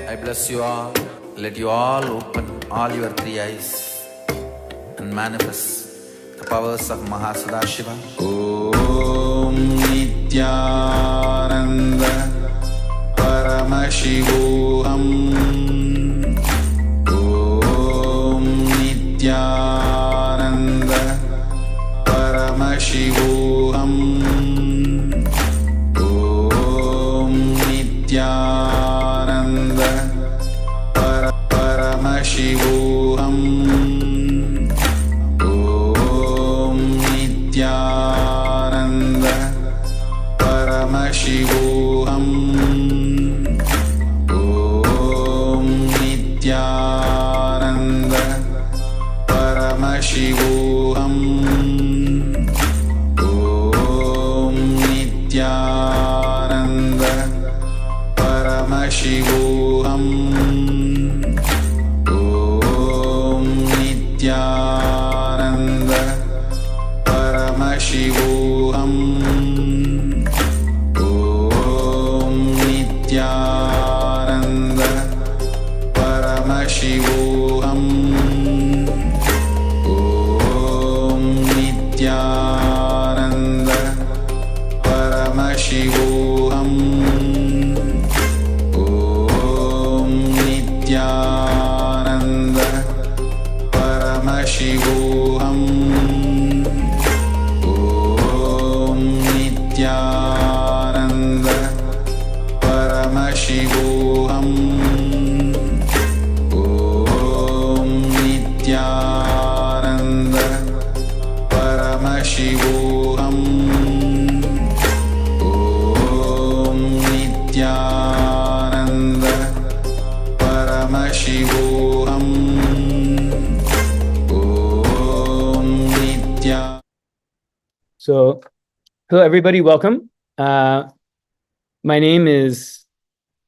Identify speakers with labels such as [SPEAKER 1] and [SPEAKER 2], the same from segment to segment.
[SPEAKER 1] I bless you all. Let you all open all your three eyes and manifest the powers of Mahasadashiva. Om Nityananda Paramashivoham. Om Nityananda Paramashivoham. Om Nityananda Paramashivoham. Om Nityananda Paramashivoham. Om Nityananda Paramashivoham. Om Nityananda Paramashivoham. Om Nityananda Paramashivoham. Om Nityananda Paramashivoham. Om Nityananda Paramashivoham. Om Nityananda Paramashivoham. Om Nityananda Paramashivoham. Om Nityananda Paramashivoham. Om Nityananda Paramashivoham. Om Nitya.
[SPEAKER 2] So, hello everybody, welcome. My name is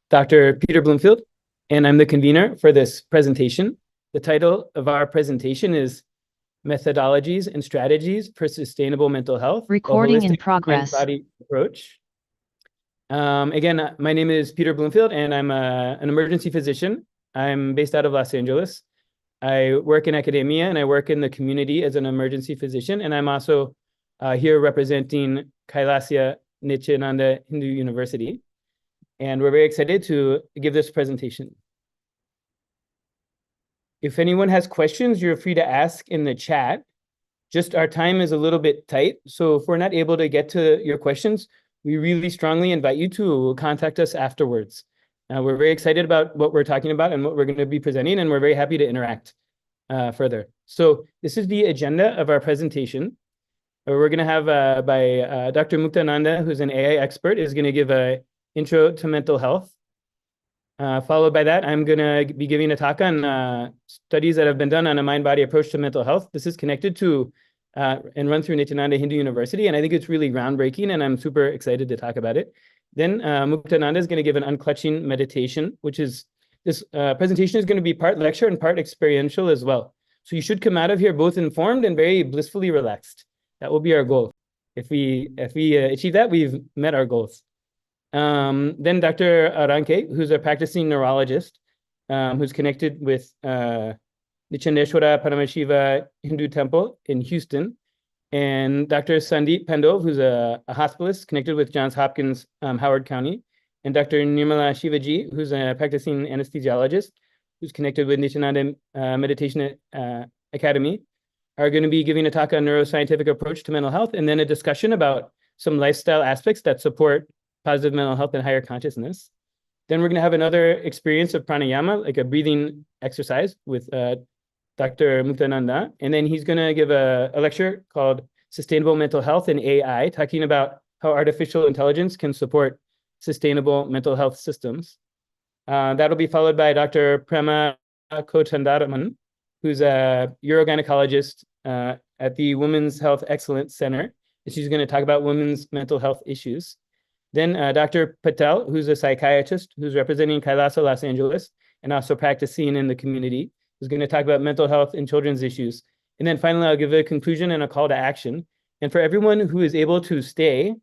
[SPEAKER 2] Dr. Peter Bloomfield, and I'm the convener for this presentation. The title of our presentation is Methodologies and Strategies for Sustainable Mental Health. a
[SPEAKER 3] Recording in
[SPEAKER 2] holistic
[SPEAKER 3] progress.
[SPEAKER 2] MindBody approach. Again, my name is Peter Bloomfield, and I'm an emergency physician. I'm based out of Los Angeles. I work in academia, and I work in the community as an emergency physician, and I'm also here representing KAILASA Nityananda Hindu University. And we're very excited to give this presentation. If anyone has questions, you're free to ask in the chat. Just our time is a little bit tight, so if we're not able to get to your questions, we really strongly invite you to contact us afterwards. We're very excited about what we're talking about and what we're going to be presenting, and we're very happy to interact further. So this is the agenda of our presentation. We're going to have Dr. Muktananda, who's an AI expert, is going to give an intro to mental health. Followed by that, I'm going to be giving a talk on studies that have been done on a mind-body approach to mental health. This is connected to and run through Nityananda Hindu University, and I think it's really groundbreaking, and I'm super excited to talk about it. Then Muktananda is going to give an unclutching meditation, which is, this presentation is going to be part lecture and part experiential as well. So you should come out of here both informed and very blissfully relaxed. That will be our goal. If we achieve that, we've met our goals. Then Dr. Aranke, who's a practicing neurologist, who's connected with Nichandeshwara Paramashiva Hindu Temple in Houston, and Dr. Sandeep Pandov, who's a hospitalist connected with Johns Hopkins, Howard County, and Dr. Nirmala Shivaji, who's a practicing anesthesiologist, who's connected with Nityananda Meditation Academy, are going to be giving a talk on neuroscientific approach to mental health, and then a discussion about some lifestyle aspects that support positive mental health and higher consciousness. Then we're going to have another experience of pranayama, like a breathing exercise with Dr. Muktananda. And then he's going to give a lecture called Sustainable Mental Health and AI, talking about how artificial intelligence can support sustainable mental health systems. That'll be followed by Dr. Prema Kothandaraman, who's a urogynecologist at the Women's Health Excellence Center. And she's going to talk about women's mental health issues. Then Dr. Patel, who's a psychiatrist who's representing KAILASA Los Angeles and also practicing in the community, is going to talk about mental health and children's issues. And then finally, I'll give a conclusion and a call to action. And for everyone who is able to stay,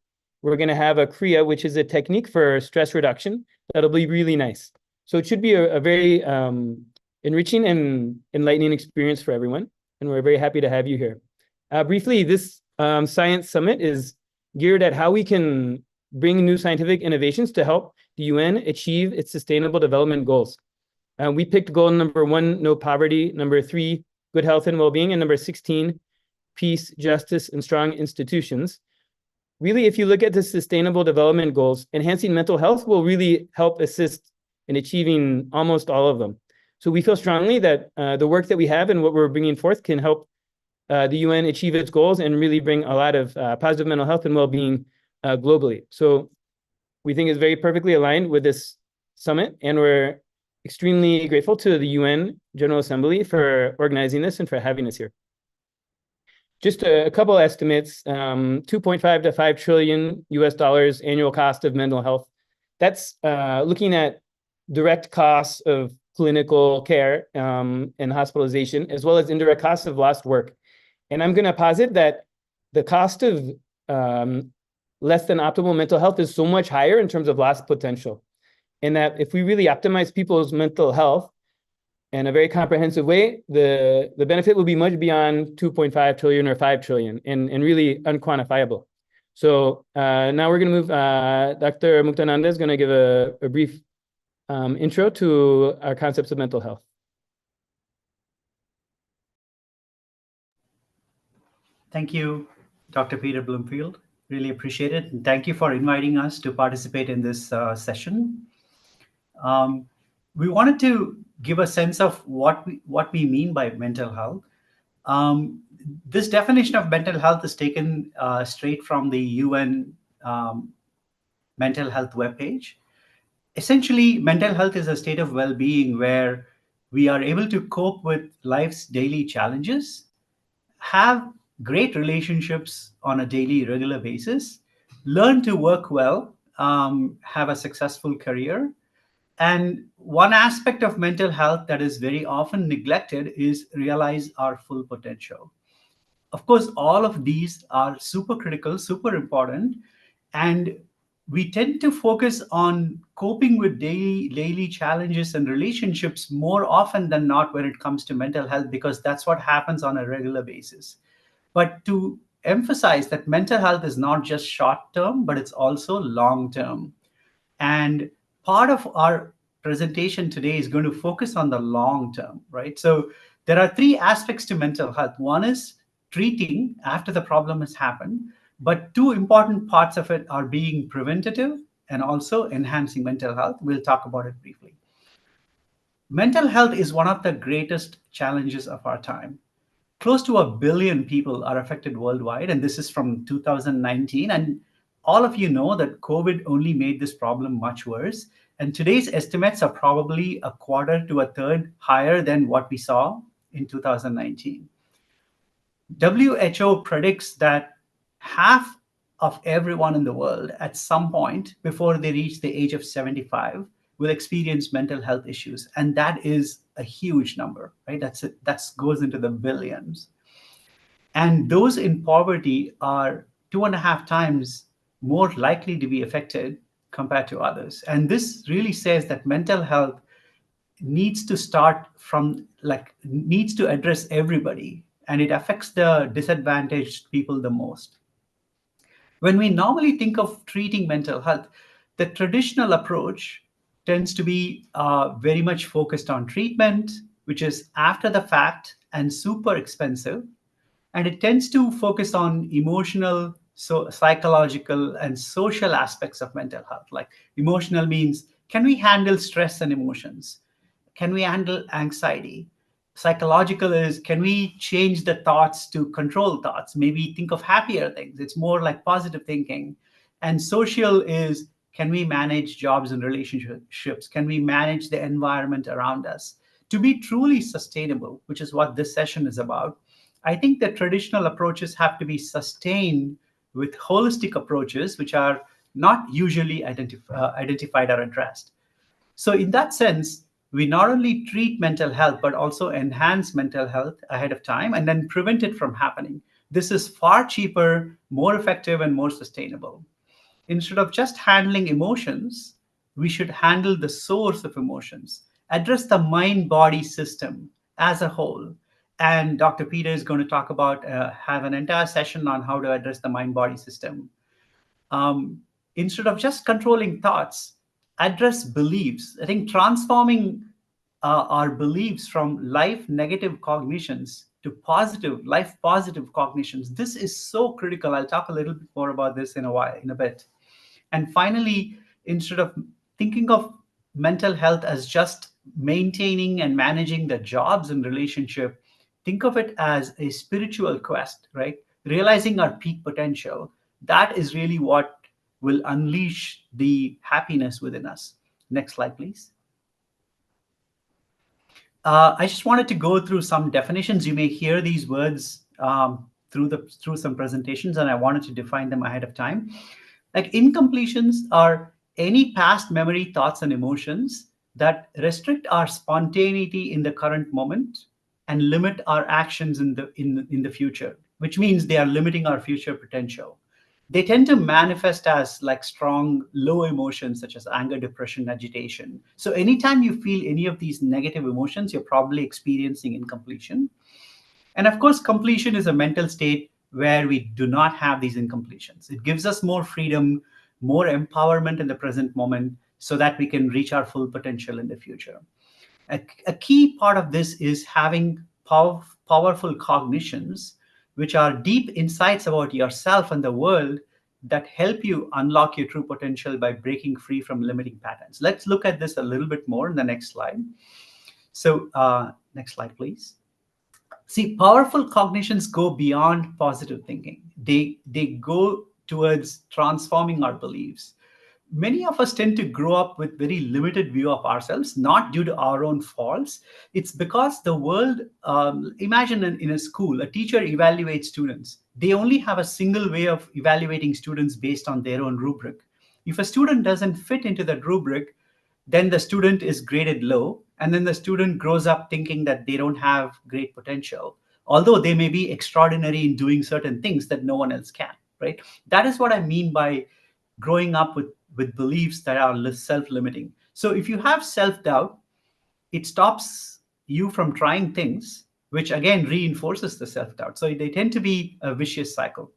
[SPEAKER 2] we're going to have a kriya, which is a technique for stress reduction. That'll be really nice. So it should be a very enriching and enlightening experience for everyone. And we're very happy to have you here. Briefly, this Science Summit is geared at how we can bring new scientific innovations to help the UN achieve its sustainable development goals. We picked goal number 1, no poverty, number 3, good health and well-being, and number 16, peace, justice, and strong institutions. Really, if you look at the sustainable development goals, enhancing mental health will really help assist in achieving almost all of them. So we feel strongly that the work that we have and what we're bringing forth can help the UN achieve its goals and really bring a lot of positive mental health and well-being globally. So we think it's very perfectly aligned with this summit, and we're extremely grateful to the UN General Assembly for organizing this and for having us here. Just a couple estimates, 2.5 to 5 trillion US dollars annual cost of mental health. That's looking at direct costs of clinical care and hospitalization, as well as indirect costs of lost work. And I'm going to posit that the cost of less than optimal mental health is so much higher in terms of lost potential. And that if we really optimize people's mental health in a very comprehensive way, the benefit will be much beyond 2.5 trillion or 5 trillion and really unquantifiable. So now we're going to move, Dr. Muktananda is going to give a brief intro to our concepts of mental health.
[SPEAKER 3] Thank you, Dr. Peter Bloomfield. Really appreciate it. And thank you for inviting us to participate in this session. We wanted to give a sense of what we mean by mental health. This definition of mental health is taken straight from the UN mental health webpage. Essentially, mental health is a state of well-being where we are able to cope with life's daily challenges, have great relationships on a daily, regular basis, learn to work well, have a successful career. And one aspect of mental health that is very often neglected is realize our full potential. Of course, all of these are super critical, super important, and we tend to focus on coping with daily challenges and relationships more often than not when it comes to mental health, because that's what happens on a regular basis. But to emphasize that mental health is not just short-term, but it's also long-term. And part of our presentation today is going to focus on the long-term, right? So there are 3 aspects to mental health. One is treating after the problem has happened, but 2 important parts of it are being preventative and also enhancing mental health. We'll talk about it briefly. Mental health is one of the greatest challenges of our time. Close to 1 billion people are affected worldwide, and this is from 2019. And all of you know that COVID only made this problem much worse. And today's estimates are probably 1/4 to 1/3 higher than what we saw in 2019. WHO predicts that half of everyone in the world at some point before they reach the age of 75 will experience mental health issues. And that is a huge number, right? That goes into the billions. And those in poverty are 2.5 times more likely to be affected compared to others. And this really says that mental health needs to needs to address everybody, and it affects the disadvantaged people the most. When we normally think of treating mental health, the traditional approach tends to be very much focused on treatment, which is after the fact and super expensive. And it tends to focus on emotional, psychological, and social aspects of mental health. Like emotional means, can we handle stress and emotions? Can we handle anxiety? Psychological is, can we change the thoughts to control thoughts? Maybe think of happier things. It's more like positive thinking. And social is, can we manage jobs and relationships? Can we manage the environment around us? To be truly sustainable, which is what this session is about, I think the traditional approaches have to be sustained with holistic approaches, which are not usually identified or addressed. So in that sense, we not only treat mental health, but also enhance mental health ahead of time and then prevent it from happening. This is far cheaper, more effective, and more sustainable. Instead of just handling emotions, we should handle the source of emotions, address the mind-body system as a whole. And Dr. Peter is going to talk about, have an entire session on how to address the mind-body system. Instead of just controlling thoughts, address beliefs. I think transforming our beliefs from life negative cognitions to life positive cognitions. This is so critical. I'll talk a little bit more about this in a bit. And finally, instead of thinking of mental health as just maintaining and managing the jobs and relationship, think of it as a spiritual quest, right? Realizing our peak potential. That is really what will unleash the happiness within us. Next slide, please. I just wanted to go through some definitions. You may hear these words through some presentations, and I wanted to define them ahead of time. Like, incompletions are any past memory, thoughts, and emotions that restrict our spontaneity in the current moment and limit our actions in the future, which means they are limiting our future potential. They tend to manifest as like strong, low emotions such as anger, depression, agitation. So anytime you feel any of these negative emotions, you're probably experiencing incompletion. And of course, completion is a mental state where we do not have these incompletions. It gives us more freedom, more empowerment in the present moment so that we can reach our full potential in the future. A key part of this is having powerful cognitions, which are deep insights about yourself and the world that help you unlock your true potential by breaking free from limiting patterns. Let's look at this a little bit more in the next slide. So next slide, please. See, powerful cognitions go beyond positive thinking. They go towards transforming our beliefs. Many of us tend to grow up with very limited view of ourselves, not due to our own faults. It's because the world, imagine in a school, a teacher evaluates students. They only have a single way of evaluating students based on their own rubric. If a student doesn't fit into that rubric, then the student is graded low, and then the student grows up thinking that they don't have great potential, although they may be extraordinary in doing certain things that no one else can, right? That is what I mean by growing up with beliefs that are self-limiting. So if you have self-doubt, it stops you from trying things, which again reinforces the self-doubt. So they tend to be a vicious cycle.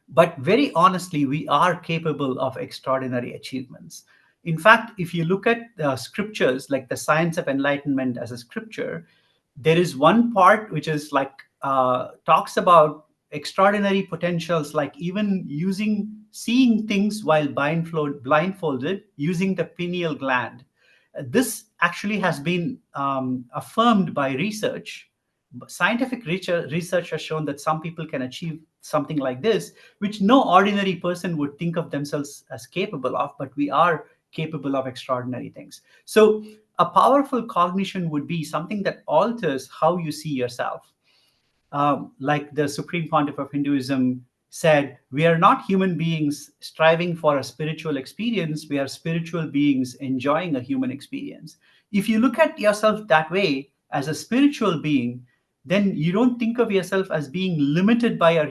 [SPEAKER 3] But very honestly, we are capable of extraordinary achievements. In fact, if you look at the scriptures, like the science of enlightenment as a scripture, there is one part which is like talks about extraordinary potentials, like even seeing things while blindfolded using the pineal gland. This actually has been affirmed by research. Scientific research has shown that some people can achieve something like this, which no ordinary person would think of themselves as capable of, but we are capable of extraordinary things. So a powerful cognition would be something that alters how you see yourself. Like the Supreme Pontiff of Hinduism said, we are not human beings striving for a spiritual experience. We are spiritual beings enjoying a human experience. If you look at yourself that way as a spiritual being, then you don't think of yourself as being limited by our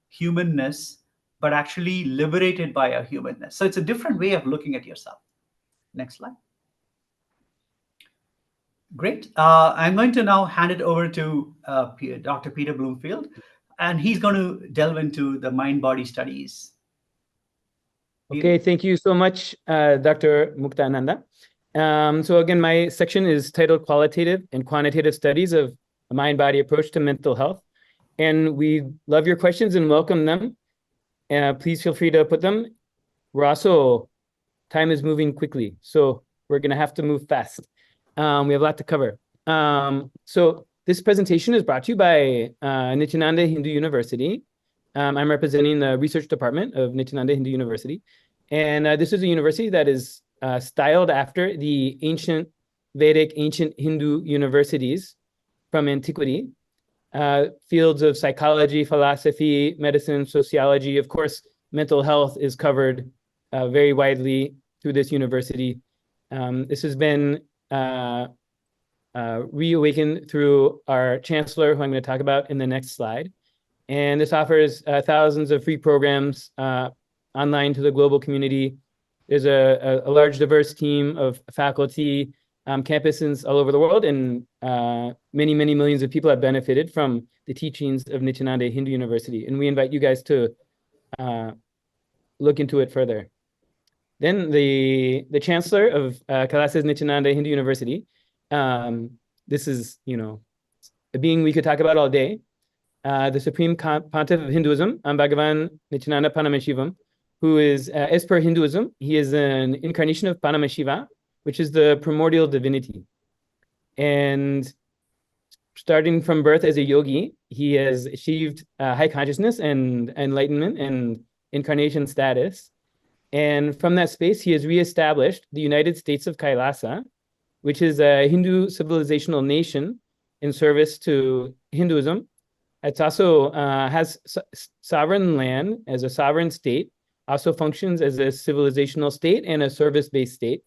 [SPEAKER 3] humanness, but actually liberated by our humanness. So it's a different way of looking at yourself. Next slide. Great. I'm going to now hand it over to Dr. Peter Bloomfield, and he's going to delve into the mind-body studies.
[SPEAKER 2] Okay, thank you so much, Dr. Muktananda. So again, my section is titled Qualitative and Quantitative Studies of a Mind-Body Approach to Mental Health. And we love your questions and welcome them. Please feel free to put them. We're also, time is moving quickly, so we're going to have to move fast. We have a lot to cover. So this presentation is brought to you by Nityananda Hindu University. I'm representing the research department of Nityananda Hindu University. And this is a university that is styled after the ancient Vedic, ancient Hindu universities from antiquity. Fields of psychology, philosophy, medicine, sociology. Of course, mental health is covered very widely through this university. This has been reawakened through our chancellor, who I'm going to talk about in the next slide. And this offers thousands of free programs online to the global community There's a large diverse team of faculty, campuses all over the world, and many, many millions of people have benefited from the teachings of Nityananda Hindu University. And we invite you guys to look into it further. Then the chancellor of KAILASA's Nityananda Hindu University, this is, a being we could talk about all day, the Supreme Pontiff of Hinduism, Bhagavan Nityananda Paramashivam, who is, as per Hinduism, he is an incarnation of Paramashiva, which is the primordial divinity. And starting from birth as a yogi, he has achieved high consciousness and enlightenment and incarnation status. And from that space, he has reestablished the United States of Kailasa, which is a Hindu civilizational nation in service to Hinduism. It's also has sovereign land as a sovereign state, also functions as a civilizational state and a service-based state,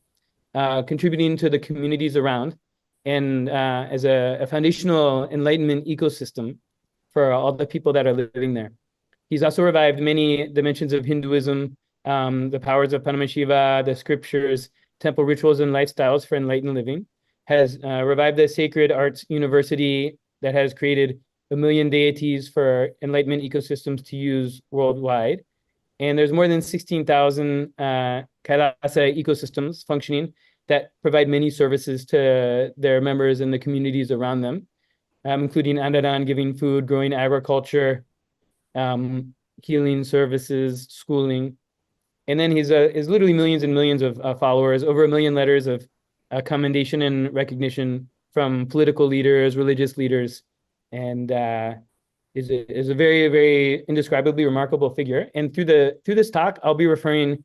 [SPEAKER 2] contributing to the communities around, and as a foundational enlightenment ecosystem for all the people that are living there. He's also revived many dimensions of Hinduism, the powers of Paramashiva, the scriptures, temple rituals, and lifestyles for enlightened living, has revived the Sacred Arts University that has created 1 million deities for enlightenment ecosystems to use worldwide. And there's more than 16,000 Kailasa ecosystems functioning that provide many services to their members and the communities around them, including Andadan, giving food, growing agriculture, healing services, schooling. And then he's literally millions and millions of followers, over 1 million letters of commendation and recognition from political leaders, religious leaders, and is a very, very indescribably remarkable figure. And through this talk, I'll be referring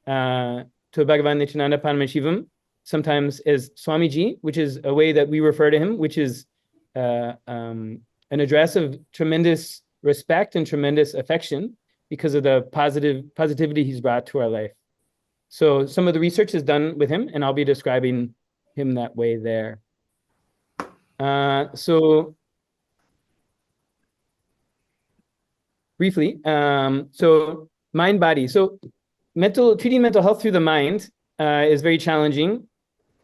[SPEAKER 2] to Bhagavan Nityananda Paramashivam, sometimes as Swamiji, which is a way that we refer to him, which is an address of tremendous respect and tremendous affection because of the positivity he's brought to our life. So some of the research is done with him, and I'll be describing him that way there. So briefly, so mind-body. So treating mental health through the mind is very challenging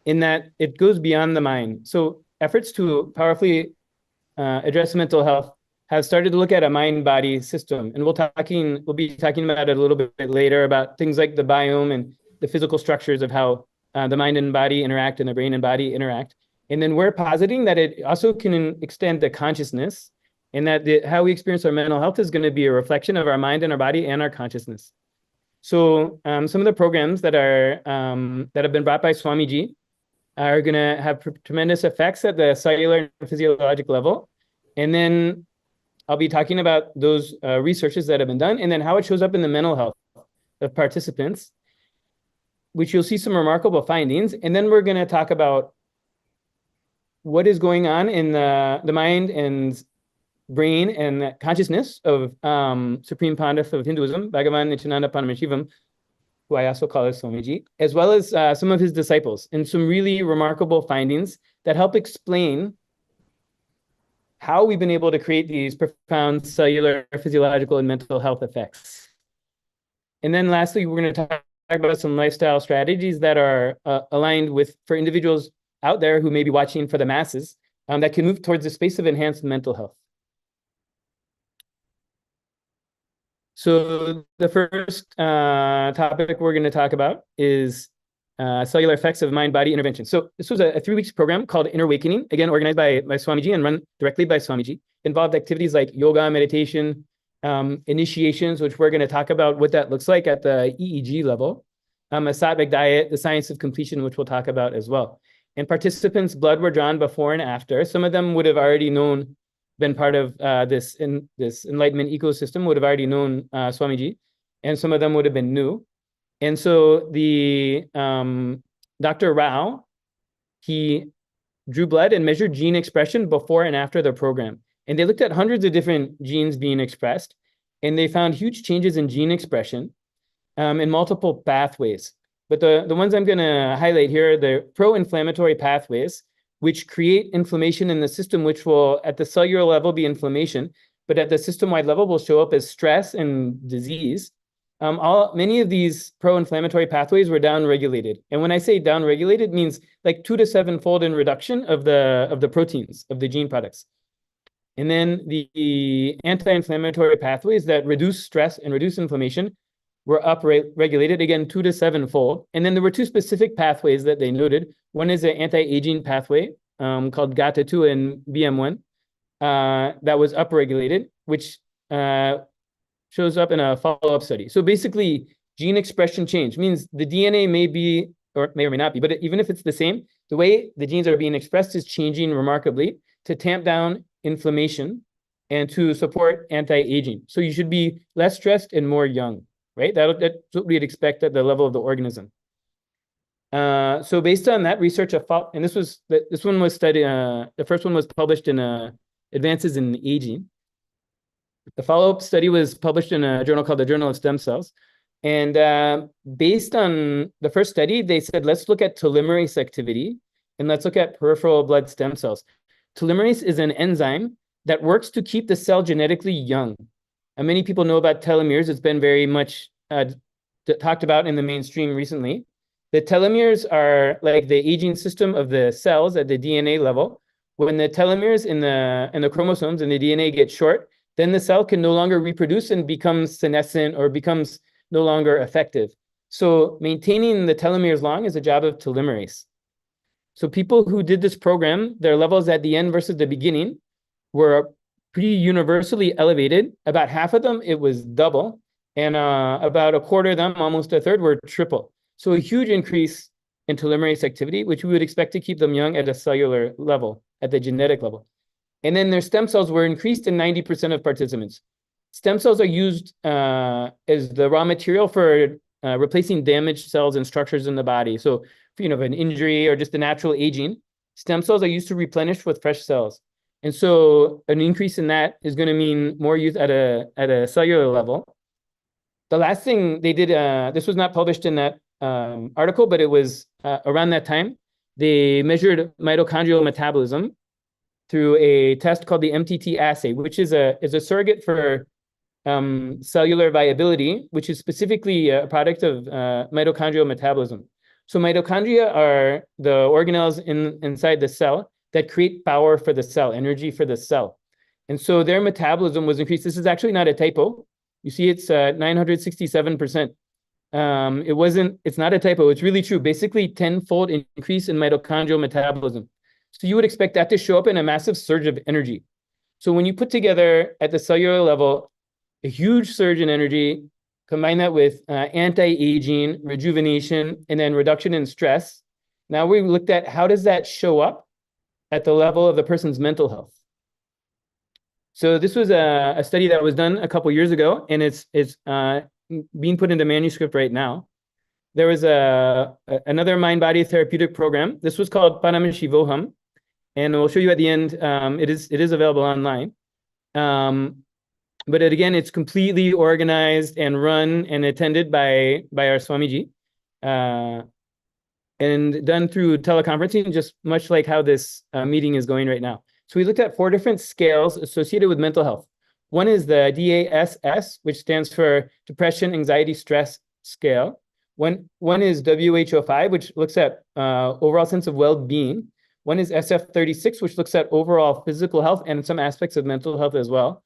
[SPEAKER 2] in that it goes beyond the mind. So efforts to powerfully address mental health have started to look at a mind-body system. And we'll be talking about it a little bit later, about things like the biome and the physical structures of how the mind and body interact and the brain and body interact. And then we're positing that it also can extend to consciousness, and that how we experience our mental health is going to be a reflection of our mind and our body and our consciousness. So some of the programs that have been brought by Swamiji are going to have tremendous effects at the cellular and physiologic level. And then I'll be talking about those researches that have been done, and then how it shows up in the mental health of participants, which you'll see some remarkable findings. And then we're going to talk about what is going on in the mind and brain and consciousness of Supreme Pontiff of Hinduism, Bhagavan Nityananda Paramashivam, who I also call as Swamiji, as well as some of his disciples, and some really remarkable findings that help explain how we've been able to create these profound cellular, physiological, and mental health effects. And then lastly, we're going to talk about some lifestyle strategies that are aligned for individuals out there who may be watching for the masses, that can move towards the space of enhanced mental health. So the first topic we're going to talk about is cellular effects of mind-body intervention. So this was a 3-week program called Inner Awakening, again, organized by Swamiji and run directly by Swamiji. Involved activities like yoga, meditation, initiations, which we're going to talk about what that looks like at the EEG level, a sattvic diet, the science of completion, which we'll talk about as well. And participants' blood were drawn before and after. Some of them would have already been part of this enlightenment ecosystem, would have already known Swamiji, and some of them would have been new. And so the Dr. Rao, he drew blood and measured gene expression before and after the program. And they looked at hundreds of different genes being expressed, and they found huge changes in gene expression in multiple pathways. But the ones I'm going to highlight here are the pro-inflammatory pathways, which create inflammation in the system, which will, at the cellular level, be inflammation, but at the system-wide level will show up as stress and disease. many of these pro-inflammatory pathways were down-regulated. And when I say down-regulated, it means like 2 to 7-fold in reduction of the proteins, of the gene products. And then the anti-inflammatory pathways that reduce stress and reduce inflammation were up-regulated, again, 2 to 7-fold. And then there were 2 specific pathways that they noted. One is an anti-aging pathway called GATA2 and BM1 that was up-regulated, which shows up in a follow-up study. So basically, gene expression change means the DNA may be, or may not be, but even if it's the same, the way the genes are being expressed is changing remarkably to tamp down inflammation and to support anti-aging. So you should be less stressed and more young, right? That's what we'd expect at the level of the organism. So based on that research, and this one was studied, the first one was published in Advances in Aging. The follow-up study was published in a journal called the Journal of Stem Cells. And based on the first study, they said, let's look at telomerase activity and let's look at peripheral blood stem cells. Telomerase is an enzyme that works to keep the cell genetically young. And many people know about telomeres. It's been very much talked about in the mainstream recently. The telomeres are like the aging system of the cells at the DNA level. When the telomeres in the chromosomes and the DNA get short, then the cell can no longer reproduce and becomes senescent or becomes no longer effective. So maintaining the telomeres long is a job of telomerase. So people who did this program, their levels at the end versus the beginning were pretty universally elevated. About half of them, it was double. And about a quarter of them, almost a third, were triple. So a huge increase in telomerase activity, which we would expect to keep them young at a cellular level, at the genetic level. And then their stem cells were increased in 90% of participants. Stem cells are used as the raw material for replacing damaged cells and structures in the body. So if you have an injury or just a natural aging, stem cells are used to replenish with fresh cells. And so an increase in that is going to mean more use at a cellular level. The last thing they did, this was not published in that article, but it was around that time, they measured mitochondrial metabolism through a test called the MTT assay, which is a surrogate for cellular viability, which is specifically a product of mitochondrial metabolism. So mitochondria are the organelles inside the cell that create power for the cell, energy for the cell. And so their metabolism was increased. This is actually not a typo. You see it's 967%. It's not a typo, it's really true. Basically 10-fold increase in mitochondrial metabolism. So you would expect that to show up in a massive surge of energy. So when you put together at the cellular level, a huge surge in energy, combine that with anti-aging, rejuvenation, and then reduction in stress. Now we looked at how does that show up at the level of the person's mental health. So this was a study that was done a couple years ago, and it's being put into manuscript right now. There was another MindBody therapeutic program. This was called Parameshivoham, and we'll show you at the end. It is available online. But again, it's completely organized and run and attended by our Swamiji, and done through teleconferencing, just much like how this meeting is going right now. So we looked at 4 different scales associated with mental health. One is the DASS, which stands for Depression, Anxiety, Stress Scale. One is WHO5, which looks at overall sense of well-being. One is SF36, which looks at overall physical health and some aspects of mental health as well.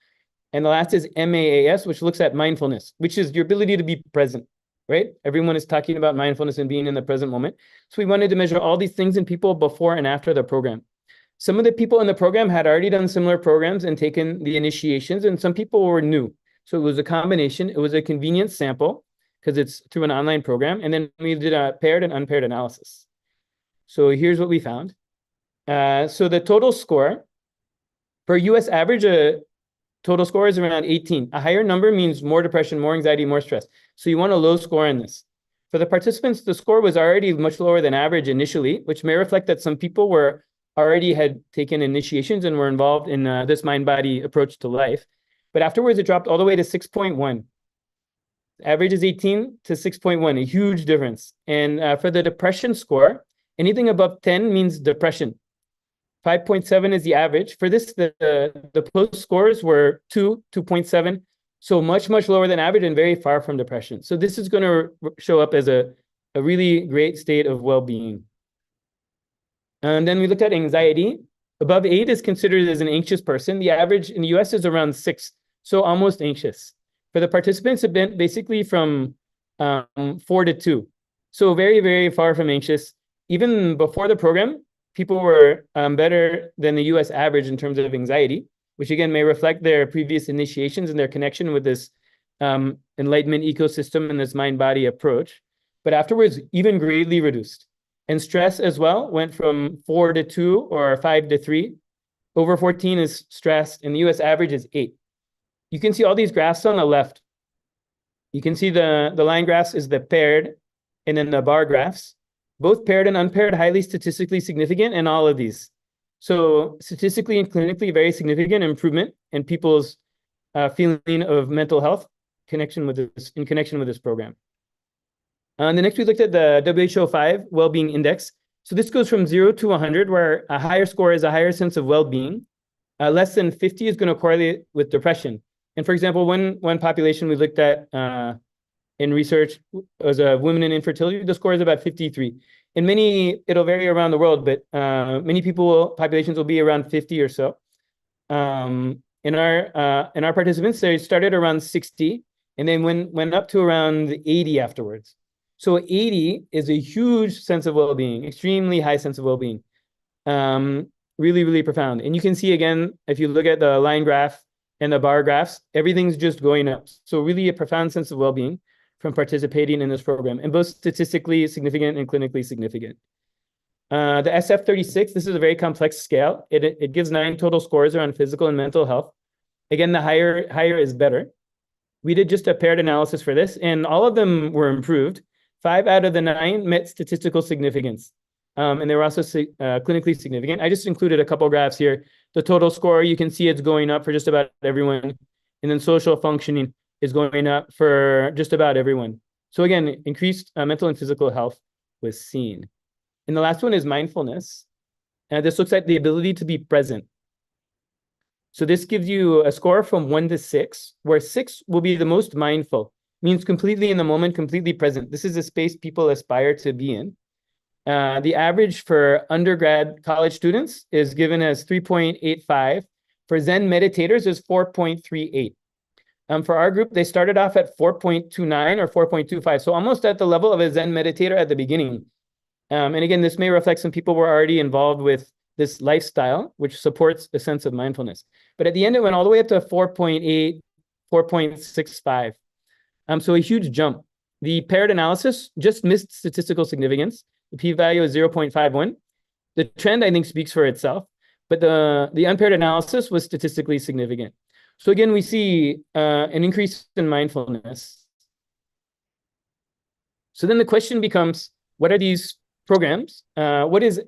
[SPEAKER 2] And the last is MAAS, which looks at mindfulness, which is your ability to be present, right? Everyone is talking about mindfulness and being in the present moment. So we wanted to measure all these things in people before and after the program. Some of the people in the program had already done similar programs and taken the initiations, and some people were new. So it was a combination. It was a convenient sample because it's through an online program. And then we did a paired and unpaired analysis. So here's what we found. So the total score for US average, total score is around 18. A higher number means more depression, more anxiety, more stress. So you want a low score in this. For the participants, the score was already much lower than average initially, which may reflect that some people already had taken initiations and were involved in this MindBody approach to life. But afterwards, it dropped all the way to 6.1. Average is 18 to 6.1, a huge difference. And for the depression score, anything above 10 means depression. 5.7 is the average. For this, the post scores were 2, 2.7. So much, much lower than average and very far from depression. So this is going to show up as a really great state of well-being. And then we looked at anxiety. Above 8 is considered as an anxious person. The average in the US is around 6, so almost anxious. For the participants, it been basically from 4 to 2. So very, very far from anxious. Even before the program, people were better than the US average in terms of anxiety, which again may reflect their previous initiations and their connection with this enlightenment ecosystem and this mind-body approach. But afterwards, even greatly reduced. And stress as well went from 4 to 2 or 5 to 3. Over 14 is stressed, and the US average is 8. You can see all these graphs on the left. You can see the line graphs is the paired, and then the bar graphs. Both paired and unpaired, highly statistically significant in all of these. So statistically and clinically, very significant improvement in people's feeling of mental health in connection with this program. And the next we looked at the WHO-5 Wellbeing Index. So this goes from 0 to 100, where a higher score is a higher sense of well-being. Less than 50 is going to correlate with depression. And for example, one population we looked at in research was women in infertility. The score is about 53. In many, it'll vary around the world, but many populations will be around 50 or so. In our participants, they started around 60 and then went up to around 80 afterwards. So 80 is a huge sense of well-being, extremely high sense of well-being, really, really profound. And you can see again, if you look at the line graph and the bar graphs, everything's just going up. So really a profound sense of well-being from participating in this program, and both statistically significant and clinically significant. The SF-36, this is a very complex scale. It gives 9 total scores around physical and mental health. Again, the higher is better. We did just a paired analysis for this, and all of them were improved. 5 out of the 9 met statistical significance, and they were also clinically significant. I just included a couple graphs here. The total score, you can see it's going up for just about everyone, and then social functioning is going up for just about everyone. So again, increased mental and physical health was seen. And the last one is mindfulness. This looks at the ability to be present. So this gives you a score from 1 to 6, where 6 will be the most mindful, means completely in the moment, completely present. This is a space people aspire to be in. The average for undergrad college students is given as 3.85. For Zen meditators is 4.38. For our group, they started off at 4.29 or 4.25, so almost at the level of a Zen meditator at the beginning. And again, this may reflect some people were already involved with this lifestyle, which supports a sense of mindfulness. But at the end, it went all the way up to 4.8, 4.65. So a huge jump. The paired analysis just missed statistical significance. The p-value is 0.51. The trend, I think, speaks for itself, but the unpaired analysis was statistically significant. So again, we see an increase in mindfulness. So then the question becomes, what are these programs? What is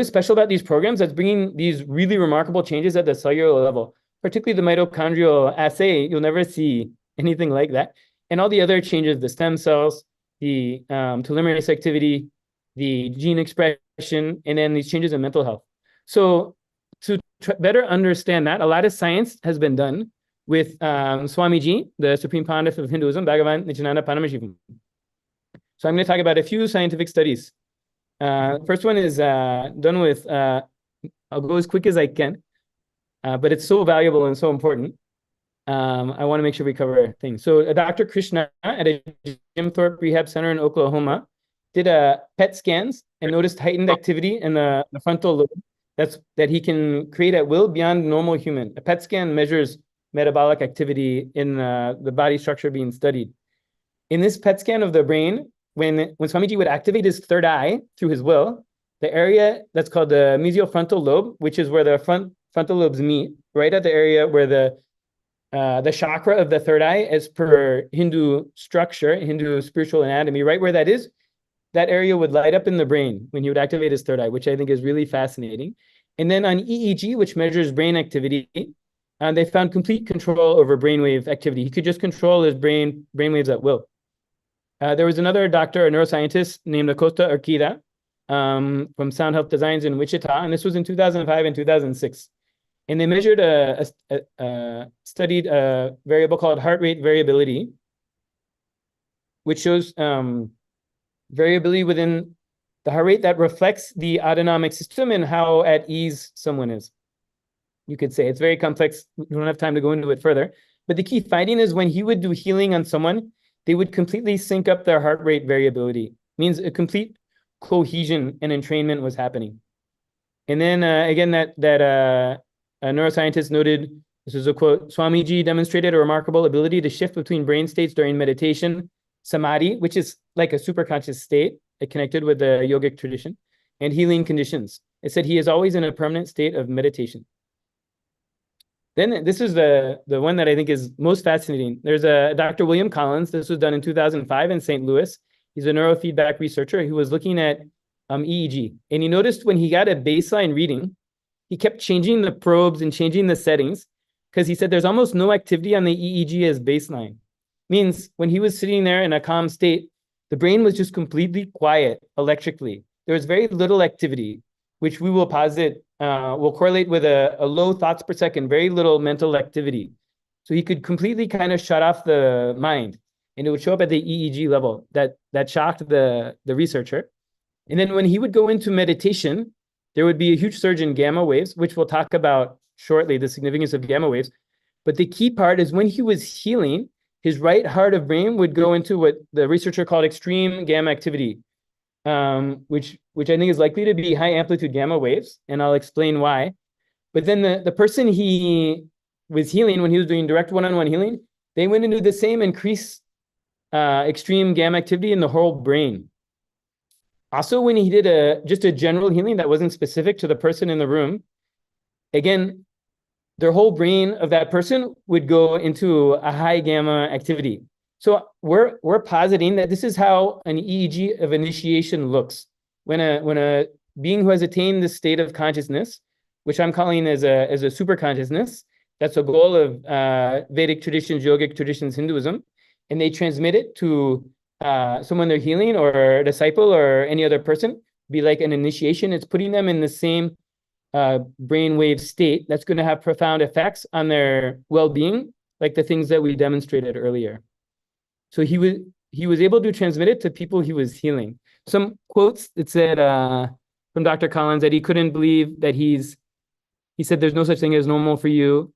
[SPEAKER 2] special about these programs that's bringing these really remarkable changes at the cellular level, particularly the mitochondrial assay? You'll never see anything like that. And all the other changes, the stem cells, the telomerase activity, the gene expression, and then these changes in mental health. So to better understand that, a lot of science has been done with Swamiji, the Supreme Pontiff of Hinduism, Bhagavan Nityananda Paramahansa. So I'm going to talk about a few scientific studies. First one is done with, I'll go as quick as I can, but it's so valuable and so important. I want to make sure we cover things. So Dr. Krishna at a Jim Thorpe Rehab Center in Oklahoma did PET scans and noticed heightened activity in the frontal lobe that he can create at will beyond normal human. A PET scan measures metabolic activity in the body structure being studied. In this PET scan of the brain, when Swamiji would activate his third eye through his will, the area that's called the mesial-frontal lobe, which is where the frontal lobes meet, right at the area where the chakra of the third eye, as per Hindu structure, Hindu spiritual anatomy, right where that is, that area would light up in the brain when he would activate his third eye, which I think is really fascinating. And then on EEG, which measures brain activity, they found complete control over brainwave activity. He could just control his brainwaves at will. There was another doctor, a neuroscientist named Acosta Urquida from Sound Health Designs in Wichita, and this was in 2005 and 2006. And they measured studied a variable called heart rate variability, which shows variability within the heart rate that reflects the autonomic system and how at ease someone is. You could say it's very complex. We don't have time to go into it further. But the key finding is when he would do healing on someone, they would completely sync up their heart rate variability. Means a complete cohesion and entrainment was happening. And then again, that a neuroscientist noted, this is a quote, Swamiji demonstrated a remarkable ability to shift between brain states during meditation, samadhi, which is like a superconscious state, connected with the yogic tradition, and healing conditions. It said he is always in a permanent state of meditation. Then this is the one that I think is most fascinating. There's a Dr. William Collins. This was done in 2005 in St. Louis. He's a neurofeedback researcher who was looking at EEG. And he noticed when he got a baseline reading, he kept changing the probes and changing the settings because he said there's almost no activity on the EEG as baseline. Means when he was sitting there in a calm state, the brain was just completely quiet electrically. There was very little activity, which we will posit will correlate with a low thoughts per second, very little mental activity. So he could completely kind of shut off the mind, and it would show up at the EEG level. That shocked the researcher. And then when he would go into meditation, there would be a huge surge in gamma waves, which we'll talk about shortly, the significance of gamma waves. But the key part is when he was healing, his right heart of brain would go into what the researcher called extreme gamma activity, which I think is likely to be high amplitude gamma waves, and I'll explain why. But then the person he was healing, when he was doing direct one-on-one healing, they went into the same increased extreme gamma activity in the whole brain. Also, when he did just a general healing that wasn't specific to the person in the room, again, their whole brain of that person would go into a high gamma activity. So we're positing that this is how an EEG of initiation looks. When a being who has attained this state of consciousness, which I'm calling as a super consciousness, that's a goal of Vedic traditions, yogic traditions, Hinduism, and they transmit it to someone they're healing or a disciple or any other person, be like an initiation. It's putting them in the same brainwave state that's going to have profound effects on their well-being, like the things that we demonstrated earlier. So he was able to transmit it to people he was healing. Some quotes, it said from Dr. Collins that he couldn't believe that he said there's no such thing as normal for you.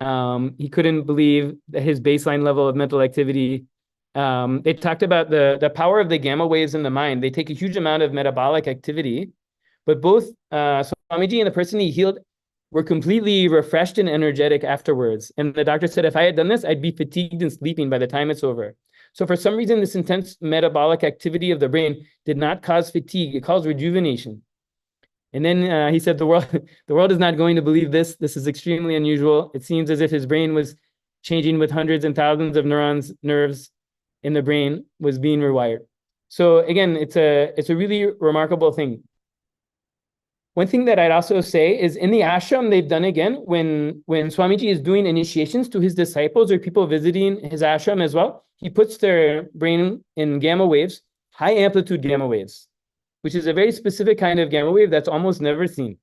[SPEAKER 2] He couldn't believe that his baseline level of mental activity. They talked about the power of the gamma waves in the mind. They take a huge amount of metabolic activity, but both Swamiji and the person he healed were completely refreshed and energetic afterwards. And the doctor said, if I had done this, I'd be fatigued and sleeping by the time it's over. So for some reason, this intense metabolic activity of the brain did not cause fatigue. It caused rejuvenation. And then he said, the world is not going to believe this. This is extremely unusual. It seems as if his brain was changing with hundreds and thousands of nerves in the brain was being rewired. So again, it's a really remarkable thing. One thing that I'd also say is in the ashram, they've done again, when Swamiji is doing initiations to his disciples or people visiting his ashram as well, he puts their brain in gamma waves, high amplitude gamma waves, which is a very specific kind of gamma wave that's almost never seen.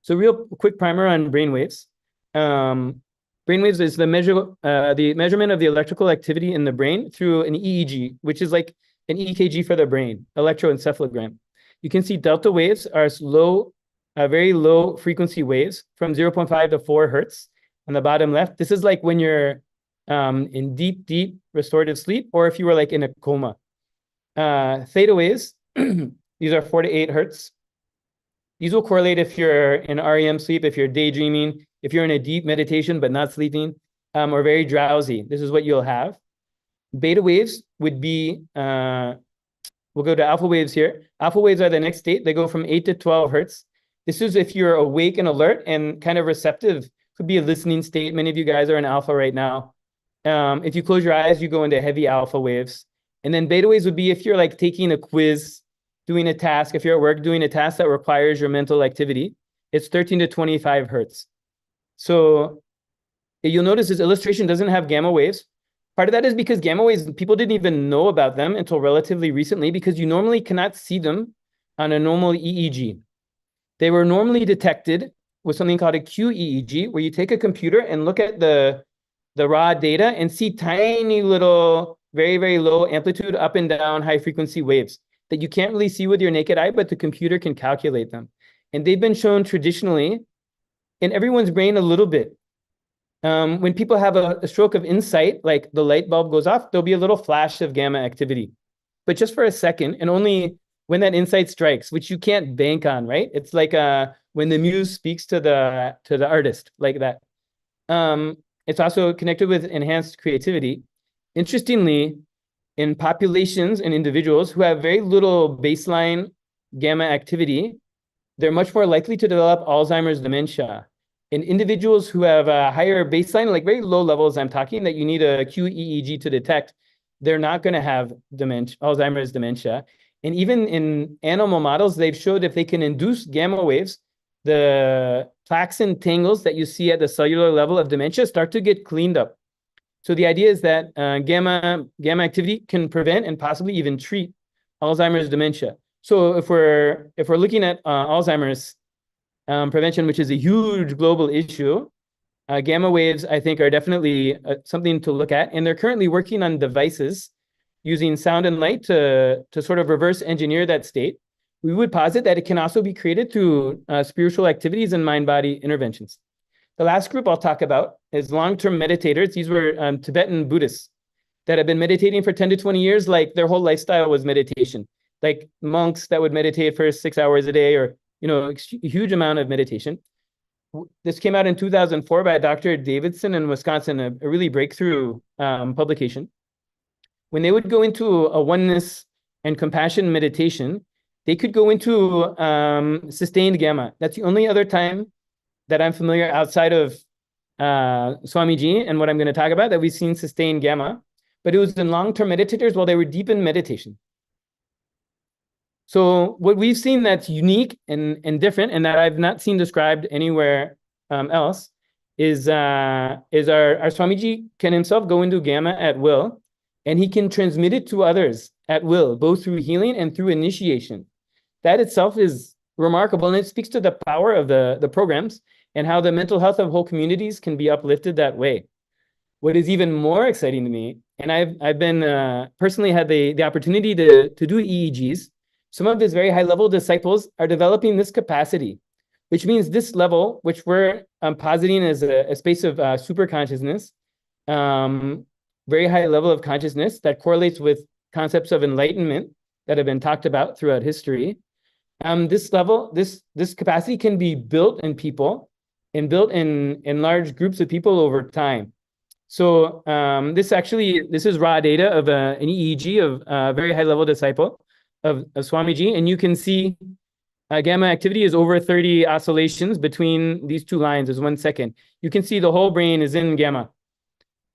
[SPEAKER 2] So real quick primer on brain waves. Brain waves is the measurement of the electrical activity in the brain through an EEG, which is like an EKG for the brain, electroencephalogram. You can see delta waves are very low frequency waves from 0.5 to 4 hertz on the bottom left. This is like when you're in deep restorative sleep, or if you were like in a coma. Theta waves, these are 4 to 8 hertz. These will correlate if you're in REM sleep, if you're daydreaming, if you're in a deep meditation but not sleeping, or very drowsy. This is what you'll have. Beta waves would be, we'll go to alpha waves here. Alpha waves are the next state. They go from 8 to 12 hertz. This is if you're awake and alert and kind of receptive. Could be a listening state. Many of you guys are in alpha right now. If you close your eyes, you go into heavy alpha waves. And then beta waves would be if you're like taking a quiz, doing a task, if you're at work doing a task that requires your mental activity. It's 13 to 25 hertz. So you'll notice this illustration doesn't have gamma waves. Part of that is because gamma waves, people didn't even know about them until relatively recently, because you normally cannot see them on a normal EEG. They were normally detected with something called a QEEG, where you take a computer and look at the raw data and see tiny little, very, very low amplitude up and down high frequency waves that you can't really see with your naked eye, but the computer can calculate them. And they've been shown traditionally in everyone's brain a little bit. When people have a stroke of insight, like the light bulb goes off, there'll be a little flash of gamma activity, but just for a second, and only when that insight strikes, which you can't bank on, right? It's like when the muse speaks to the artist, like that. It's also connected with enhanced creativity. Interestingly, in populations and individuals who have very little baseline gamma activity, they're much more likely to develop Alzheimer's dementia. In individuals who have a higher baseline, like very low levels, I'm talking that you need a QEEG to detect, they're not going to have dementia, Alzheimer's dementia. And even in animal models, they've showed if they can induce gamma waves, the plaques and tangles that you see at the cellular level of dementia start to get cleaned up. So the idea is that gamma activity can prevent and possibly even treat Alzheimer's dementia. So if we're looking at Alzheimer's prevention, which is a huge global issue, gamma waves, I think, are definitely something to look at. And they're currently working on devices using sound and light to sort of reverse engineer that state. We would posit that it can also be created through spiritual activities and mind-body interventions. The last group I'll talk about is long-term meditators. These were Tibetan Buddhists that have been meditating for 10 to 20 years, like their whole lifestyle was meditation. Like monks that would meditate for 6 hours a day, or a huge amount of meditation. This came out in 2004 by Dr. Davidson in Wisconsin, a really breakthrough publication. When they would go into a oneness and compassion meditation, they could go into sustained gamma. That's the only other time that I'm familiar outside of Swamiji and what I'm going to talk about that we've seen sustained gamma. But it was in long-term meditators while they were deep in meditation. So what we've seen that's unique and different, and that I've not seen described anywhere else, is our Swamiji can himself go into gamma at will, and he can transmit it to others at will, both through healing and through initiation. That itself is remarkable, and it speaks to the power of the programs and how the mental health of whole communities can be uplifted that way. What is even more exciting to me, and I've been personally had the opportunity to do EEGs. Some of his very high-level disciples are developing this capacity, which means this level, which we're positing as a space of super consciousness, very high level of consciousness that correlates with concepts of enlightenment that have been talked about throughout history. This level, this capacity can be built in people and built in large groups of people over time. So this is raw data of an EEG of a very high-level disciple of Swamiji, and you can see gamma activity is over 30 oscillations between these two lines is 1 second. You can see the whole brain is in gamma.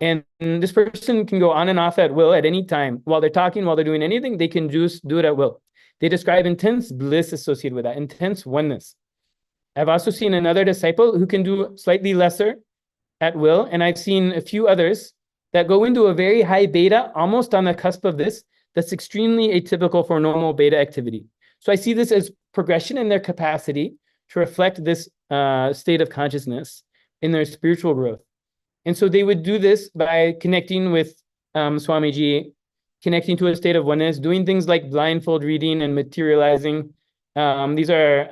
[SPEAKER 2] And this person can go on and off at will at any time. While they're talking, while they're doing anything, they can just do it at will. They describe intense bliss associated with that, intense oneness. I've also seen another disciple who can do slightly lesser at will, and I've seen a few others that go into a very high beta, almost on the cusp of this, that's extremely atypical for normal beta activity. So I see this as progression in their capacity to reflect this state of consciousness in their spiritual growth. And so they would do this by connecting with Swamiji, connecting to a state of oneness, doing things like blindfold reading and materializing. These are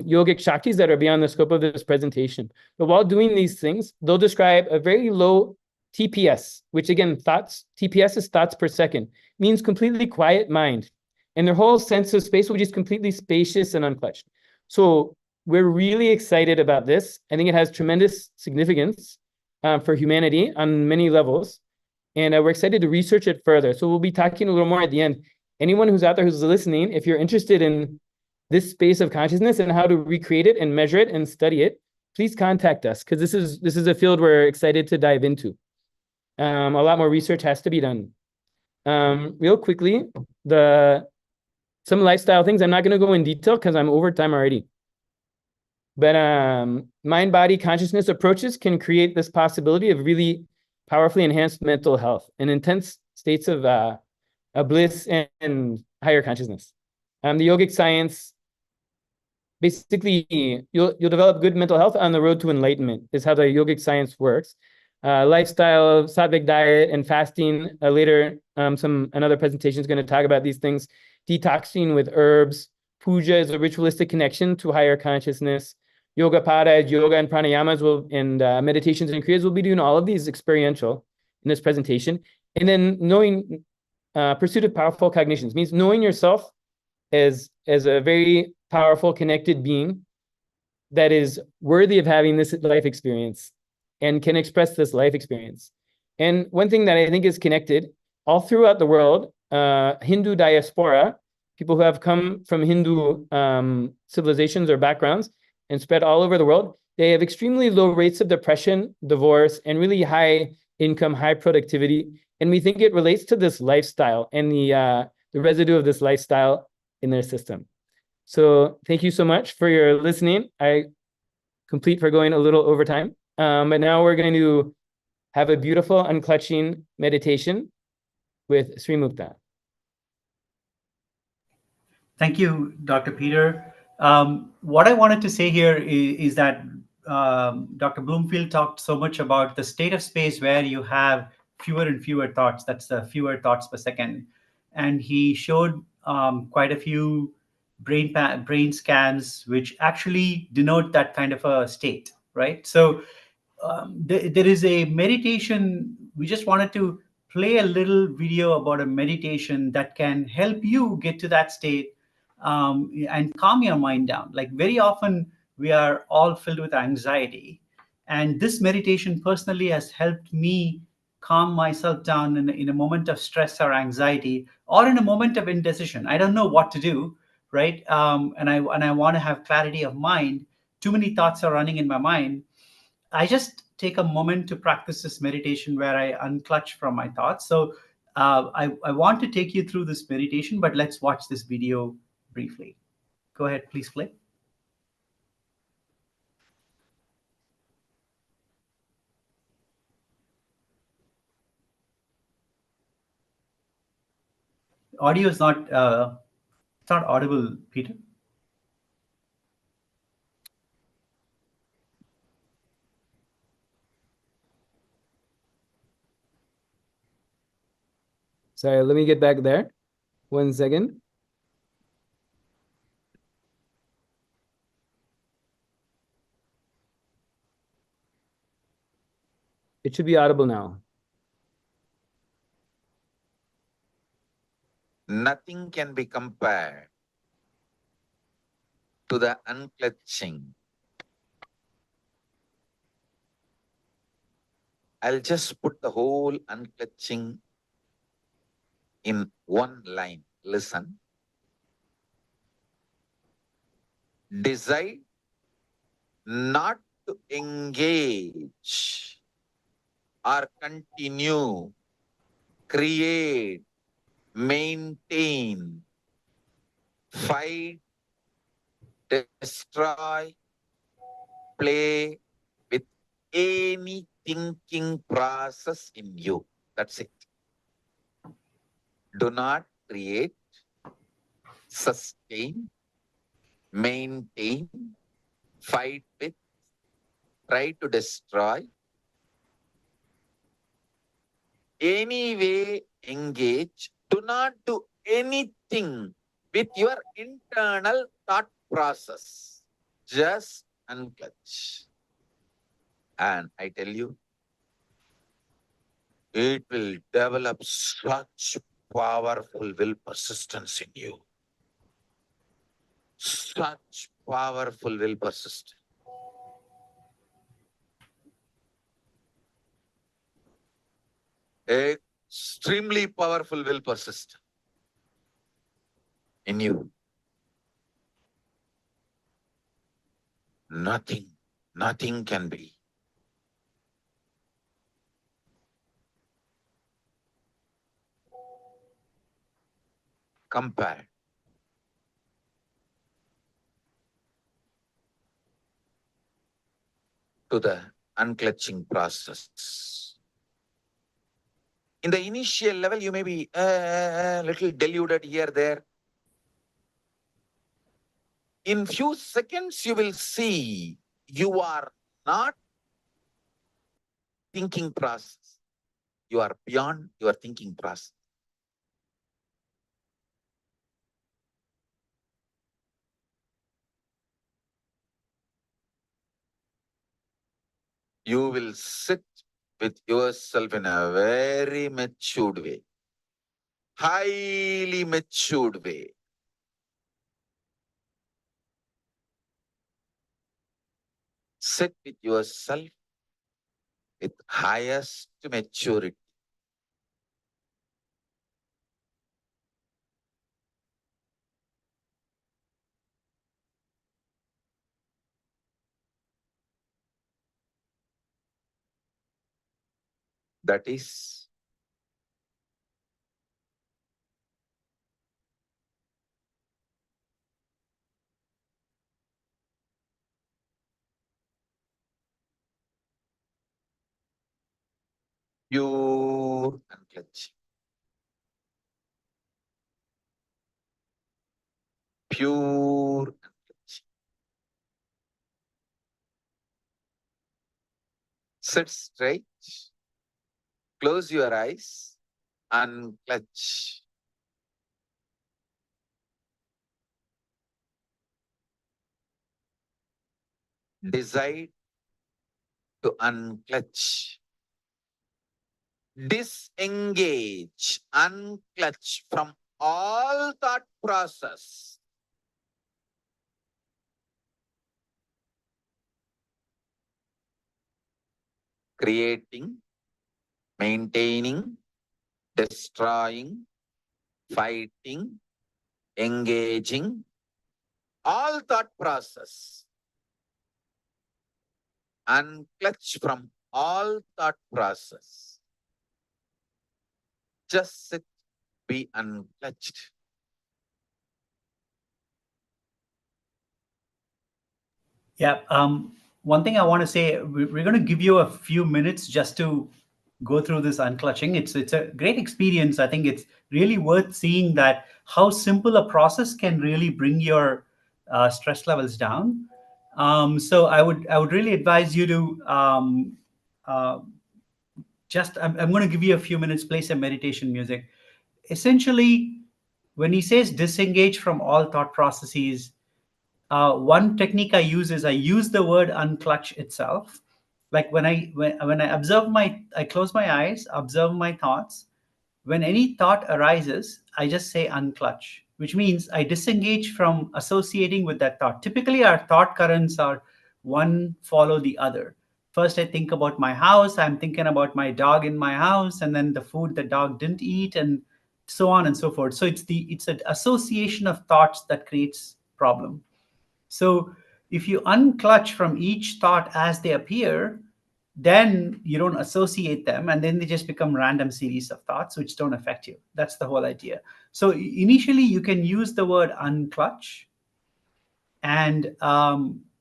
[SPEAKER 2] yogic shaktis that are beyond the scope of this presentation. But while doing these things, they'll describe a very low TPS, which again, TPS is thoughts per second, means completely quiet mind. And their whole sense of space, which is completely spacious and unclutched. So we're really excited about this. I think it has tremendous significance for humanity on many levels. And we're excited to research it further. So we'll be talking a little more at the end. Anyone who's out there who's listening, if you're interested in this space of consciousness and how to recreate it and measure it and study it, please contact us, because this is a field we're excited to dive into. A lot more research has to be done. Real quickly, some lifestyle things. I'm not going to go in detail because I'm over time already. But mind-body consciousness approaches can create this possibility of really powerfully enhanced mental health and intense states of bliss and higher consciousness. The yogic science basically you'll develop good mental health on the road to enlightenment, is how the yogic science works. Lifestyle, sattvic diet, and fasting. Later, another presentation is going to talk about these things. Detoxing with herbs. Puja is a ritualistic connection to higher consciousness. Yoga pada, yoga and pranayamas and meditations and kriyas. We'll be doing all of these experiential in this presentation. And then knowing, pursuit of powerful cognitions means knowing yourself as a very powerful, connected being that is worthy of having this life experience and can express this life experience. And one thing that I think is connected all throughout the world, Hindu diaspora, people who have come from Hindu civilizations or backgrounds and spread all over the world, they have extremely low rates of depression, divorce, and really high income, high productivity. And we think it relates to this lifestyle and the residue of this lifestyle in their system. So thank you so much for your listening. I complete for going a little over time. But now we're going to have a beautiful unclutching meditation with Sri Mukta.
[SPEAKER 3] Thank you, Dr. Peter. What I wanted to say here is that Dr. Bloomfield talked so much about the state of space where you have fewer and fewer thoughts. That's fewer thoughts per second. And he showed quite a few brain scans, which actually denote that kind of a state, right? So there is a meditation. We just wanted to play a little video about a meditation that can help you get to that state and calm your mind down. Like very often we are all filled with anxiety, and this meditation personally has helped me calm myself down in a moment of stress or anxiety, or in a moment of indecision. I don't know what to do, right? And I want to have clarity of mind. Too many thoughts are running in my mind. I just take a moment to practice this meditation where I unclutch from my thoughts. So I want to take you through this meditation, but let's watch this video briefly. Go ahead, please play. Audio is not it's not audible, Peter.
[SPEAKER 2] Sorry, let me get back there. 1 second. It should be audible now.
[SPEAKER 1] Nothing can be compared to the unclutching. I'll just put the whole unclutching in one line. Listen. Decide not to engage or continue, create, maintain, fight, destroy, play with any thinking process in you. That's it. Do not create, sustain, maintain, fight with, try to destroy, anyway engage. Do not do anything with your internal thought process. Just unclutch. And I tell you, it will develop such powerful will persistence in you. Such powerful will persistence. Extremely powerful will persist in you. Nothing can be. Compared to the unclutching process. In the initial level, you may be a little deluded here, there. In few seconds, you will see you are not thinking process. You are beyond your thinking process. You will sit with yourself in a very matured way, highly matured way. Sit with yourself with highest maturity. That is pure unclutching. Pure unclutching. Sit straight, close your eyes, unclutch. Decide to unclutch. Disengage, unclutch from all thought process. Creating, maintaining, destroying, fighting, engaging, all thought process. Unclutch from all thought process. Just sit, be unclutched.
[SPEAKER 3] Yeah. One thing I want to say, we're going to give you a few minutes just to go through this unclutching. It's a great experience. I think it's really worth seeing that how simple a process can really bring your stress levels down. So I would really advise you to uh, I'm going to give you a few minutes, play some meditation music. Essentially, when he says disengage from all thought processes, one technique I use is I use the word unclutch itself. Like when I observe I close my eyes, observe my thoughts. When any thought arises, I just say unclutch, which means I disengage from associating with that thought. Typically, our thought currents are one follow the other. First, I think about my house. I'm thinking about my dog in my house, and then the food the dog didn't eat, and so on and so forth. So it's an association of thoughts that creates problem. So if you unclutch from each thought as they appear, then you don't associate them, and then they just become random series of thoughts which don't affect you. That's the whole idea. So initially, you can use the word unclutch, and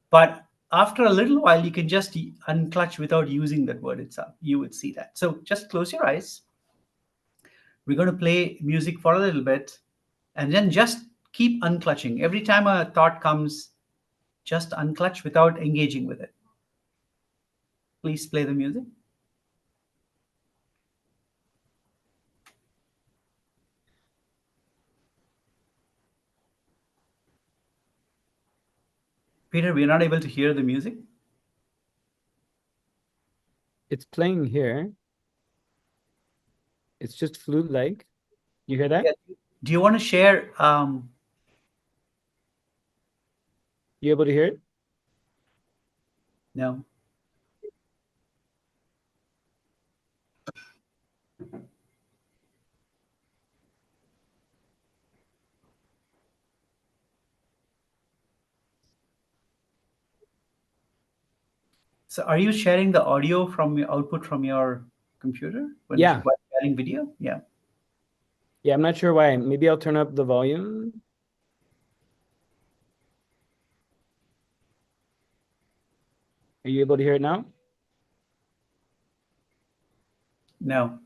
[SPEAKER 3] but after a little while, you can just unclutch without using that word itself. You would see that. So just close your eyes. We're going to play music for a little bit, and then just keep unclutching. Every time a thought comes, just unclutch without engaging with it. Please play the music. Peter, we're not able to hear the music.
[SPEAKER 2] It's playing here. It's just flute-like. You hear that?
[SPEAKER 3] Yeah. Do you want to share?
[SPEAKER 2] You able to hear it?
[SPEAKER 3] No. So are you sharing the audio from your output from your computer
[SPEAKER 2] Yeah.
[SPEAKER 3] while sharing video? Yeah.
[SPEAKER 2] Yeah, I'm not sure why. Maybe I'll turn up the volume. Are you able to hear it now?
[SPEAKER 3] No.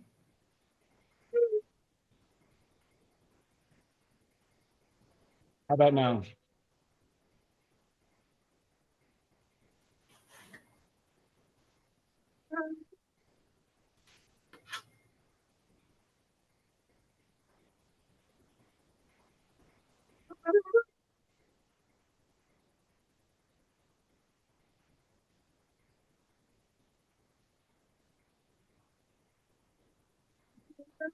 [SPEAKER 2] How about now? You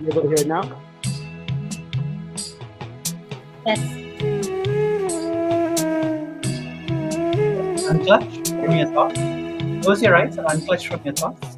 [SPEAKER 2] able to hear it now?
[SPEAKER 4] Yes.
[SPEAKER 3] Unclutch from your thoughts. Close your eyes and unclutch from your thoughts.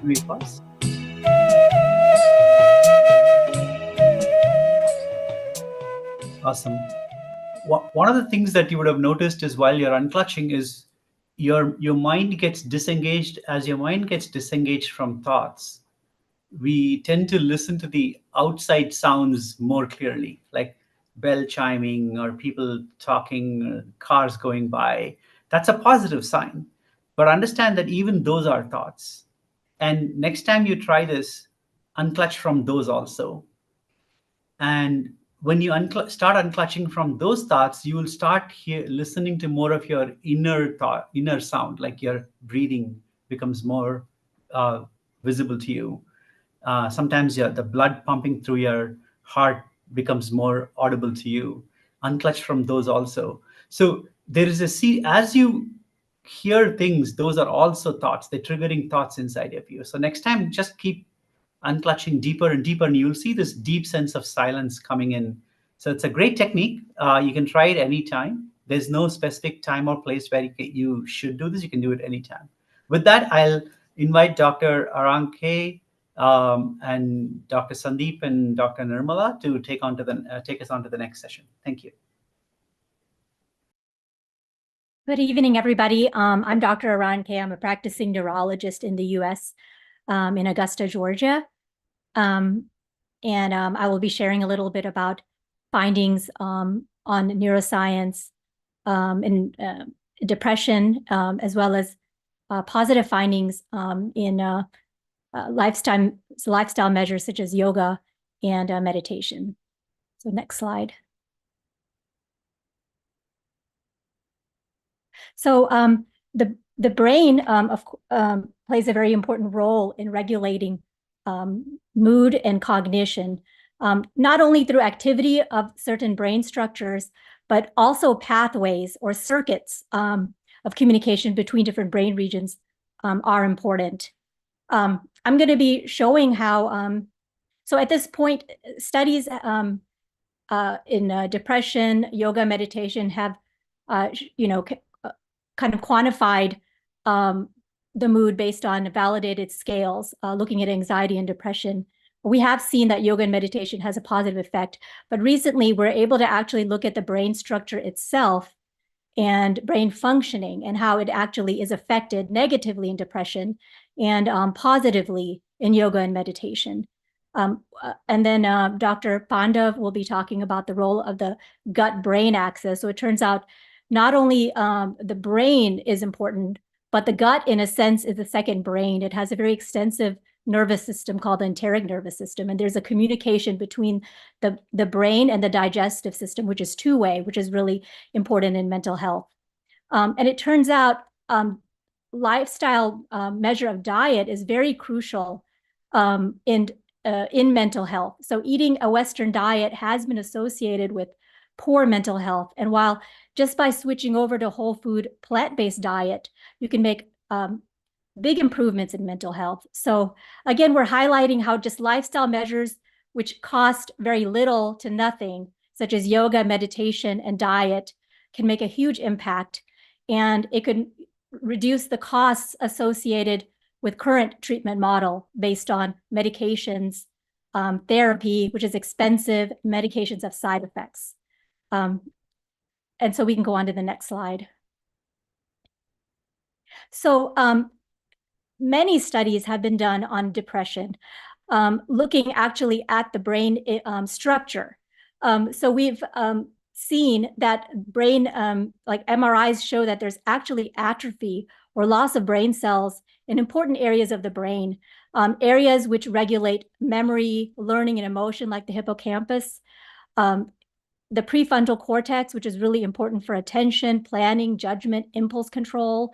[SPEAKER 3] we pause? Awesome. One of the things that you would have noticed is while you're unclutching is your mind gets disengaged. As your mind gets disengaged from thoughts, we tend to listen to the outside sounds more clearly, like bell chiming or people talking, cars going by. That's a positive sign. But understand that even those are thoughts. And next time you try this, unclutch from those also. And when you start unclutching from those thoughts, you will start listening to more of your inner sound, like your breathing becomes more visible to you. Sometimes the blood pumping through your heart becomes more audible to you. Unclutch from those also. So there is as you hear things, those are also thoughts. They're triggering thoughts inside of you. So next time, just keep unclutching deeper and deeper, and you'll see this deep sense of silence coming in. So it's a great technique. You can try it anytime. There's no specific time or place where you should do this. You can do it anytime. With that, I'll invite Dr. Aranke and Dr. Sandeep and Dr. Nirmala to take us on to the next session. Thank you.
[SPEAKER 4] Good evening, everybody. I'm Dr. Aranke. I'm a practicing neurologist in the U.S. In Augusta, Georgia. And I will be sharing a little bit about findings on neuroscience and depression, as well as positive findings in lifestyle measures such as yoga and meditation. So next slide. So the brain plays a very important role in regulating mood and cognition, not only through activity of certain brain structures, but also pathways or circuits of communication between different brain regions are important. I'm going to be showing how, so at this point, studies in depression, yoga, meditation have, kind of quantified the mood based on validated scales, looking at anxiety and depression. We have seen that yoga and meditation has a positive effect, but recently we're able to actually look at the brain structure itself and brain functioning and how it actually is affected negatively in depression and positively in yoga and meditation. And then Dr. Pandav will be talking about the role of the gut-brain axis. So it turns out not only the brain is important, but the gut, in a sense, is the second brain. It has a very extensive nervous system called the enteric nervous system. And there's a communication between the brain and the digestive system, which is two-way, which is really important in mental health. And it turns out lifestyle measure of diet is very crucial in mental health. So eating a Western diet has been associated with poor mental health. And while just by switching over to whole food, plant-based diet, you can make big improvements in mental health. So again, we're highlighting how just lifestyle measures, which cost very little to nothing, such as yoga, meditation, and diet, can make a huge impact. And it could reduce the costs associated with current treatment model based on medications, therapy, which is expensive, medications have side effects. And so we can go on to the next slide. So many studies have been done on depression, looking actually at the brain structure. So we've seen that brain, like MRIs show that there's actually atrophy or loss of brain cells in important areas of the brain, areas which regulate memory, learning, and emotion, like the hippocampus, the prefrontal cortex, which is really important for attention, planning, judgment, impulse control,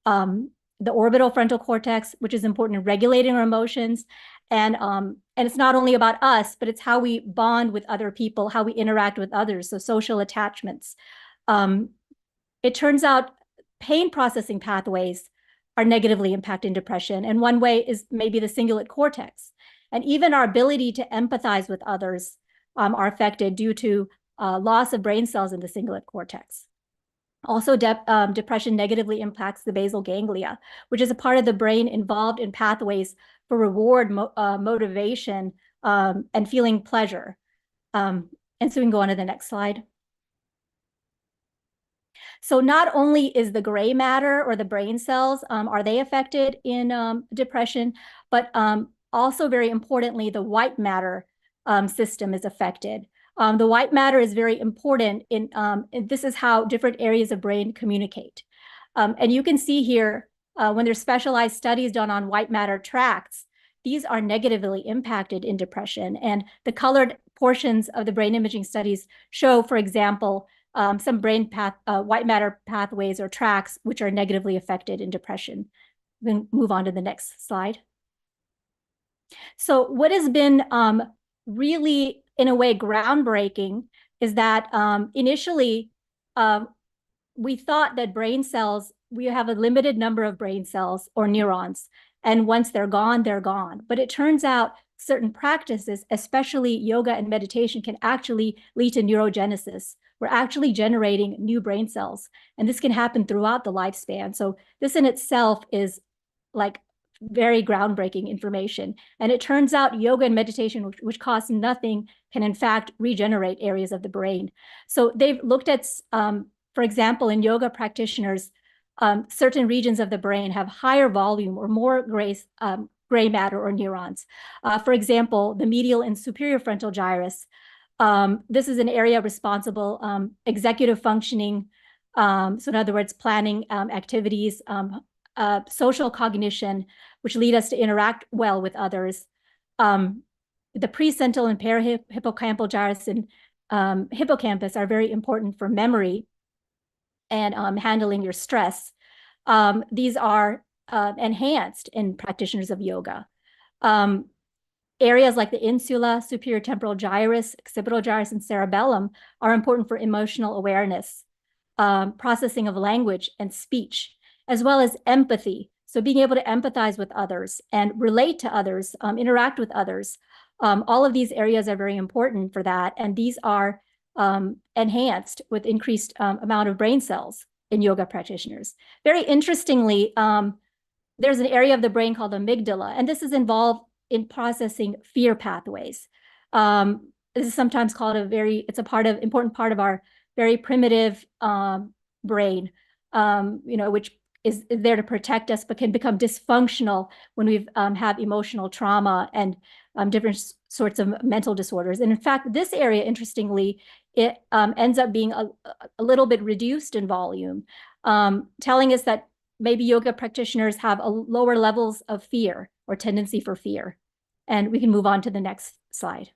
[SPEAKER 4] the orbital frontal cortex, which is important in regulating our emotions. And it's not only about us, but it's how we bond with other people, how we interact with others, so social attachments. It turns out pain processing pathways are negatively impacting depression. And one way is maybe the cingulate cortex. And even our ability to empathize with others are affected due to loss of brain cells in the cingulate cortex. Also, depression negatively impacts the basal ganglia, which is a part of the brain involved in pathways for reward, motivation, and feeling pleasure. And so we can go on to the next slide. So not only is the gray matter or the brain cells, are they affected in depression, but also very importantly, the white matter system is affected. The white matter is very important and this is how different areas of brain communicate. And you can see here, when there's specialized studies done on white matter tracts, these are negatively impacted in depression. And the colored portions of the brain imaging studies show, for example, some brain white matter pathways or tracts which are negatively affected in depression. Then move on to the next slide. So what has been really, in a way, groundbreaking is that initially we thought that brain cells, we have a limited number of brain cells or neurons, and once they're gone, they're gone. But it turns out certain practices, especially yoga and meditation, can actually lead to neurogenesis. We're actually generating new brain cells, and this can happen throughout the lifespan. So this in itself is like very groundbreaking information. And it turns out yoga and meditation, which costs nothing, can in fact regenerate areas of the brain. So they've looked at, for example, in yoga practitioners, certain regions of the brain have higher volume or more gray matter or neurons. For example, the medial and superior frontal gyrus. This is an area responsible, executive functioning, so in other words, planning activities, social cognition, which lead us to interact well with others. The precentral and parahippocampal gyrus and hippocampus are very important for memory and handling your stress. These are enhanced in practitioners of yoga. Areas like the insula, superior temporal gyrus, occipital gyrus, and cerebellum are important for emotional awareness, processing of language and speech, as well as empathy. So being able to empathize with others and relate to others, interact with others. All of these areas are very important for that. And these are enhanced with increased amount of brain cells in yoga practitioners. Very interestingly, there's an area of the brain called amygdala, and this is involved in processing fear pathways. This is sometimes called it's a important part of our very primitive brain, which is there to protect us, but can become dysfunctional when we have emotional trauma and different sorts of mental disorders. And in fact, this area, interestingly, it ends up being a little bit reduced in volume, telling us that maybe yoga practitioners have lower levels of fear or tendency for fear. And we can move on to the next slide.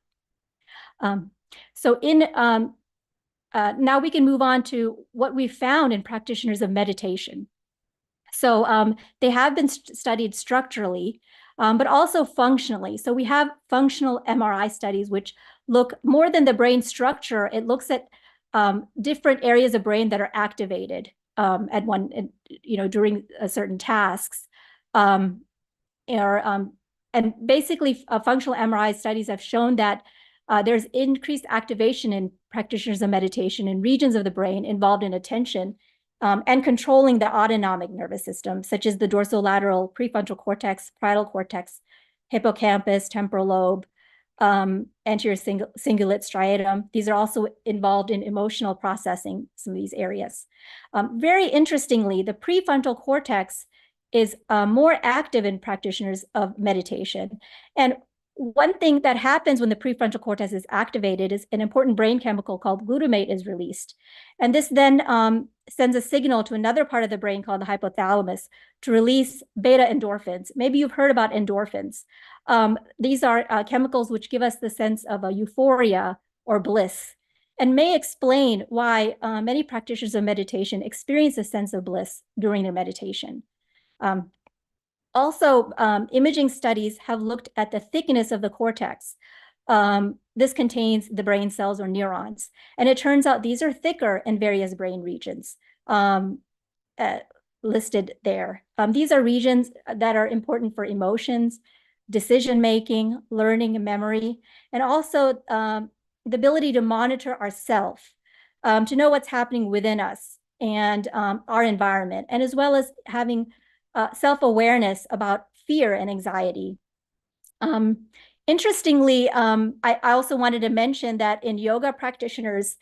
[SPEAKER 4] So now we can move on to what we found in practitioners of meditation. So they have been studied structurally, but also functionally. So we have functional MRI studies, which look more than the brain structure. It looks at different areas of brain that are activated during certain tasks. And basically, functional MRI studies have shown that there's increased activation in practitioners of meditation in regions of the brain involved in attention and controlling the autonomic nervous system, such as the dorsolateral prefrontal cortex, parietal cortex, hippocampus, temporal lobe, anterior cingulate striatum. These are also involved in emotional processing, some of these areas. Very interestingly, the prefrontal cortex is more active in practitioners of meditation. And one thing that happens when the prefrontal cortex is activated is an important brain chemical called glutamate is released. And this then sends a signal to another part of the brain called the hypothalamus to release beta endorphins. Maybe you've heard about endorphins. These are chemicals which give us the sense of a euphoria or bliss, and may explain why many practitioners of meditation experience a sense of bliss during their meditation. Also, imaging studies have looked at the thickness of the cortex. This contains the brain cells or neurons. And it turns out these are thicker in various brain regions listed there. These are regions that are important for emotions, decision-making, learning, and memory, and also the ability to monitor ourselves, to know what's happening within us. and our environment, and as well as having self-awareness about fear and anxiety. Interestingly, I also wanted to mention that in yoga practitioners,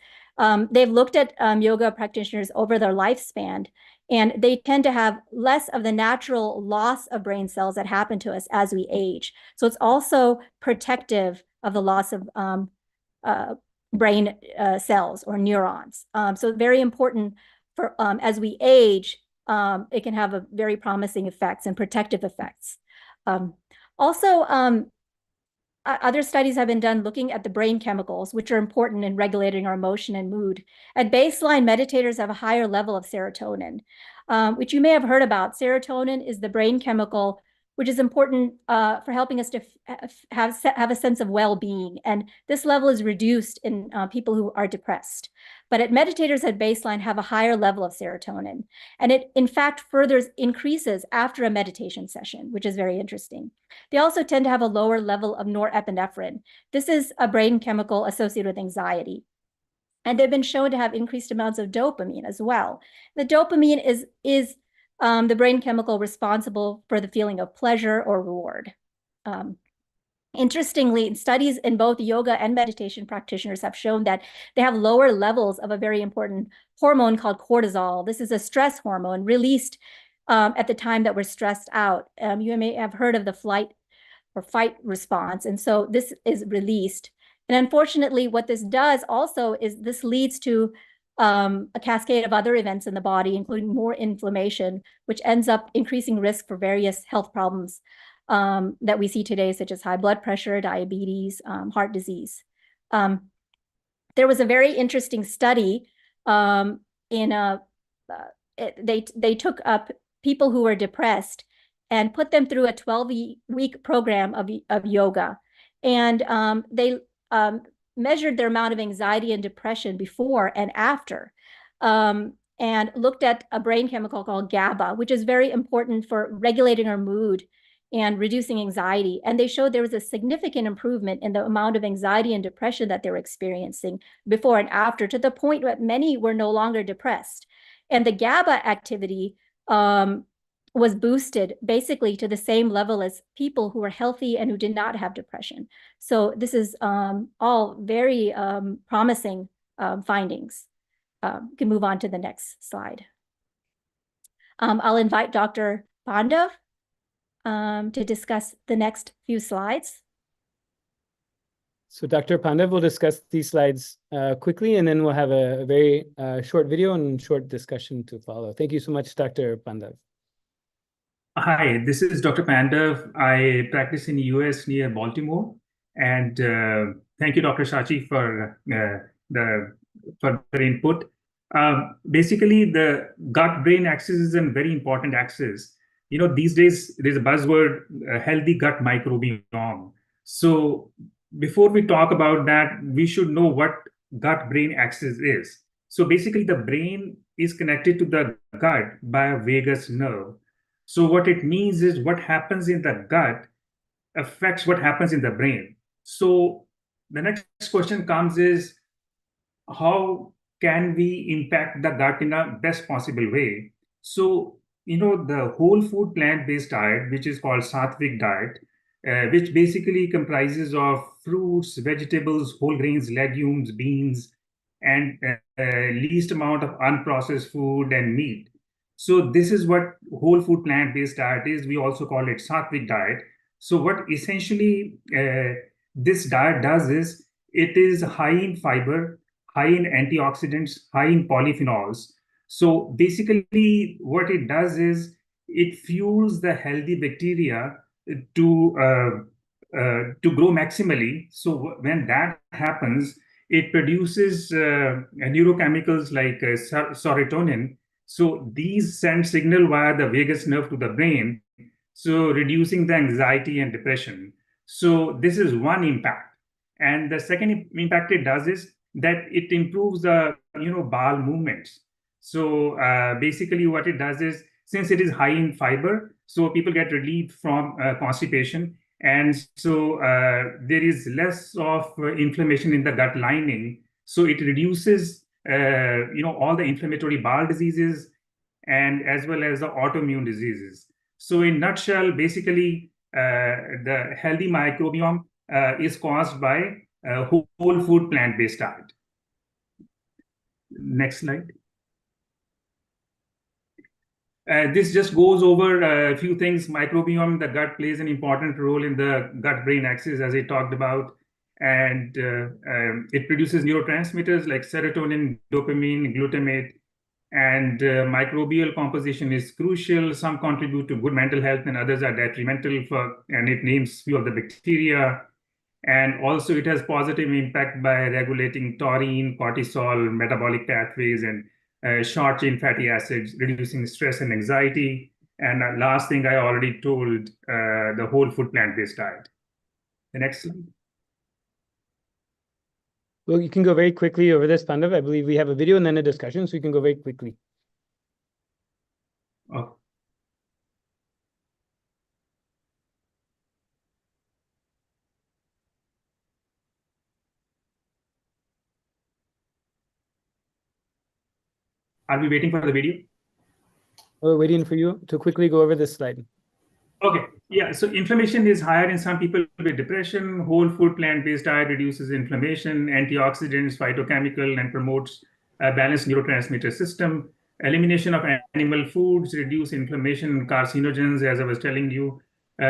[SPEAKER 4] they've looked at yoga practitioners over their lifespan, and they tend to have less of the natural loss of brain cells that happen to us as we age. So it's also protective of the loss of brain cells or neurons. So very important for as we age, it can have a very promising effects and protective effects. Also, other studies have been done looking at the brain chemicals, which are important in regulating our emotion and mood. At baseline, meditators have a higher level of serotonin, which you may have heard about. Serotonin is the brain chemical which is important for helping us to have a sense of well-being. And this level is reduced in people who are depressed. But meditators at baseline have a higher level of serotonin. And it, in fact, further increases after a meditation session, which is very interesting. They also tend to have a lower level of norepinephrine. This is a brain chemical associated with anxiety. And they've been shown to have increased amounts of dopamine as well. The dopamine is the brain chemical responsible for the feeling of pleasure or reward. Interestingly, studies in both yoga and meditation practitioners have shown that they have lower levels of a very important hormone called cortisol. This is a stress hormone released at the time that we're stressed out. You may have heard of the flight or fight response, and so this is released. And unfortunately, what this does also is this leads to a cascade of other events in the body, including more inflammation, which ends up increasing risk for various health problems that we see today, such as high blood pressure, diabetes, heart disease. There was a very interesting study they took up people who were depressed and put them through a 12-week program of yoga. And they measured their amount of anxiety and depression before and after, and looked at a brain chemical called GABA, which is very important for regulating our mood and reducing anxiety. And they showed there was a significant improvement in the amount of anxiety and depression that they were experiencing before and after, to the point that many were no longer depressed. And the GABA activity was boosted basically to the same level as people who were healthy and who did not have depression. So this is all very promising findings. You can move on to the next slide. I'll invite Dr. Pandav to discuss the next few slides.
[SPEAKER 2] So Dr. Pandav will discuss these slides quickly, and then we'll have a very short video and short discussion to follow. Thank you so much, Dr. Pandav.
[SPEAKER 5] Hi, this is Dr. Pandav. I practice in the US near Baltimore. And thank you, Dr. Shachi, for the input. Basically, the gut-brain axis is a very important axis. You know, these days, there's a buzzword, healthy gut microbiome. So before we talk about that, we should know what gut-brain axis is. So basically, the brain is connected to the gut by a vagus nerve. So what it means is what happens in the gut affects what happens in the brain. So the next question comes is, how can we impact the gut in a best possible way? So, you know, the whole food plant-based diet, which is called Sattvic diet, which basically comprises of fruits, vegetables, whole grains, legumes, beans, and least amount of unprocessed food and meat. So this is what whole food plant-based diet is. We also call it Sattvic diet. So what essentially this diet does is, it is high in fiber, high in antioxidants, high in polyphenols. So basically what it does is, it fuels the healthy bacteria to grow maximally. So when that happens, it produces neurochemicals like serotonin. So these send signal via the vagus nerve to the brain, so reducing the anxiety and depression. So this is one impact. And the second impact it does is that it improves the bowel movements. So basically what it does is, since it is high in fiber, so people get relief from constipation. And so there is less of inflammation in the gut lining. So it reduces all the inflammatory bowel diseases and as well as the autoimmune diseases. So in nutshell, basically, the healthy microbiome is caused by whole food plant-based diet. Next slide. This just goes over a few things. Microbiome, the gut plays an important role in the gut-brain axis, as I talked about. And it produces neurotransmitters like serotonin, dopamine, glutamate. And microbial composition is crucial. Some contribute to good mental health and others are detrimental and it names few of the bacteria. And also it has positive impact by regulating taurine, cortisol, metabolic pathways, and short chain fatty acids, reducing stress and anxiety. And last thing I already told, the whole food plant-based diet. The next slide.
[SPEAKER 2] Well, you can go very quickly over this, Pandav. I believe we have a video and then a discussion, so you can go very quickly.
[SPEAKER 5] Oh. Are we waiting for the video?
[SPEAKER 2] We're waiting for you to quickly go over this slide.
[SPEAKER 5] Okay, yeah, so inflammation is higher in some people with depression. Whole food plant-based diet reduces inflammation, antioxidants, phytochemical, and promotes a balanced neurotransmitter system. Elimination of animal foods reduce inflammation and carcinogens, as I was telling you.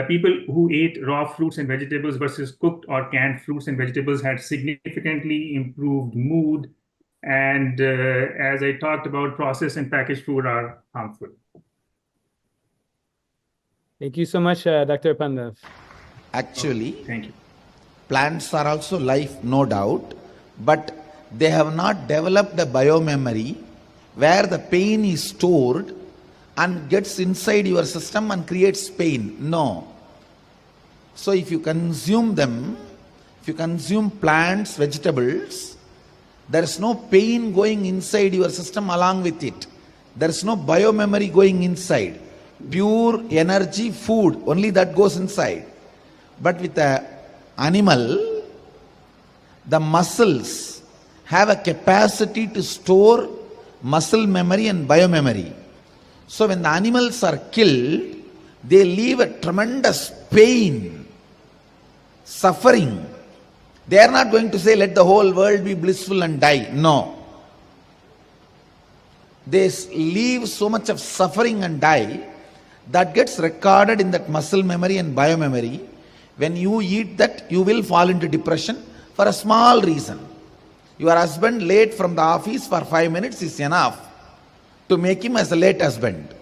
[SPEAKER 5] People who ate raw fruits and vegetables versus cooked or canned fruits and vegetables had significantly improved mood. And as I talked about, processed and packaged food are harmful.
[SPEAKER 2] Thank you so much, Dr. Pandav.
[SPEAKER 1] Actually,
[SPEAKER 5] Thank you.
[SPEAKER 1] plants are also life, no doubt, but they have not developed a biomemory where the pain is stored and gets inside your system and creates pain. No. So if you consume them, if you consume plants, vegetables, there is no pain going inside your system along with it. There is no biomemory going inside. Pure energy, food, only that goes inside. But with the animal, the muscles have a capacity to store muscle memory and biomemory. So when the animals are killed, they leave a tremendous pain, suffering. They are not going to say, let the whole world be blissful and die. No. They leave so much of suffering and die that gets recorded in that muscle memory and biomemory. When you eat that, you will fall into depression for a small reason. Your husband late from the office for 5 minutes is enough to make him as a late husband.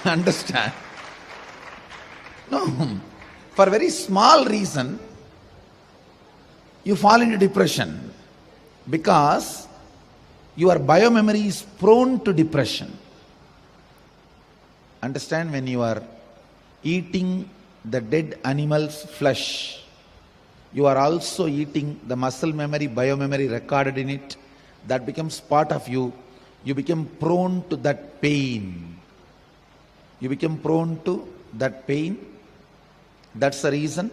[SPEAKER 1] Understand? No. For a very small reason, you fall into depression because your biomemory is prone to depression. Understand, when you are eating the dead animal's flesh, you are also eating the muscle memory, biomemory recorded in it. That becomes part of you. You become prone to that pain. You become prone to that pain. That's the reason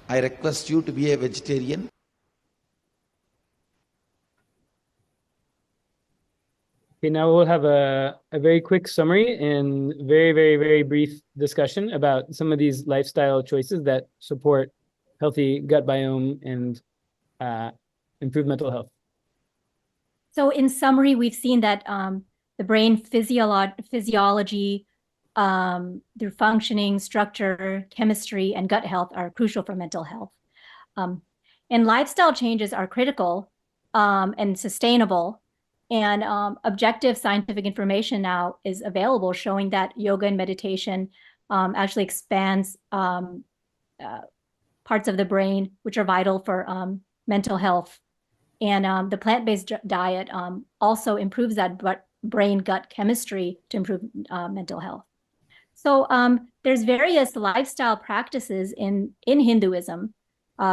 [SPEAKER 1] I request you to be a vegetarian.
[SPEAKER 2] Okay, now we'll have a very quick summary and very brief discussion about some of these lifestyle choices that support healthy gut biome and improve mental health.
[SPEAKER 4] So in summary, we've seen that the brain physiology through functioning, structure, chemistry, and gut health are crucial for mental health. And lifestyle changes are critical and sustainable. And objective scientific information now is available showing that yoga and meditation actually expands parts of the brain which are vital for mental health. And the plant-based diet also improves that brain-gut chemistry to improve mental health. So there's various lifestyle practices in Hinduism,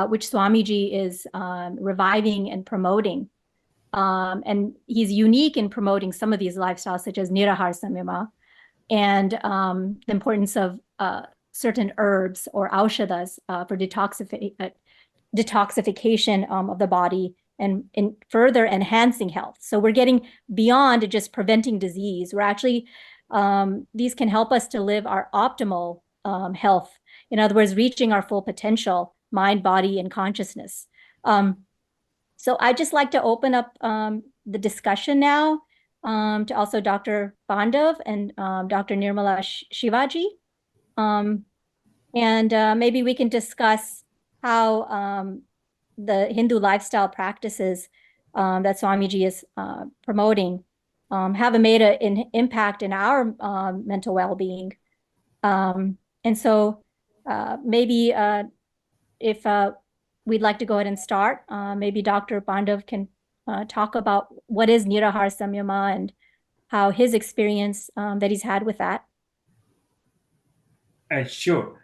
[SPEAKER 4] which Swamiji is reviving and promoting. And he's unique in promoting some of these lifestyles, such as Nirahar Samyama, and the importance of certain herbs or aushadas for detoxification of the body and further enhancing health. So we're getting beyond just preventing disease. We're actually, these can help us to live our optimal health. In other words, reaching our full potential, mind, body, and consciousness. So I'd just like to open up the discussion now to also Dr. Bandav and Dr. Nirmala Shivaji. And maybe we can discuss how the Hindu lifestyle practices that Swamiji is promoting have made an impact in our mental well-being. And so maybe if we'd like to go ahead and start, maybe Dr. Bandav can talk about what is Nirahara Samyama and how his experience that he's had with that.
[SPEAKER 5] Sure.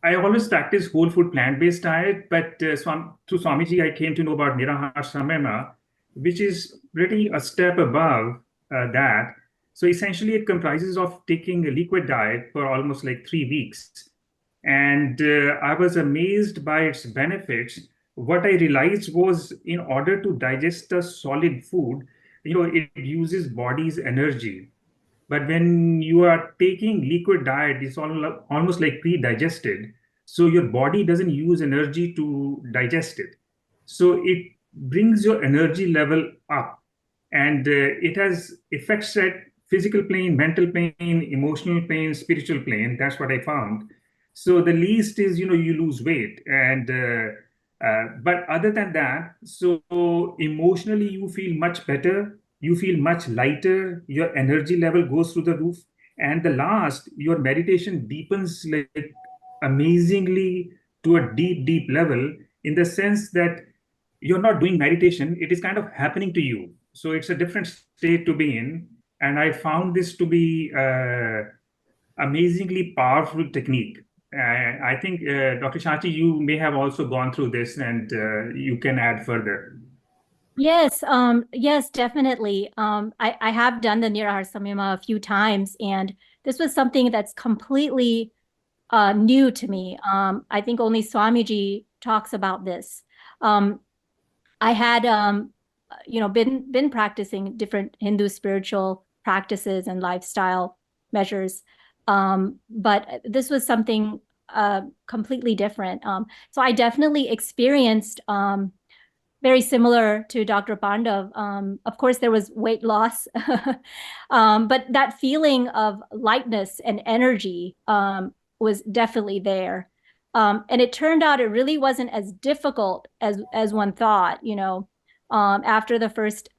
[SPEAKER 5] I always practice whole food plant-based diet, but through Swamiji, I came to know about Nirahara Samyama, which is really a step above that. So essentially, it comprises of taking a liquid diet for almost like 3 weeks. And I was amazed by its benefits. What I realized was, in order to digest a solid food, it uses body's energy. But when you are taking liquid diet, it's almost like pre-digested. So your body doesn't use energy to digest it. So it brings your energy level up. And it has effects at physical plane, mental plane, emotional plane, spiritual plane. That's what I found. So the least is, you lose weight. And but other than that, so emotionally, you feel much better. You feel much lighter, your energy level goes through the roof. And the last, your meditation deepens like amazingly to a deep, deep level, in the sense that you're not doing meditation, it is kind of happening to you. So it's a different state to be in. And I found this to be amazingly powerful technique. I think, Dr. Shachi, you may have also gone through this, and you can add further.
[SPEAKER 4] Yes, yes, definitely. I have done the Nirahara Samyama a few times, and this was something that's completely new to me. I think only Swamiji talks about this. I had, been practicing different Hindu spiritual practices and lifestyle measures, but this was something completely different. So I definitely experienced very similar to Dr. Bandav. Of course, there was weight loss, but that feeling of lightness and energy was definitely there. And it turned out it really wasn't as difficult as one thought. After the first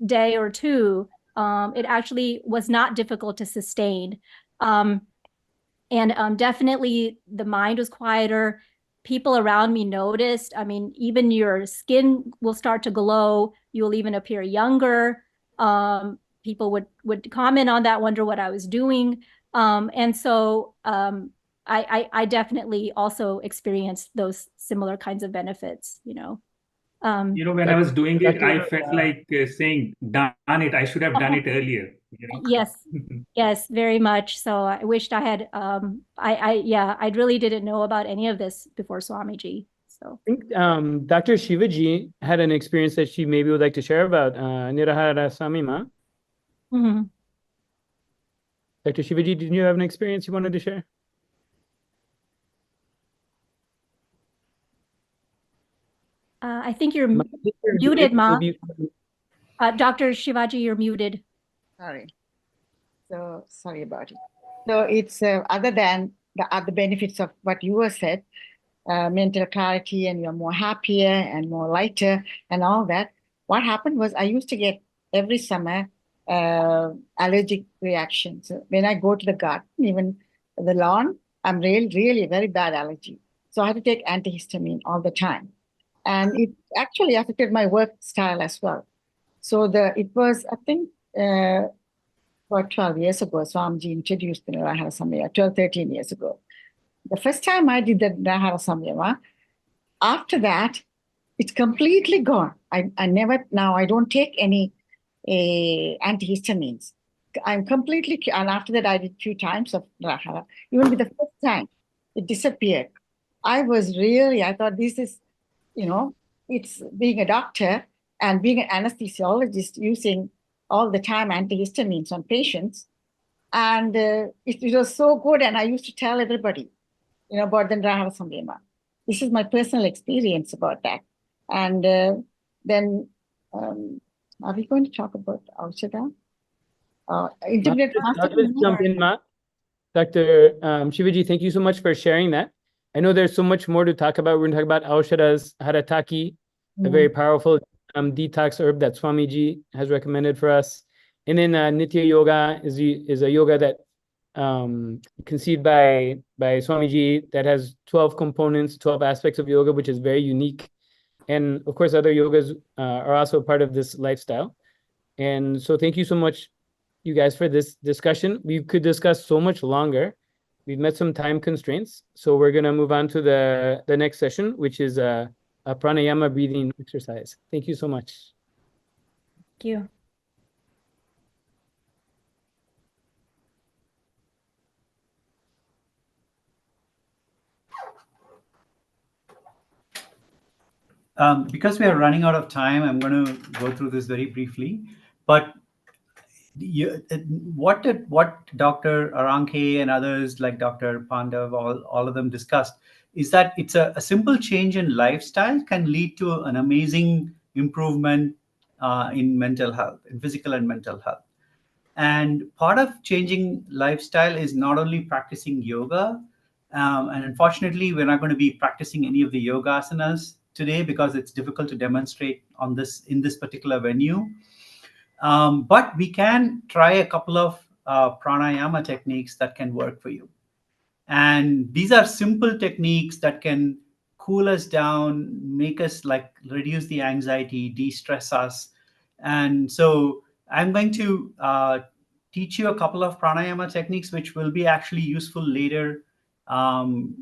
[SPEAKER 4] day or two, it actually was not difficult to sustain. And definitely the mind was quieter. People around me noticed. I mean, even your skin will start to glow. You will even appear younger. People would comment on that, wonder what I was doing. And so I definitely also experienced those similar kinds of benefits,
[SPEAKER 5] when I was doing it, I felt like saying, darn it, I should have done it earlier.
[SPEAKER 4] Yes, very much. So I wished I had, I really didn't know about any of this before Swamiji. So
[SPEAKER 2] I think Dr. Shivaji had an experience that she maybe would like to share about Nirahara Samyama.
[SPEAKER 4] Mm-hmm.
[SPEAKER 2] Dr. Shivaji, did you have an experience you wanted to share?
[SPEAKER 4] I think you're muted, Ma. Dr. Shivaji, you're muted.
[SPEAKER 6] Sorry. So sorry about it. So it's other than the other benefits of what you have said, mental clarity, and you're more happier and more lighter and all that. What happened was I used to get every summer allergic reactions. So when I go to the garden, even the lawn, I'm really very bad allergy. So I had to take antihistamine all the time. And it actually affected my work style as well. So it was, I think, about 12 years ago, Swamiji introduced the Nirahara Samyama, 12, 13 years ago. The first time I did the Nirahara Samyama, after that, it's completely gone. I don't take any antihistamines. I'm completely, and after that I did 2 times of Nirahara. Even with the first time, it disappeared. I thought this is, it's being a doctor and being an anesthesiologist using all the time antihistamines on patients. And it was so good. And I used to tell everybody, about the Rahara Samyama. This is my personal experience about that. And then, are we going to talk about Aushadha? Integrated
[SPEAKER 2] I'll just jump in, Ma. Dr. Shivaji, thank you so much for sharing that. I know there's so much more to talk about. We're going to talk about Aushadhas, Harataki, a very powerful detox herb that Swamiji has recommended for us. And then Nitya Yoga is a yoga that conceived by Swamiji that has 12 components, 12 aspects of yoga, which is very unique. And of course, other yogas are also part of this lifestyle. And so thank you so much, you guys, for this discussion. We could discuss so much longer. We've met some time constraints. So we're going to move on to the next session, which is a pranayama breathing exercise. Thank you so much.
[SPEAKER 4] Thank you.
[SPEAKER 3] Because we are running out of time, I'm going to go through this very briefly. But what Dr. Aranke and others like Dr. Pandav, all of them discussed, is that it's a simple change in lifestyle can lead to an amazing improvement in mental health, in physical and mental health. And part of changing lifestyle is not only practicing yoga, and unfortunately, we're not going to be practicing any of the yoga asanas today because it's difficult to demonstrate in this particular venue. But we can try a couple of pranayama techniques that can work for you. And these are simple techniques that can cool us down, make us reduce the anxiety, de-stress us. And so I'm going to teach you a couple of pranayama techniques, which will be actually useful later when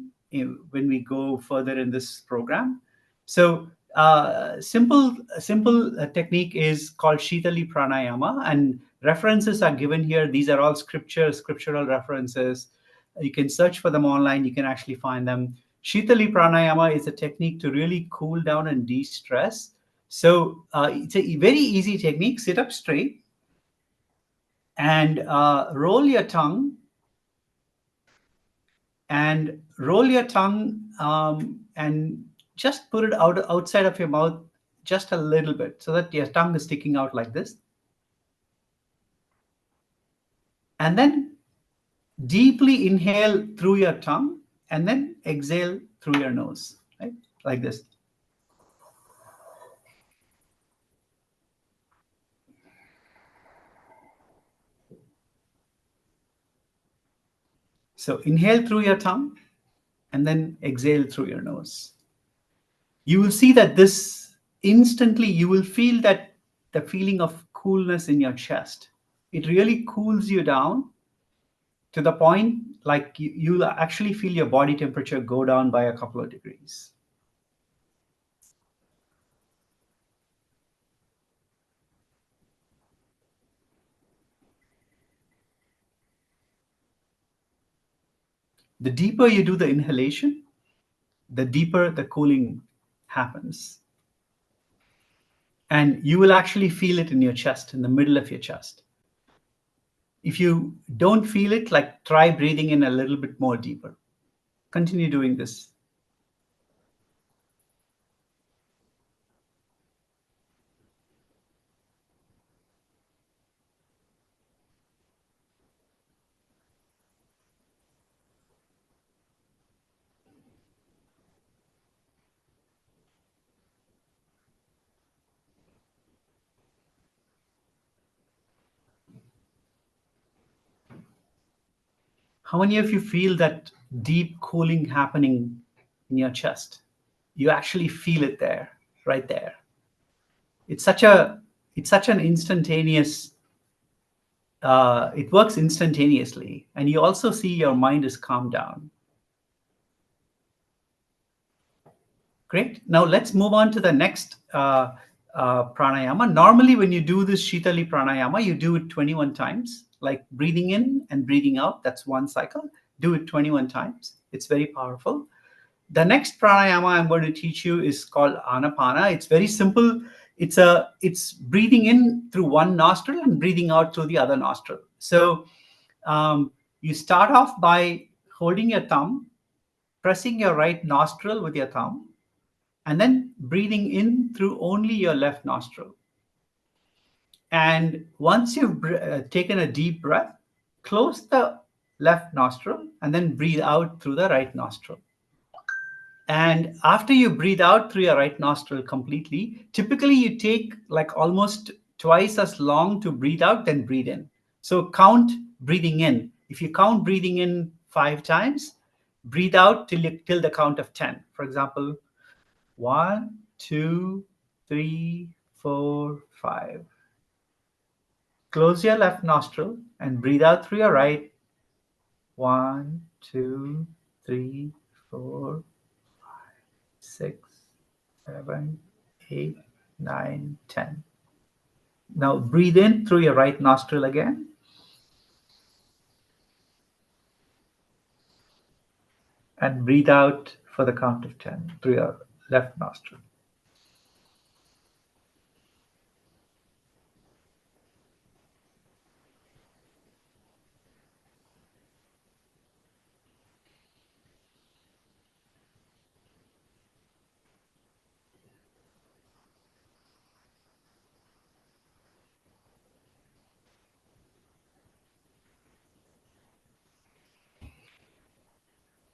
[SPEAKER 3] we go further in this program. So simple technique is called Shitali Pranayama, and references are given here. These are all scriptural references. You can search for them online. You can actually find them. Shitali Pranayama is a technique to really cool down and de-stress. So it's a very easy technique. Sit up straight and roll your tongue. And roll your tongue and just put it outside of your mouth just a little bit so that your tongue is sticking out like this. And then deeply inhale through your tongue and then exhale through your nose, right? Like this. So inhale through your tongue and then exhale through your nose. You will see that this instantly, you will feel that the feeling of coolness in your chest. It really cools you down to the point like you'll actually feel your body temperature go down by a couple of degrees. The deeper you do the inhalation, the deeper the cooling happens. And you will actually feel it in your chest, in the middle of your chest. If you don't feel it, try breathing in a little bit more deeper. Continue doing this. How many of you feel that deep cooling happening in your chest? You actually feel it there, right there. It's such an instantaneous, it works instantaneously. And you also see your mind is calmed down. Great. Now let's move on to the next pranayama. Normally, when you do this Shitali pranayama, you do it 21 times, like breathing in and breathing out. That's one cycle. Do it 21 times. It's very powerful. The next pranayama I'm going to teach you is called Anapana. It's very simple. It's breathing in through one nostril and breathing out through the other nostril. So you start off by holding your thumb, pressing your right nostril with your thumb, and then breathing in through only your left nostril. And once you've taken a deep breath, close the left nostril and then breathe out through the right nostril. And after you breathe out through your right nostril completely, typically you take like almost twice as long to breathe out than breathe in. So count breathing in. If you count breathing in 5 times, breathe out till the count of 10. For example, 1, 2, 3, 4, 5. Close your left nostril and breathe out through your right. 1, 2, 3, 4, 6, 7, 8, 9, 10. Now breathe in through your right nostril again. And breathe out for the count of 10 through your left nostril.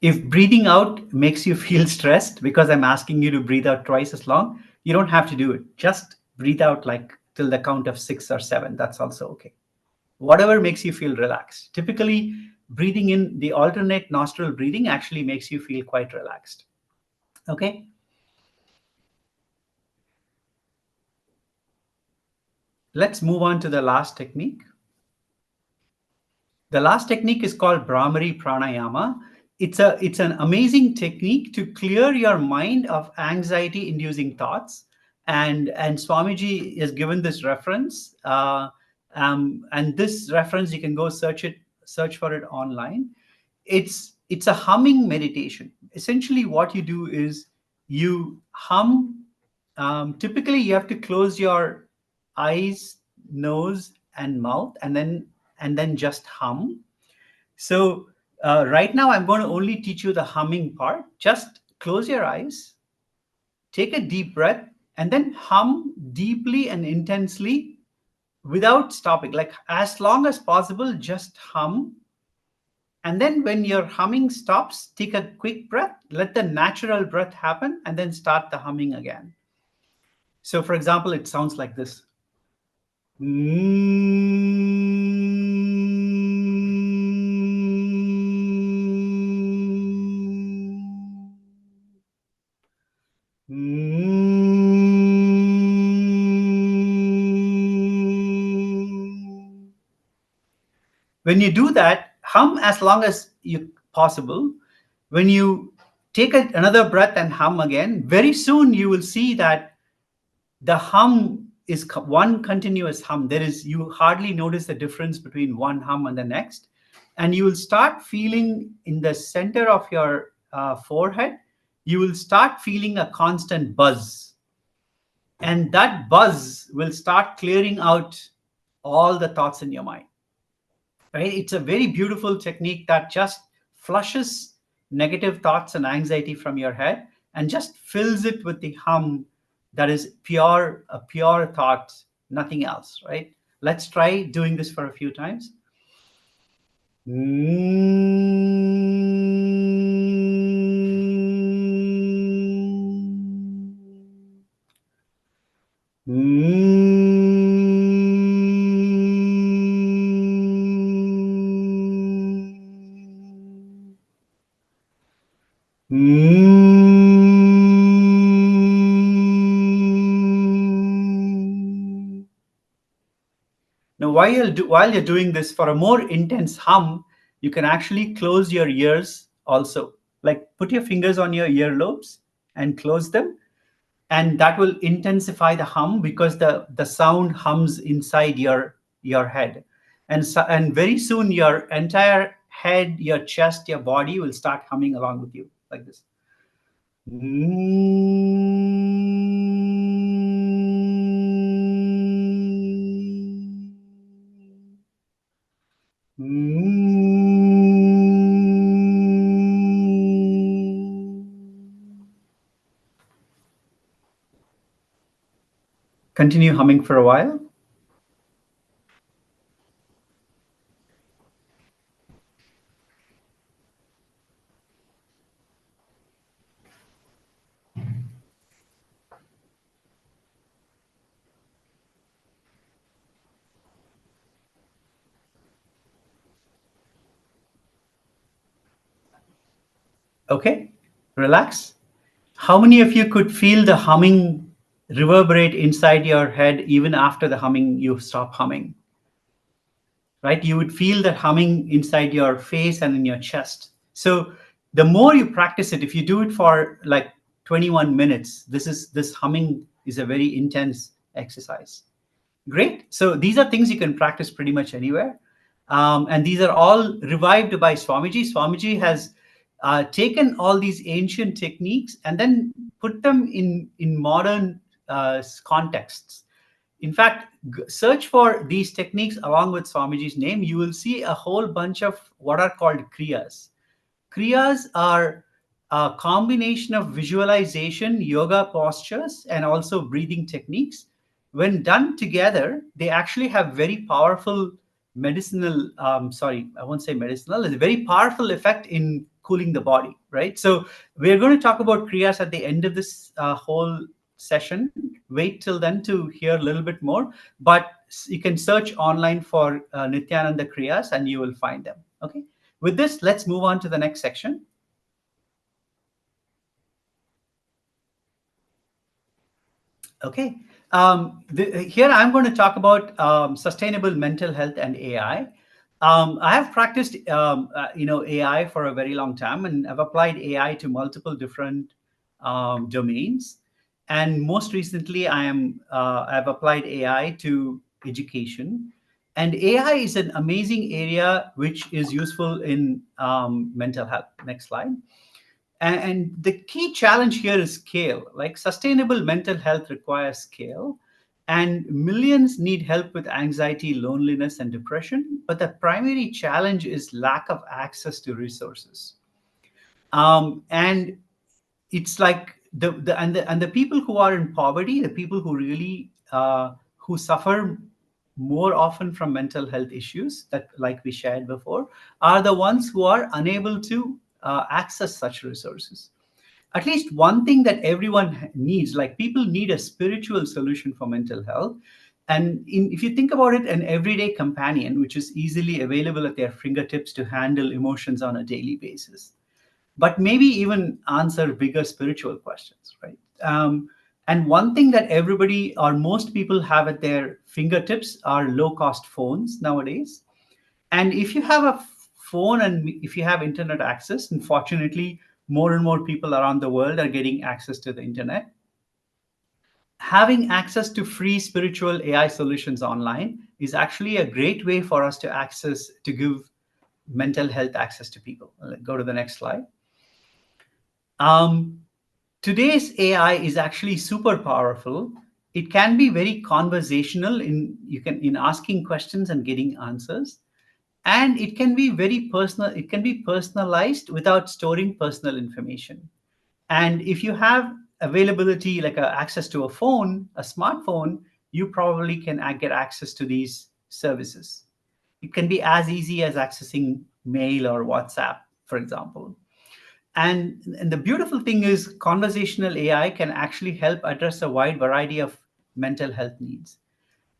[SPEAKER 3] If breathing out makes you feel stressed because I'm asking you to breathe out twice as long, you don't have to do it. Just breathe out like till the count of 6 or 7. That's also okay. Whatever makes you feel relaxed. Typically, breathing in the alternate nostril breathing actually makes you feel quite relaxed. Okay. Let's move on to the last technique. The last technique is called Brahmari Pranayama. It's an amazing technique to clear your mind of anxiety-inducing thoughts. And Swamiji has given this reference. And this reference, you can go search for it online. It's a humming meditation. Essentially, what you do is you hum. Typically, you have to close your eyes, nose, and mouth, and then just hum. So right now, I'm going to only teach you the humming part. Just close your eyes, take a deep breath, and then hum deeply and intensely without stopping. Like as long as possible, just hum. And then when your humming stops, take a quick breath, let the natural breath happen, and then start the humming again. So for example, it sounds like this. When you do that, hum as long as you possible. When you take another breath and hum again, very soon you will see that the hum is one continuous hum. You hardly notice the difference between one hum and the next. And you will start feeling in the center of your forehead, you will start feeling a constant buzz. And that buzz will start clearing out all the thoughts in your mind. Right? It's a very beautiful technique that just flushes negative thoughts and anxiety from your head and just fills it with the hum that is a pure thought, nothing else, right? Let's try doing this for a few times. Now, while you're doing this, for a more intense hum, you can actually close your ears also. Like put your fingers on your earlobes and close them. And that will intensify the hum because the sound hums inside your head. And very soon your entire head, your chest, your body will start humming along with you like this. Continue humming for a while. Okay, relax. How many of you could feel the humming reverberate inside your head even after the humming, you stop humming? Right? You would feel that humming inside your face and in your chest. So the more you practice it, if you do it for like 21 minutes, this humming is a very intense exercise. Great. So these are things you can practice pretty much anywhere. And these are all revived by Swamiji. Swamiji has taken all these ancient techniques and then put them in modern contexts. In fact, search for these techniques along with Swamiji's name. You will see a whole bunch of what are called kriyas. Kriyas are a combination of visualization, yoga postures, and also breathing techniques. When done together, they actually have very powerful medicinal, I won't say medicinal, it's a very powerful effect in cooling the body, right? So we're going to talk about kriyas at the end of this whole session. Wait till then to hear a little bit more, but you can search online for Nityananda Kriyas and you will find them, okay? With this, let's move on to the next section. Okay, here I'm going to talk about sustainable mental health and AI. I have practiced, AI for a very long time, and I've applied AI to multiple different domains. And most recently, I've applied AI to education. And AI is an amazing area which is useful in mental health. Next slide. And the key challenge here is scale. Like sustainable mental health requires scale, and millions need help with anxiety, loneliness, and depression. But the primary challenge is lack of access to resources. And it's like the people who are in poverty, the people who really who suffer more often from mental health issues that, like we shared before, are the ones who are unable to access such resources. At least one thing that everyone needs, like people need a spiritual solution for mental health. And if you think about it, an everyday companion, which is easily available at their fingertips to handle emotions on a daily basis, but maybe even answer bigger spiritual questions, right? And one thing that everybody or most people have at their fingertips are low-cost phones nowadays. And if you have a phone and if you have internet access, unfortunately, more and more people around the world are getting access to the internet. Having access to free spiritual AI solutions online is actually a great way for us to give mental health access to people. Let's go to the next slide. Today's AI is actually super powerful. It can be very conversational in asking questions and getting answers. And it can be very personal. It can be personalized without storing personal information. And if you have availability, like access to a phone, a smartphone, you probably can get access to these services. It can be as easy as accessing mail or WhatsApp, for example. And the beautiful thing is conversational AI can actually help address a wide variety of mental health needs.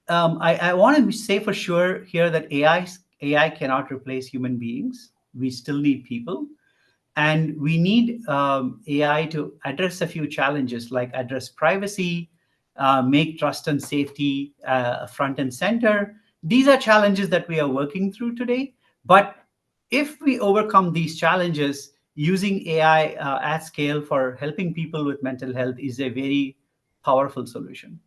[SPEAKER 3] I want to say for sure here that AI cannot replace human beings. We still need people. And we need AI to address a few challenges, like address privacy, make trust and safety front and center. These are challenges that we are working through today. But if we overcome these challenges, using AI at scale for helping people with mental health is a very powerful solution.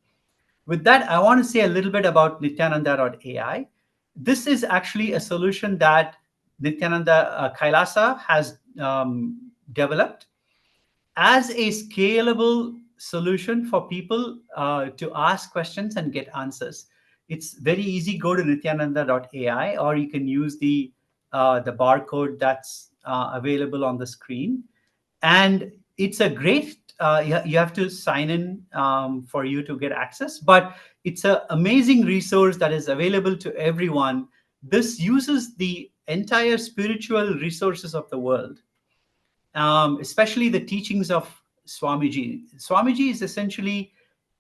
[SPEAKER 3] With that, I want to say a little bit about Nityananda.ai. This is actually a solution that Nityananda KAILASA has developed. as a scalable solution for people to ask questions and get answers. It's very easy. Go to nityananda.ai, or you can use the barcode that's available on the screen. And it's a great, you have to sign in for you to get access, but it's an amazing resource that is available to everyone. This uses the entire spiritual resources of the world, especially the teachings of Swamiji. Swamiji is essentially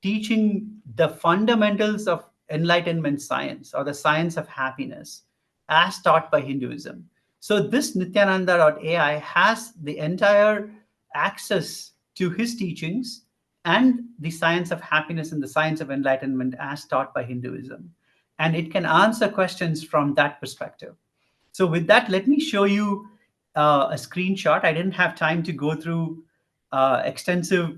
[SPEAKER 3] teaching the fundamentals of enlightenment science, or the science of happiness, as taught by Hinduism. So this Nityananda.ai has the entire access to his teachings and the science of happiness and the science of enlightenment as taught by Hinduism. And it can answer questions from that perspective. So with that, let me show you a screenshot. I didn't have time to go through extensive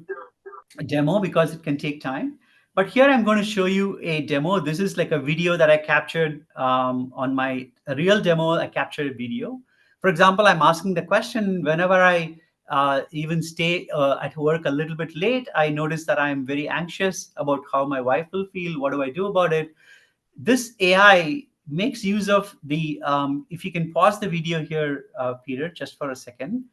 [SPEAKER 3] demo because it can take time. But here I'm going to show you a demo. This is like a video that I captured on my real demo. I captured a video. For example, I'm asking the question, whenever I even stay at work a little bit late, I notice that I'm very anxious about how my wife will feel. What do I do about it? This AI makes use of the, if you can pause the video here, Peter, just for a second.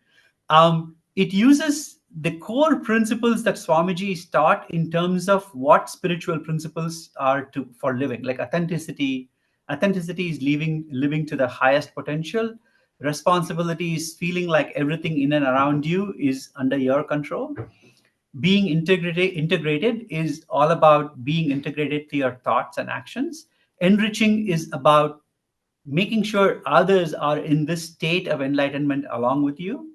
[SPEAKER 3] It uses the core principles that Swamiji is taught in terms of what spiritual principles are for living, like authenticity. Authenticity is living to the highest potential. Responsibility is feeling like everything in and around you is under your control. Being integrated is all about being integrated to your thoughts and actions. Enriching is about making sure others are in this state of enlightenment along with you.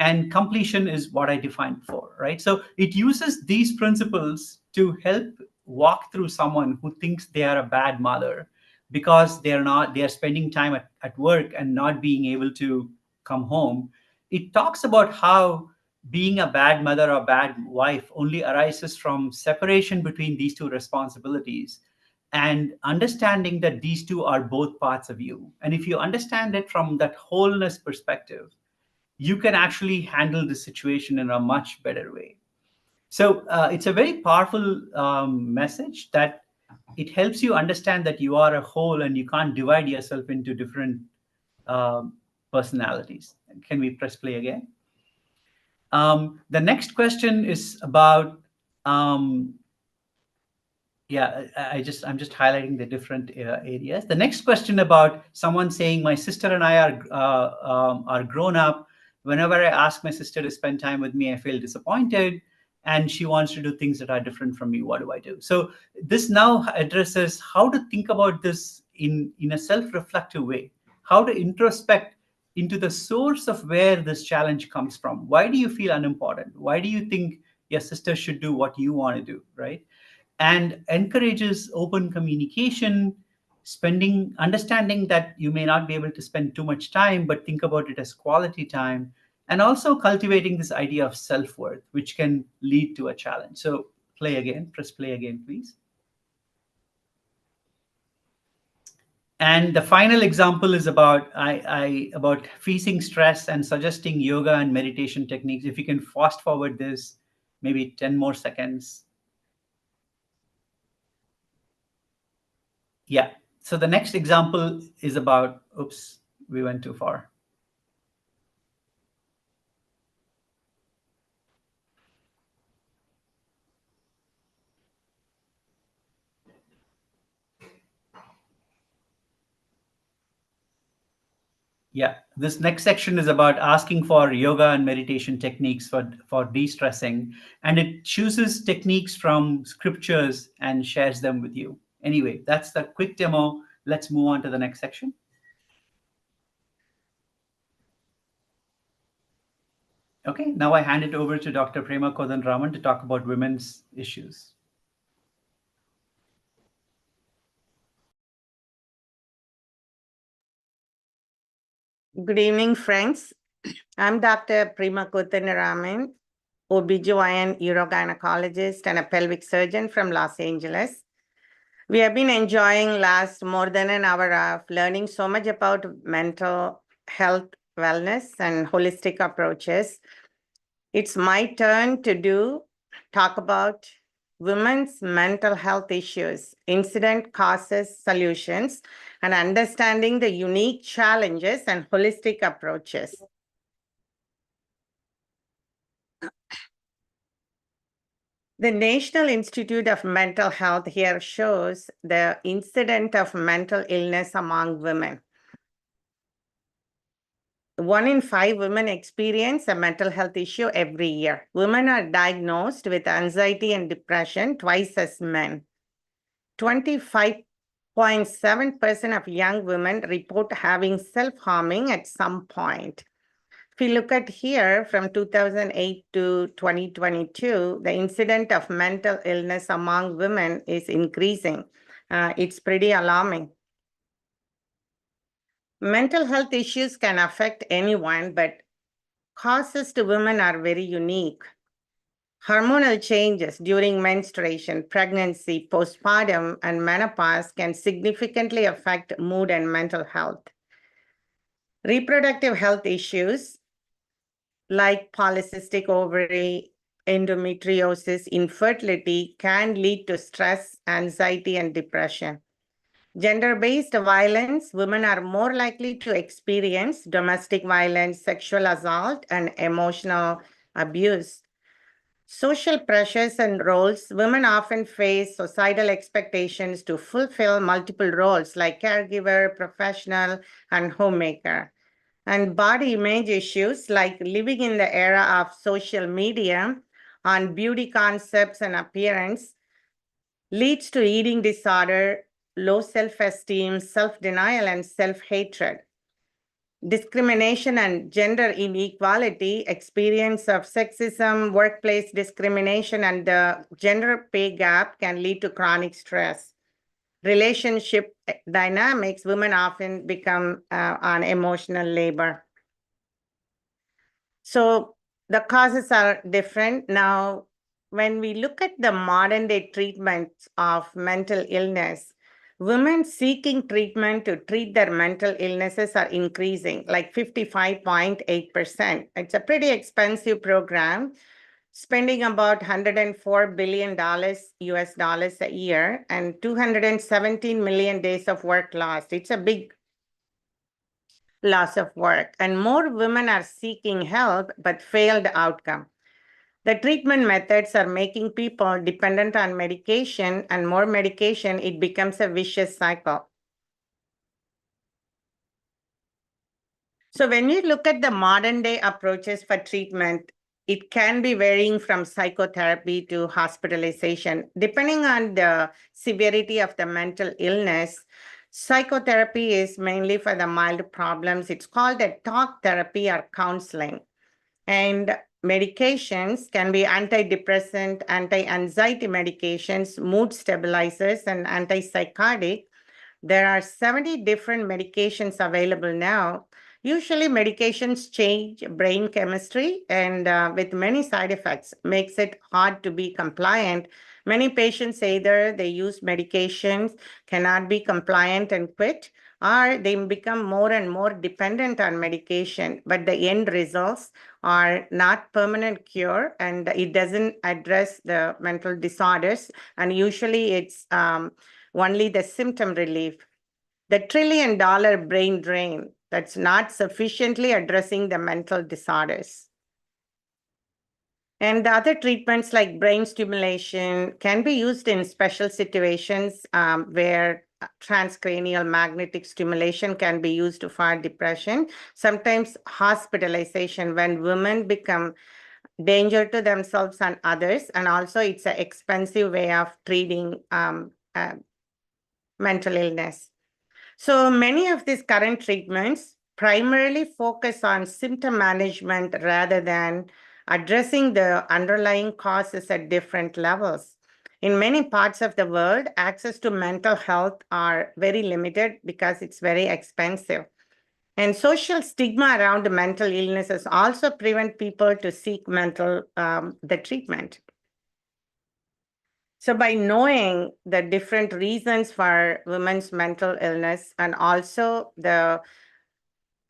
[SPEAKER 3] And completion is what I defined before, right? So it uses these principles to help walk through someone who thinks they are a bad mother because they are spending time at work and not being able to come home. It talks about how being a bad mother or bad wife only arises from separation between these two responsibilities, and understanding that these two are both parts of you. And if you understand it from that wholeness perspective, you can actually handle the situation in a much better way. So it's a very powerful message that it helps you understand that you are a whole and you can't divide yourself into different personalities. Can we press play again? The next question is about, I'm just highlighting the different areas. The next question about someone saying, my sister and I are grown up. Whenever I ask my sister to spend time with me, I feel disappointed, and she wants to do things that are different from me. What do I do? So this now addresses how to think about this in a self-reflective way, how to introspect into the source of where this challenge comes from. Why do you feel unimportant? Why do you think your sister should do what you want to do, right? And encourages open communication, understanding that you may not be able to spend too much time, but think about it as quality time, and also cultivating this idea of self-worth, which can lead to a challenge. So press play again, please. And the final example is about about facing stress and suggesting yoga and meditation techniques. If you can fast forward this, maybe 10 more seconds. Yeah. So the next example is about, oops, we went too far. Yeah, this next section is about asking for yoga and meditation techniques for de-stressing, and it chooses techniques from scriptures and shares them with you. Anyway, that's the quick demo. Let's move on to the next section. Okay, now I hand it over to Dr. Prema Kodanraman to talk about women's issues.
[SPEAKER 7] Good evening, friends. I'm Dr. Prema Kodanraman, OBGYN urogynecologist and a pelvic surgeon from Los Angeles. We have been enjoying last more than an hour of learning so much about mental health, wellness, and holistic approaches. It's my turn to talk about women's mental health issues, incident causes, solutions, and understanding the unique challenges and holistic approaches. The National Institute of Mental Health here shows the incident of mental illness among women. 1 in 5 women experience a mental health issue every year. Women are diagnosed with anxiety and depression twice as men. 25.7% of young women report having self-harming at some point. If you look at here from 2008 to 2022, the incidence of mental illness among women is increasing. It's pretty alarming. Mental health issues can affect anyone, but causes to women are very unique. Hormonal changes during menstruation, pregnancy, postpartum, and menopause can significantly affect mood and mental health. Reproductive health issues like polycystic ovary, endometriosis, infertility can lead to stress, anxiety, and depression. Gender-based violence, women are more likely to experience domestic violence, sexual assault, and emotional abuse. Social pressures and roles, women often face societal expectations to fulfill multiple roles like caregiver, professional, and homemaker. And body image issues like living in the era of social media on beauty concepts and appearance leads to eating disorder, low self-esteem, self-denial, and self-hatred. Discrimination and gender inequality, experience of sexism, workplace discrimination, and the gender pay gap can lead to chronic stress. Relationship dynamics, women often become on emotional labor. So the causes are different. Now, when we look at the modern day treatments of mental illness, women seeking treatment to treat their mental illnesses are increasing, like 55.8%. It's a pretty expensive program, spending about $104 billion US dollars a year and 217 million days of work lost. It's a big loss of work, and more women are seeking help but failed outcome. The treatment methods are making people dependent on medication, and more medication, it becomes a vicious cycle. So when you look at the modern day approaches for treatment, it can be varying from psychotherapy to hospitalization. Depending on the severity of the mental illness, psychotherapy is mainly for the mild problems. It's called a talk therapy or counseling. And medications can be antidepressant, anti-anxiety medications, mood stabilizers, and antipsychotic. There are 70 different medications available now. Usually medications change brain chemistry and with many side effects, makes it hard to be compliant. Many patients either they use medications, cannot be compliant and quit, or they become more and more dependent on medication, but the end results are not permanent cure and it doesn't address the mental disorders. And usually it's only the symptom relief. The $1 trillion brain drain, that's not sufficiently addressing the mental disorders. And the other treatments like brain stimulation can be used in special situations where transcranial magnetic stimulation can be used for depression. Sometimes hospitalization when women become danger to themselves and others. And also it's an expensive way of treating mental illness. So many of these current treatments primarily focus on symptom management rather than addressing the underlying causes at different levels. In many parts of the world, access to mental health are very limited because it's very expensive. And social stigma around mental illnesses also prevent people to seek the treatment. So by knowing the different reasons for women's mental illness and also the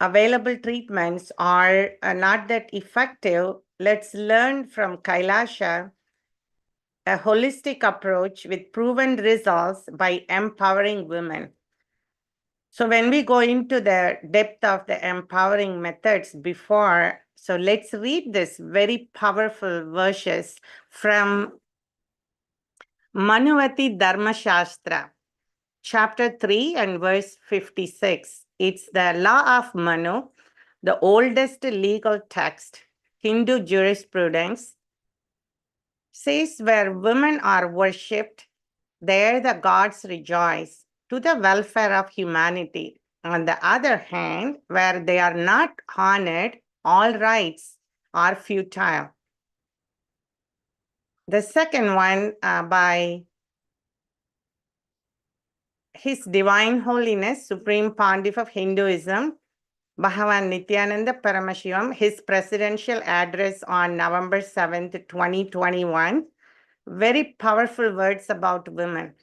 [SPEAKER 7] available treatments are not that effective, let's learn from KAILASA a holistic approach with proven results by empowering women. So when we go into the depth of the empowering methods before, so let's read this very powerful verses from Manuvati Dharma Shastra, chapter 3 and verse 56. It's the law of Manu, the oldest legal text, Hindu jurisprudence, says where women are worshipped, there the gods rejoice to the welfare of humanity. On the other hand, where they are not honored, all rights are futile. The second one by His Divine Holiness, Supreme Pontiff of Hinduism, Bhagavan Nityananda Paramashivam, his presidential address on November 7th, 2021. Very powerful words about women.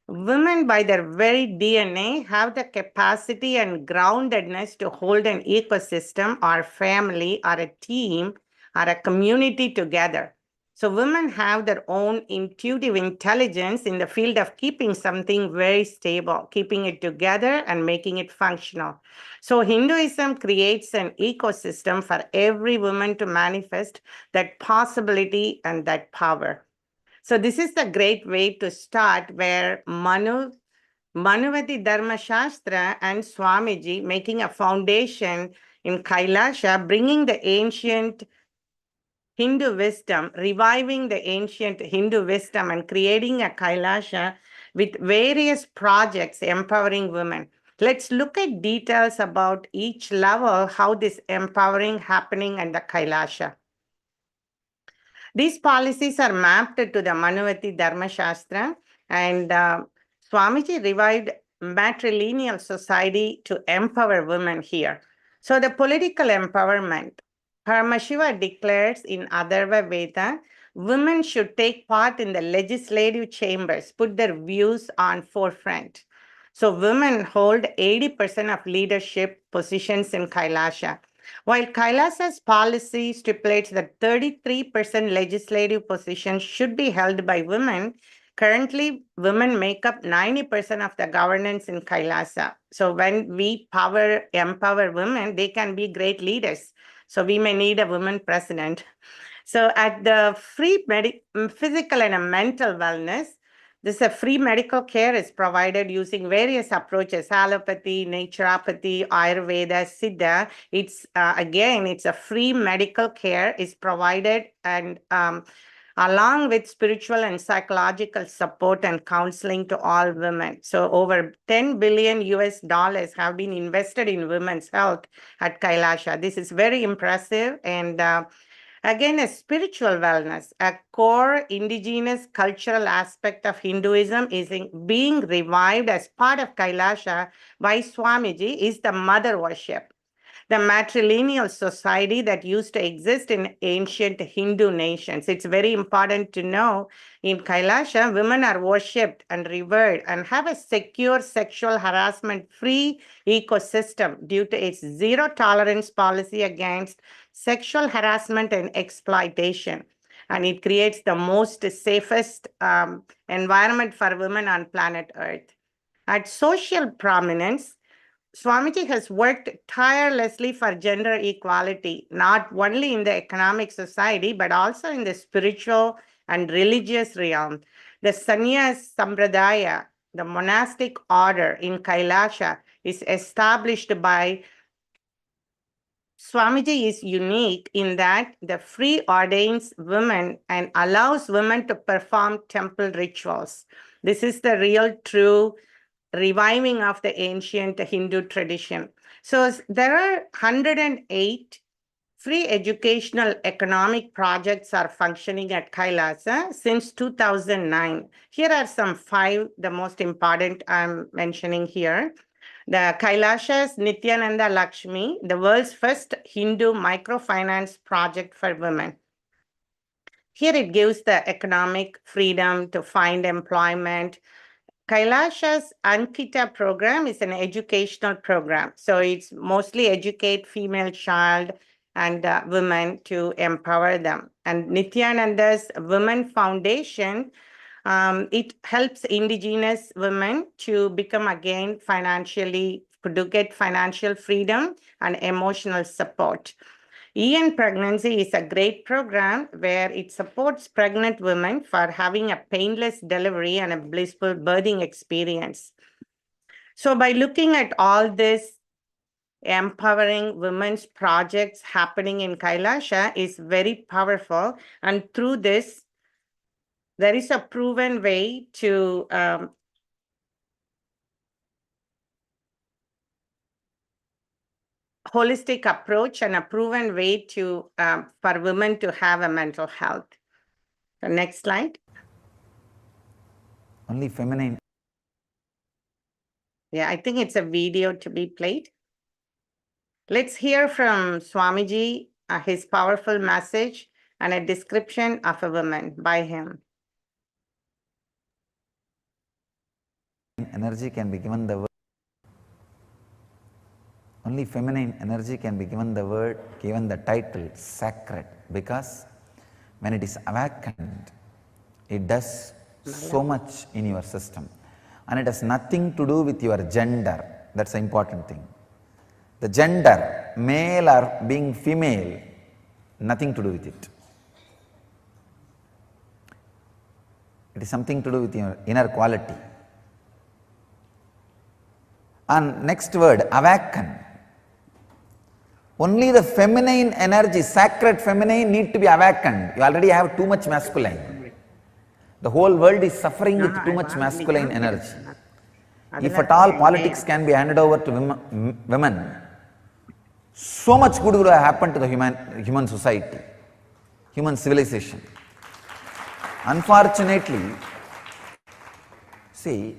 [SPEAKER 7] Women, by their very DNA, have the capacity and groundedness to hold an ecosystem or family or a team or a community together. So women have their own intuitive intelligence in the field of keeping something very stable, keeping it together and making it functional. So Hinduism creates an ecosystem for every woman to manifest that possibility and that power. So this is the great way to start, where Manuvati Dharma Shastra and Swamiji making a foundation in KAILASA, bringing the ancient Hindu wisdom, reviving the ancient Hindu wisdom and creating a KAILASA with various projects empowering women. Let's look at details about each level, how this empowering happening at the KAILASA. These policies are mapped to the Manuvati Dharma Shastra, and Swamiji revived matrilineal society to empower women here. So the political empowerment, Paramashiva declares in Atharva Veda, women should take part in the legislative chambers, put their views on forefront. So women hold 80% of leadership positions in KAILASA. While KAILASA's policy stipulates that 33% legislative positions should be held by women, currently women make up 90% of the governance in KAILASA. So when we empower women, they can be great leaders. So we may need a woman president. So at the free physical and mental wellness, free medical care is provided using various approaches: allopathy, naturopathy, Ayurveda, Siddha. It's a free medical care is provided, and along with spiritual and psychological support and counseling to all women. So over $10 billion have been invested in women's health at KAILASA. This is very impressive. And again, a spiritual wellness, a core indigenous cultural aspect of Hinduism is being revived as part of KAILASA by Swamiji is the mother worship. The matrilineal society that used to exist in ancient Hindu nations. It's very important to know in KAILASA, women are worshipped and revered and have a secure sexual harassment-free ecosystem due to its zero tolerance policy against sexual harassment and exploitation. And it creates the most safest environment for women on planet Earth. At social prominence, Swamiji has worked tirelessly for gender equality, not only in the economic society, but also in the spiritual and religious realm. The Sannyas Sampradaya, the monastic order in KAILASA, is established by Swamiji is unique in that the free ordains women and allows women to perform temple rituals. This is the real true reviving of the ancient Hindu tradition. So there are 108 free educational economic projects are functioning at KAILASA since 2009. Here are some 5, the most important I'm mentioning here. The KAILASA's Nityananda Lakshmi, the world's first Hindu microfinance project for women. Here it gives the economic freedom to find employment. KAILASA's Ankita program is an educational program. So it's mostly educate female child and women to empower them. And Nityananda's Women Foundation, it helps Indigenous women to become again to get financial freedom and emotional support. EN Pregnancy is a great program where it supports pregnant women for having a painless delivery and a blissful birthing experience. So by looking at all this empowering women's projects happening in KAILASA is very powerful. And through this, there is a proven way to holistic approach and a proven way to for women to have a mental health. The next slide.
[SPEAKER 1] Only feminine.
[SPEAKER 7] Yeah, I think it's a video to be played. Let's hear from Swamiji, his powerful message and a description of a woman by him.
[SPEAKER 1] Energy can be given the word. Only feminine energy can be given the title sacred, because when it is awakened, it does so much in your system, and it has nothing to do with your gender. That's the important thing. The gender, male or being female, nothing to do with it. It is something to do with your inner quality. And next word, awaken. Only the feminine energy, sacred feminine, need to be awakened. You already have too much masculine. The whole world is suffering with too much masculine energy. If at all politics can be handed over to women, so much good would have happened to the human society, human civilization. Unfortunately, see,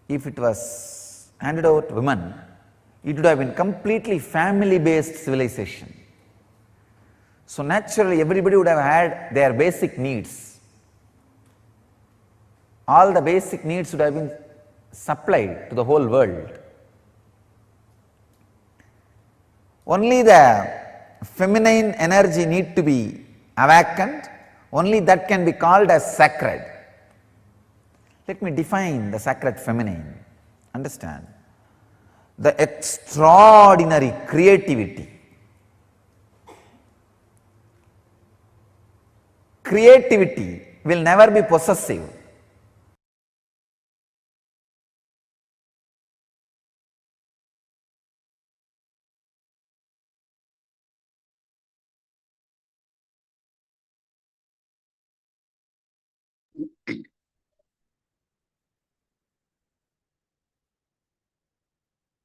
[SPEAKER 1] if it was handed over to women, it would have been completely family-based civilization. So naturally, everybody would have had their basic needs. All the basic needs would have been supplied to the whole world. Only the feminine energy need to be awakened. Only that can be called as sacred. Let me define the sacred feminine. Understand? The extraordinary creativity. Creativity will never be possessive.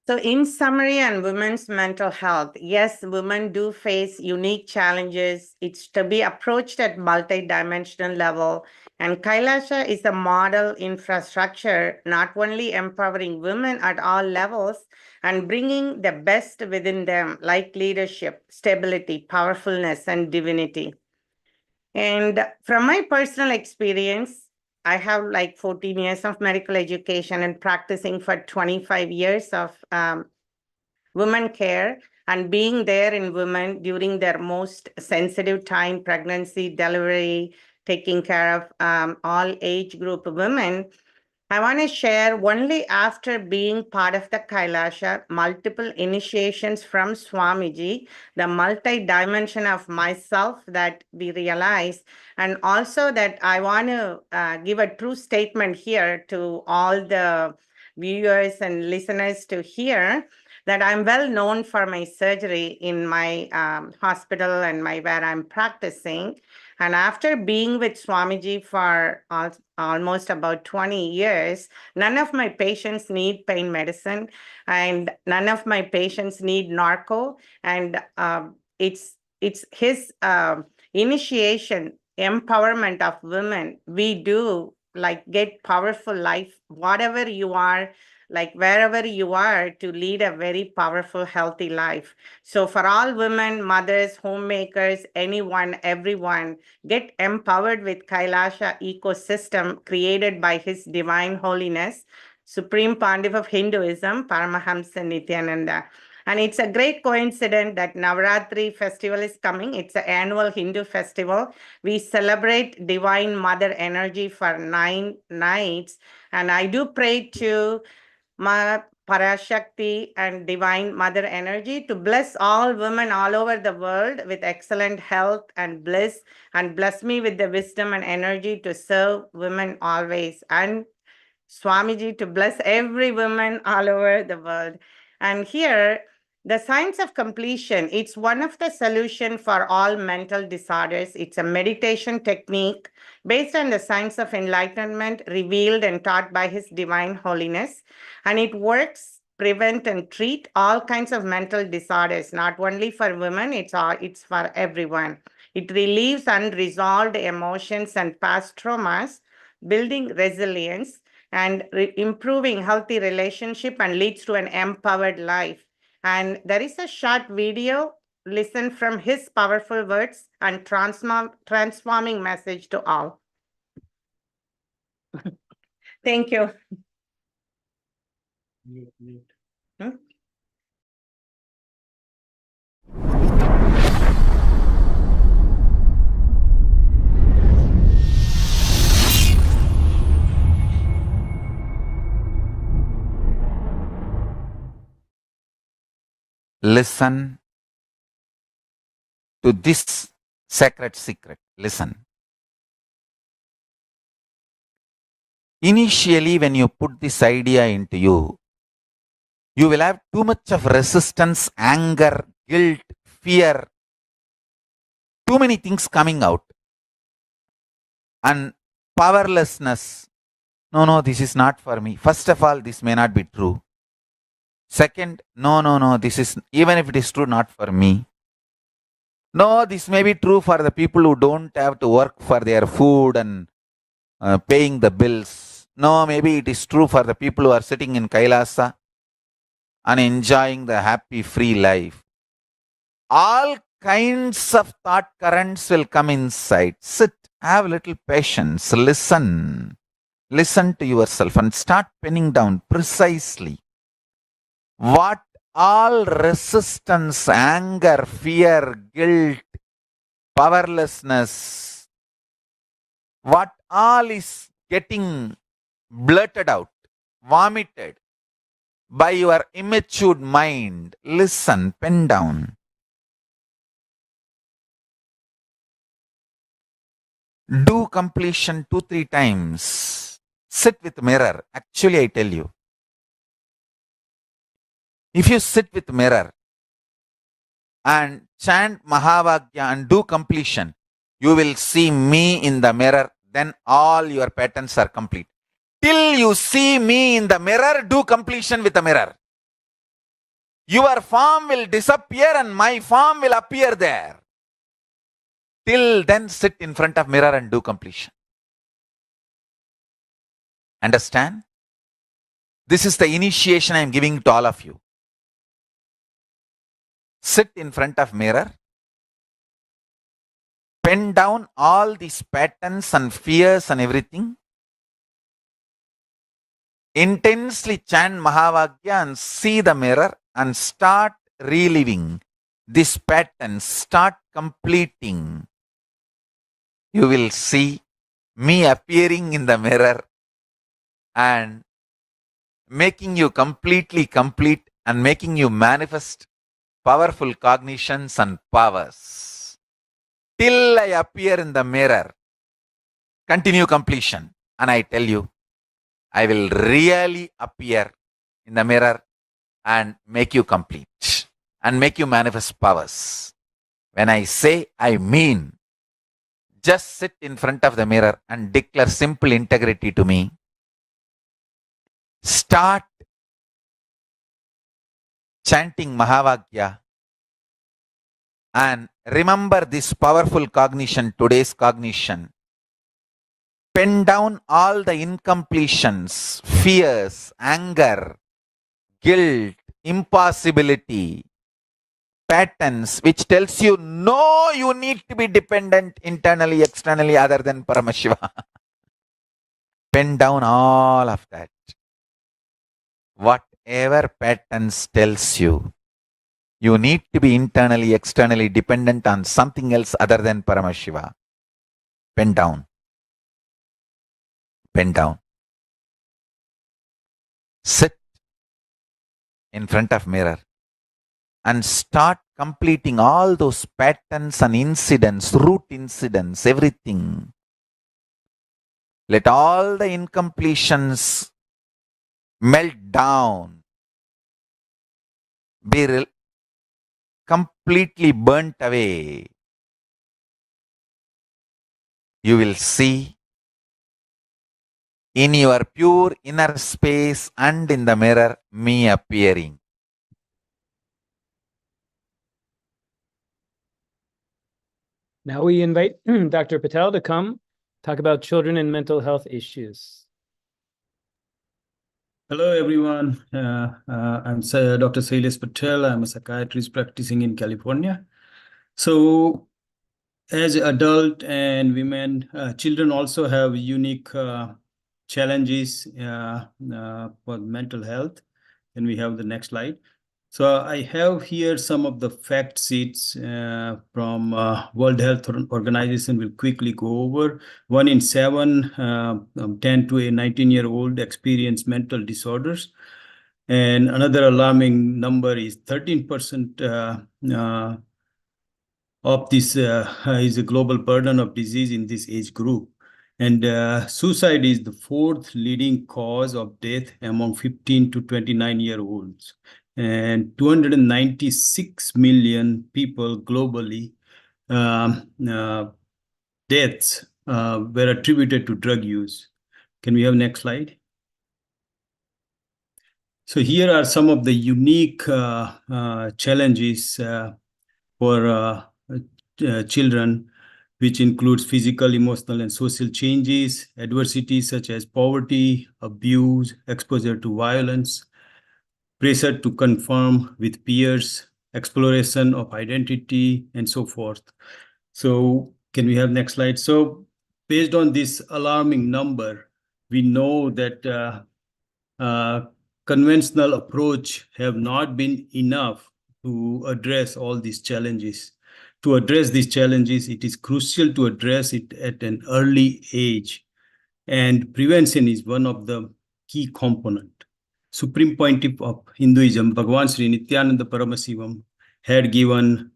[SPEAKER 7] So in summary on women's mental health, yes, women do face unique challenges. It's to be approached at multi-dimensional level. And KAILASA is a model infrastructure, not only empowering women at all levels and bringing the best within them, like leadership, stability, powerfulness, and divinity. And from my personal experience, I have like 14 years of medical education and practicing for 25 years of women care and being there in women during their most sensitive time, pregnancy, delivery, taking care of all age group women. I want to share only after being part of the KAILASA, multiple initiations from Swamiji, the multi-dimension of myself that we realize, and also that I want to give a true statement here to all the viewers and listeners to hear that I'm well known for my surgery in my hospital and where I'm practicing. And after being with Swamiji for almost about 20 years, none of my patients need pain medicine and none of my patients need narco. And it's his initiation, empowerment of women. We do like get powerful life, whatever you are, like wherever you are, to lead a very powerful, healthy life. So for all women, mothers, homemakers, anyone, everyone, get empowered with KAILASA ecosystem created by His Divine Holiness, Supreme Pontiff of Hinduism, Paramahamsa Nityananda. And it's a great coincidence that Navratri festival is coming. It's an annual Hindu festival. We celebrate Divine Mother energy for 9 nights. And I do pray to Ma Parashakti and Divine Mother energy to bless all women all over the world with excellent health and bliss, and bless me with the wisdom and energy to serve women always. And Swamiji to bless every woman all over the world. And here, the science of completion, it's one of the solution for all mental disorders. It's a meditation technique based on the science of enlightenment revealed and taught by His Divine Holiness. And it works, prevent and treat all kinds of mental disorders, not only for women, it's for everyone. It relieves unresolved emotions and past traumas, building resilience, and improving healthy relationship, and leads to an empowered life. And there is a short video, listen from his powerful words and transforming message to all. Thank you. Hmm?
[SPEAKER 1] Listen to this sacred secret. Listen. Initially, when you put this idea into you, you will have too much of resistance, anger, guilt, fear, too many things coming out. And powerlessness. No, this is not for me. First of all, this may not be true. Second, no, this is, even if it is true, not for me. No, this may be true for the people who don't have to work for their food and paying the bills. No, maybe it is true for the people who are sitting in KAILASA and enjoying the happy, free life. All kinds of thought currents will come inside. Sit, have a little patience, listen. Listen to yourself and start penning down precisely what all resistance, anger, fear, guilt, powerlessness, what all is getting blurted out, vomited by your immature mind. Listen, pen down. Do completion 2-3 times. Sit with mirror. Actually, I tell you, if you sit with mirror and chant Mahavagya and do completion, you will see me in the mirror. Then all your patterns are complete. Till you see me in the mirror, do completion with the mirror. Your form will disappear and my form will appear there. Till then, sit in front of mirror and do completion. Understand? This is the initiation I am giving to all of you. Sit in front of mirror. Pen down all these patterns and fears and everything. Intensely chant Mahavagya and see the mirror and start reliving this pattern. Start completing. You will see me appearing in the mirror and making you completely complete and making you manifest powerful cognitions and powers. Till I appear in the mirror, continue completion. And I tell you, I will really appear in the mirror and make you complete and make you manifest powers. When I say, I mean. Just sit in front of the mirror and declare simple integrity to me. Start chanting Mahavagya and remember this powerful cognition, today's cognition. Pen down all the incompletions, fears, anger, guilt, impossibility, patterns which tells you no, you need to be dependent internally, externally other than Paramashiva. Pen down all of that. Whatever patterns tells you You need to be internally, externally dependent on something else other than Paramashiva. Bend down. Bend down. Sit in front of mirror and start completing all those patterns and incidents, root incidents, everything. Let all the incompletions melt down, be completely burnt away. You will see in your pure inner space and in the mirror me appearing.
[SPEAKER 2] Now we invite Dr. Patel to come talk about children and mental health issues.
[SPEAKER 8] Hello, everyone. I'm Dr. Sailesh Patel. I'm a psychiatrist practicing in California. So as adult and women, children also have unique challenges for mental health. And we have the next slide. So I have here some of the fact sheets from World Health Organization. We'll quickly go over. 1 in 7, 10 to a 19-year-old experience mental disorders. And another alarming number is 13% of this is a global burden of disease in this age group. And suicide is the 4th leading cause of death among 15 to 29-year-olds. And 296 million people globally deaths were attributed to drug use. Can we have next slide? So here are some of the unique challenges for children, which includes physical, emotional, and social changes, adversities such as poverty, abuse, exposure to violence, pressure to conform with peers, exploration of identity, and so forth. So can we have next slide? So based on this alarming number, we know that conventional approach have not been enough to address all these challenges. To address these challenges, it is crucial to address it at an early age. And prevention is one of the key components. Supreme Pontiff of Hinduism, Bhagavan Sri Nityananda Paramasivam, had given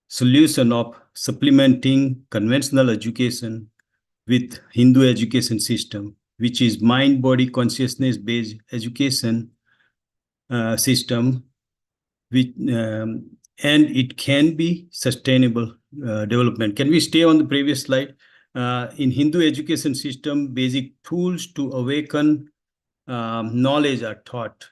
[SPEAKER 8] solution of supplementing conventional education with Hindu education system, which is mind-body consciousness-based education system, which, and it can be sustainable development. Can we stay on the previous slide? In Hindu education system, basic tools to awaken knowledge are taught,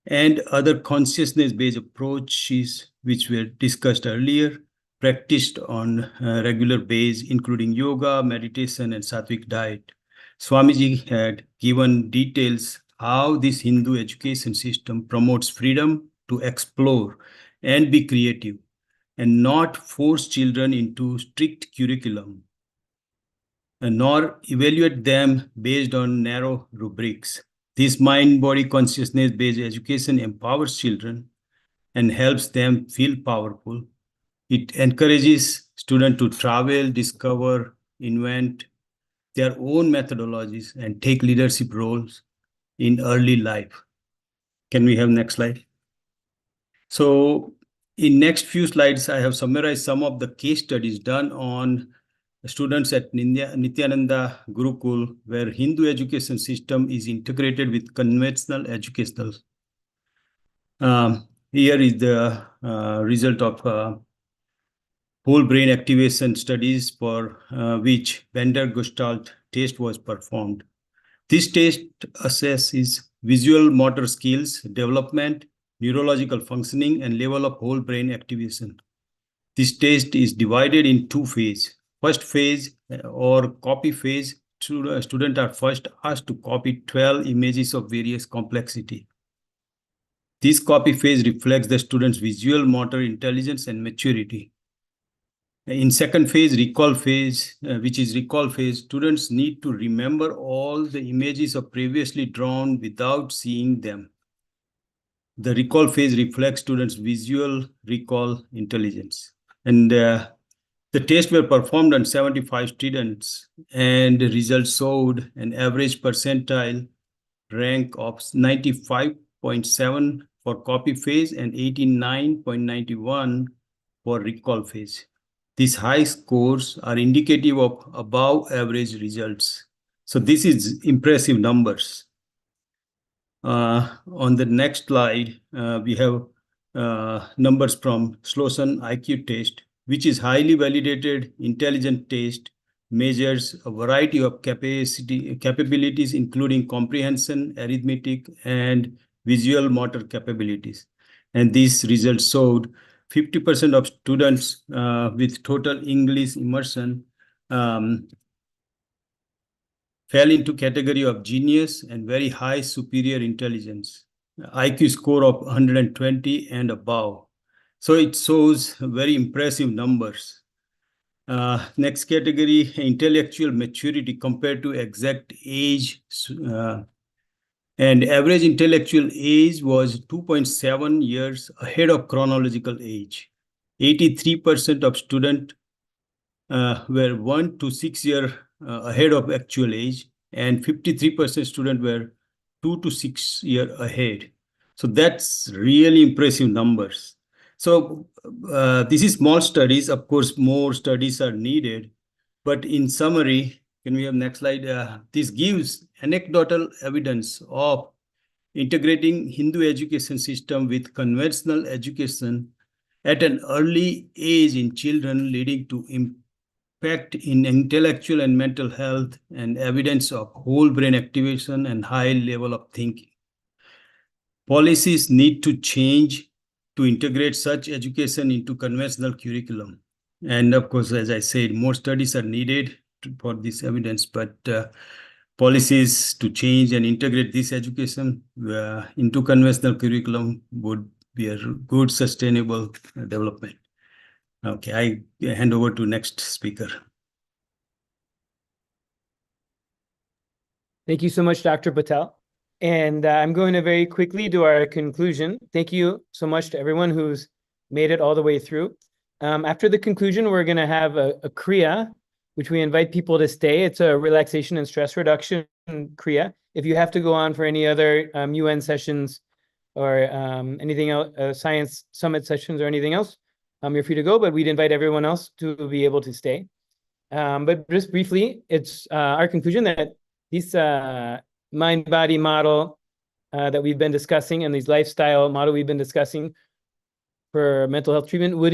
[SPEAKER 8] and other consciousness-based approaches, which were discussed earlier, practiced on a regular basis, including yoga, meditation, and sattvic diet. Swamiji had given details how this Hindu education system promotes freedom to explore and be creative, and not force children into strict curriculum, and nor evaluate them based on narrow rubrics. This mind-body consciousness-based education empowers children and helps them feel powerful. It encourages students to travel, discover, invent their own methodologies, and take leadership roles in early life. Can we have next slide? So in next few slides, I have summarized some of the case studies done on students at Nityananda Gurukul, where Hindu education system is integrated with conventional educational. Here is the result of whole brain activation studies for which Bender Gestalt test was performed. This test assesses visual motor skills, development, neurological functioning, and level of whole brain activation. This test is divided in 2 phases. First phase or copy phase, students are first asked to copy 12 images of various complexity. This copy phase reflects the student's visual motor intelligence and maturity. In second phase, recall phase, which is recall phase, students need to remember all the images of previously drawn without seeing them. The recall phase reflects students' visual recall intelligence. And the tests were performed on 75 students, and the results showed an average percentile rank of 95.7 for copy phase and 89.91 for recall phase. These high scores are indicative of above average results. So this is impressive numbers. On the next slide, we have numbers from Sloan IQ test, which is highly validated intelligent test, measures a variety of capabilities, including comprehension, arithmetic, and visual motor capabilities. And these results showed 50% of students with total English immersion fell into category of genius and very high superior intelligence, IQ score of 120 and above. So it shows very impressive numbers. Next category, intellectual maturity compared to exact age. And average intellectual age was 2.7 years ahead of chronological age. 83% of students were 1 to 6 years ahead of actual age, and 53% students were 2 to 6 years ahead. So that's really impressive numbers. So this is small studies. Of course, more studies are needed. But in summary, can we have next slide? This gives anecdotal evidence of integrating Hindu education system with conventional education at an early age in children, leading to impact in intellectual and mental health and evidence of whole brain activation and high level of thinking. Policies need to change to integrate such education into conventional curriculum. And of course, as I said, more studies are needed for this evidence, but policies to change and integrate this education into conventional curriculum would be a good sustainable development. Okay, I hand over to next speaker.
[SPEAKER 2] Thank you so much, Dr. Patel. And I'm going to very quickly do our conclusion. Thank you so much to everyone who's made it all the way through. After the conclusion, we're going to have a kriya, which we invite people to stay. It's a relaxation and stress reduction kriya. If you have to go on for any other UN sessions or anything else, Science Summit sessions or anything else, you're free to go, but we'd invite everyone else to be able to stay. But just briefly, it's our conclusion that this mind-body model that we've been discussing and these lifestyle model we've been discussing for mental health treatment would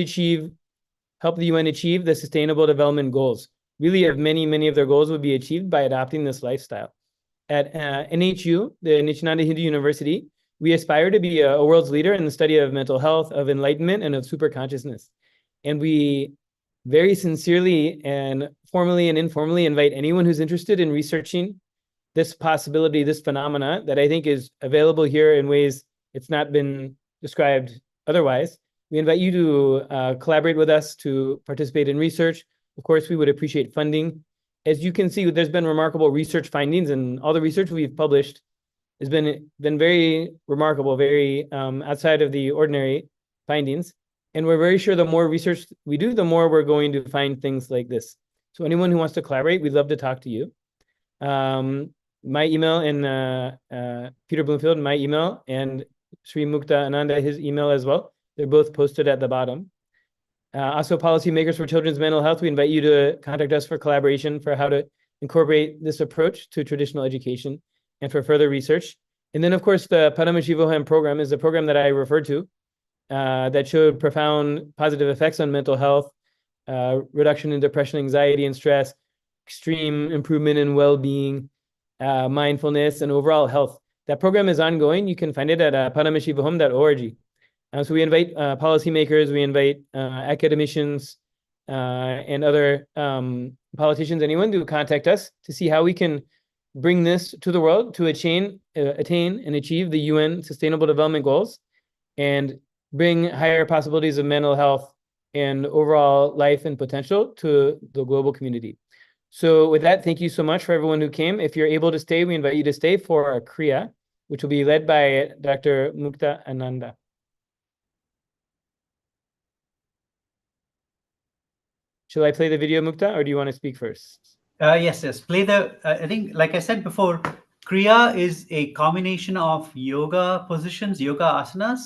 [SPEAKER 2] help the UN achieve the Sustainable Development Goals. Really, many of their goals would be achieved by adopting this lifestyle. At NHU, the Nishananda Hindu University, we aspire to be a world's leader in the study of mental health, of enlightenment, and of super consciousness. And we very sincerely and formally and informally invite anyone who's interested in researching this possibility, this phenomena that I think is available here in ways it's not been described otherwise. We invite you to collaborate with us to participate in research. Of course, we would appreciate funding. As you can see, there's been remarkable research findings, and all the research we've published has been very remarkable, very outside of the ordinary findings. And we're very sure the more research we do, the more we're going to find things like this. So anyone who wants to collaborate, we'd love to talk to you. My email and Peter Bloomfield, my email, and Sri Mukta Ananda, his email as well. They're both posted at the bottom. Also, policymakers for children's mental health, we invite you to contact us for collaboration for how to incorporate this approach to traditional education and for further research. And then, of course, the Padmashivoham program is a program that I referred to that showed profound positive effects on mental health, reduction in depression, anxiety, and stress, extreme improvement in well-being, mindfulness, and overall health. That program is ongoing. You can find it at padmashivoham.org. So we invite policymakers, we invite academicians and other politicians, anyone to contact us to see how we can bring this to the world to attain and achieve the UN Sustainable Development Goals and bring higher possibilities of mental health and overall life and potential to the global community. So with that, thank you so much for everyone who came. If you're able to stay, we invite you to stay for our kriya, which will be led by Dr. Mukta Ananda. Shall I play the video, Mukta, or do you want to speak first?
[SPEAKER 3] Yes. Play the, I think, like I said before, kriya is a combination of yoga positions, yoga asanas,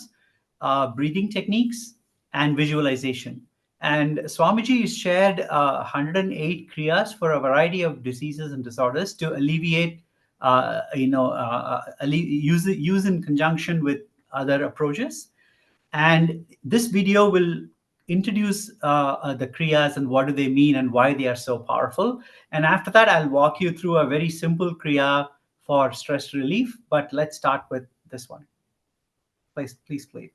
[SPEAKER 3] breathing techniques, and visualization. And Swamiji has shared 108 kriyas for a variety of diseases and disorders to alleviate, use in conjunction with other approaches. And this video will introduce the kriyas and what do they mean and why they are so powerful. And after that, I'll walk you through a very simple kriya for stress relief. But let's start with this one. Please play.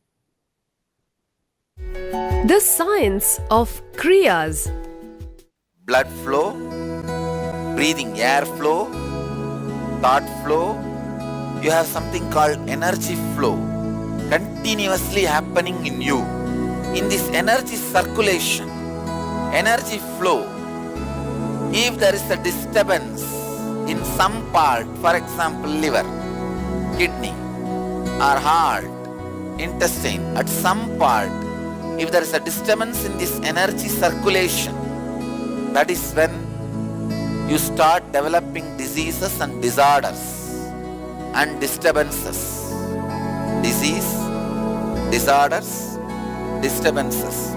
[SPEAKER 9] The science of kriyas.
[SPEAKER 1] Blood flow, breathing air flow, thought flow. You have something called energy flow continuously happening in you. In this energy circulation, energy flow, if there is a disturbance in some part, for example, liver, kidney, or heart, intestine, at some part, if there is a disturbance in this energy circulation, that is when you start developing diseases and disorders and disturbances. Disease, disorders, disturbances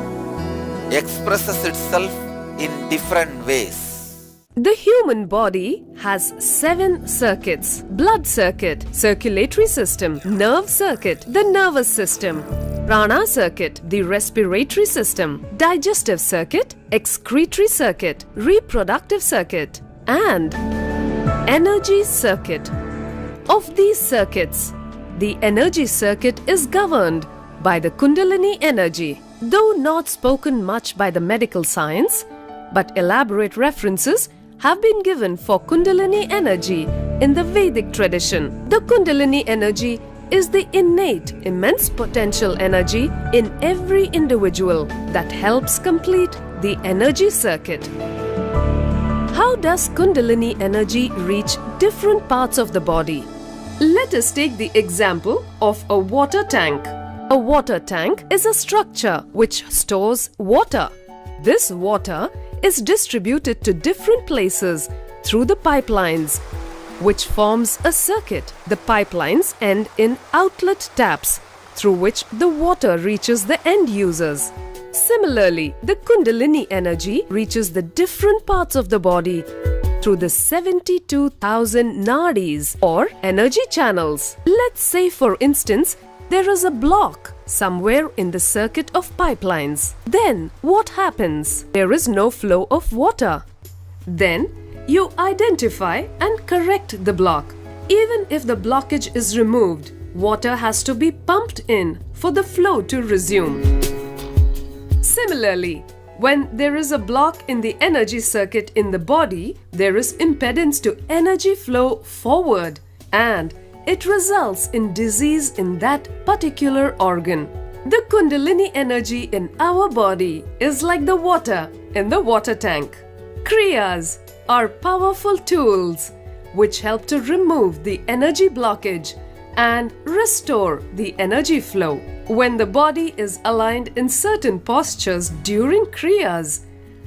[SPEAKER 1] expresses itself in different ways.
[SPEAKER 9] The human body has 7 circuits: blood circuit, circulatory system, nerve circuit, the nervous system, prana circuit, the respiratory system, digestive circuit, excretory circuit, reproductive circuit, and energy circuit. Of these circuits, the energy circuit is governed by the Kundalini energy. Though not spoken much by the medical science, but elaborate references have been given for Kundalini energy in the Vedic tradition. The Kundalini energy is the innate, immense potential energy in every individual that helps complete the energy circuit. How does Kundalini energy reach different parts of the body? Let us take the example of a water tank. A water tank is a structure which stores water. This water is distributed to different places through the pipelines, which forms a circuit. The pipelines end in outlet taps through which the water reaches the end users. Similarly, the Kundalini energy reaches the different parts of the body through the 72,000 nadis or energy channels. Let's say, for instance, there is a block somewhere in the circuit of pipelines. Then what happens? There is no flow of water. Then you identify and correct the block. Even if the blockage is removed, water has to be pumped in for the flow to resume. Similarly, when there is a block in the energy circuit in the body, there is impedance to energy flow forward, and it results in disease in that particular organ. The Kundalini energy in our body is like the water in the water tank. Kriyas are powerful tools which help to remove the energy blockage and restore the energy flow. When the body is aligned in certain postures during kriyas,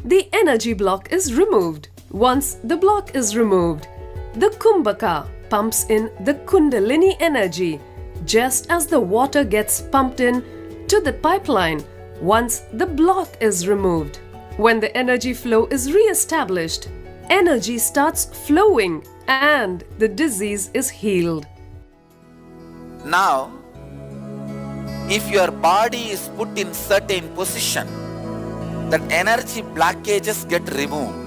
[SPEAKER 9] the energy block is removed. Once the block is removed, the kumbhaka pumps in the Kundalini energy just as the water gets pumped in to the pipeline once the block is removed. When the energy flow is re-established, energy starts flowing and the disease is healed.
[SPEAKER 1] Now, if your body is put in certain position, that energy blockages get removed.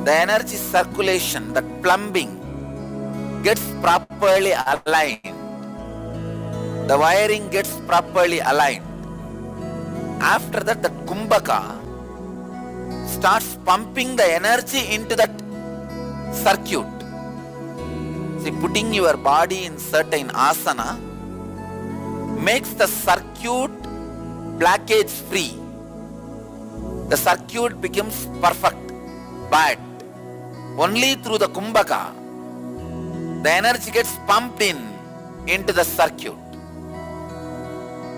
[SPEAKER 1] The energy circulation, the plumbing gets properly aligned. The wiring gets properly aligned. After that, the kumbhaka starts pumping the energy into that circuit. See, putting your body in certain asana makes the circuit blockage free. The circuit becomes perfect, but only through the kumbhaka the energy gets pumped into the circuit.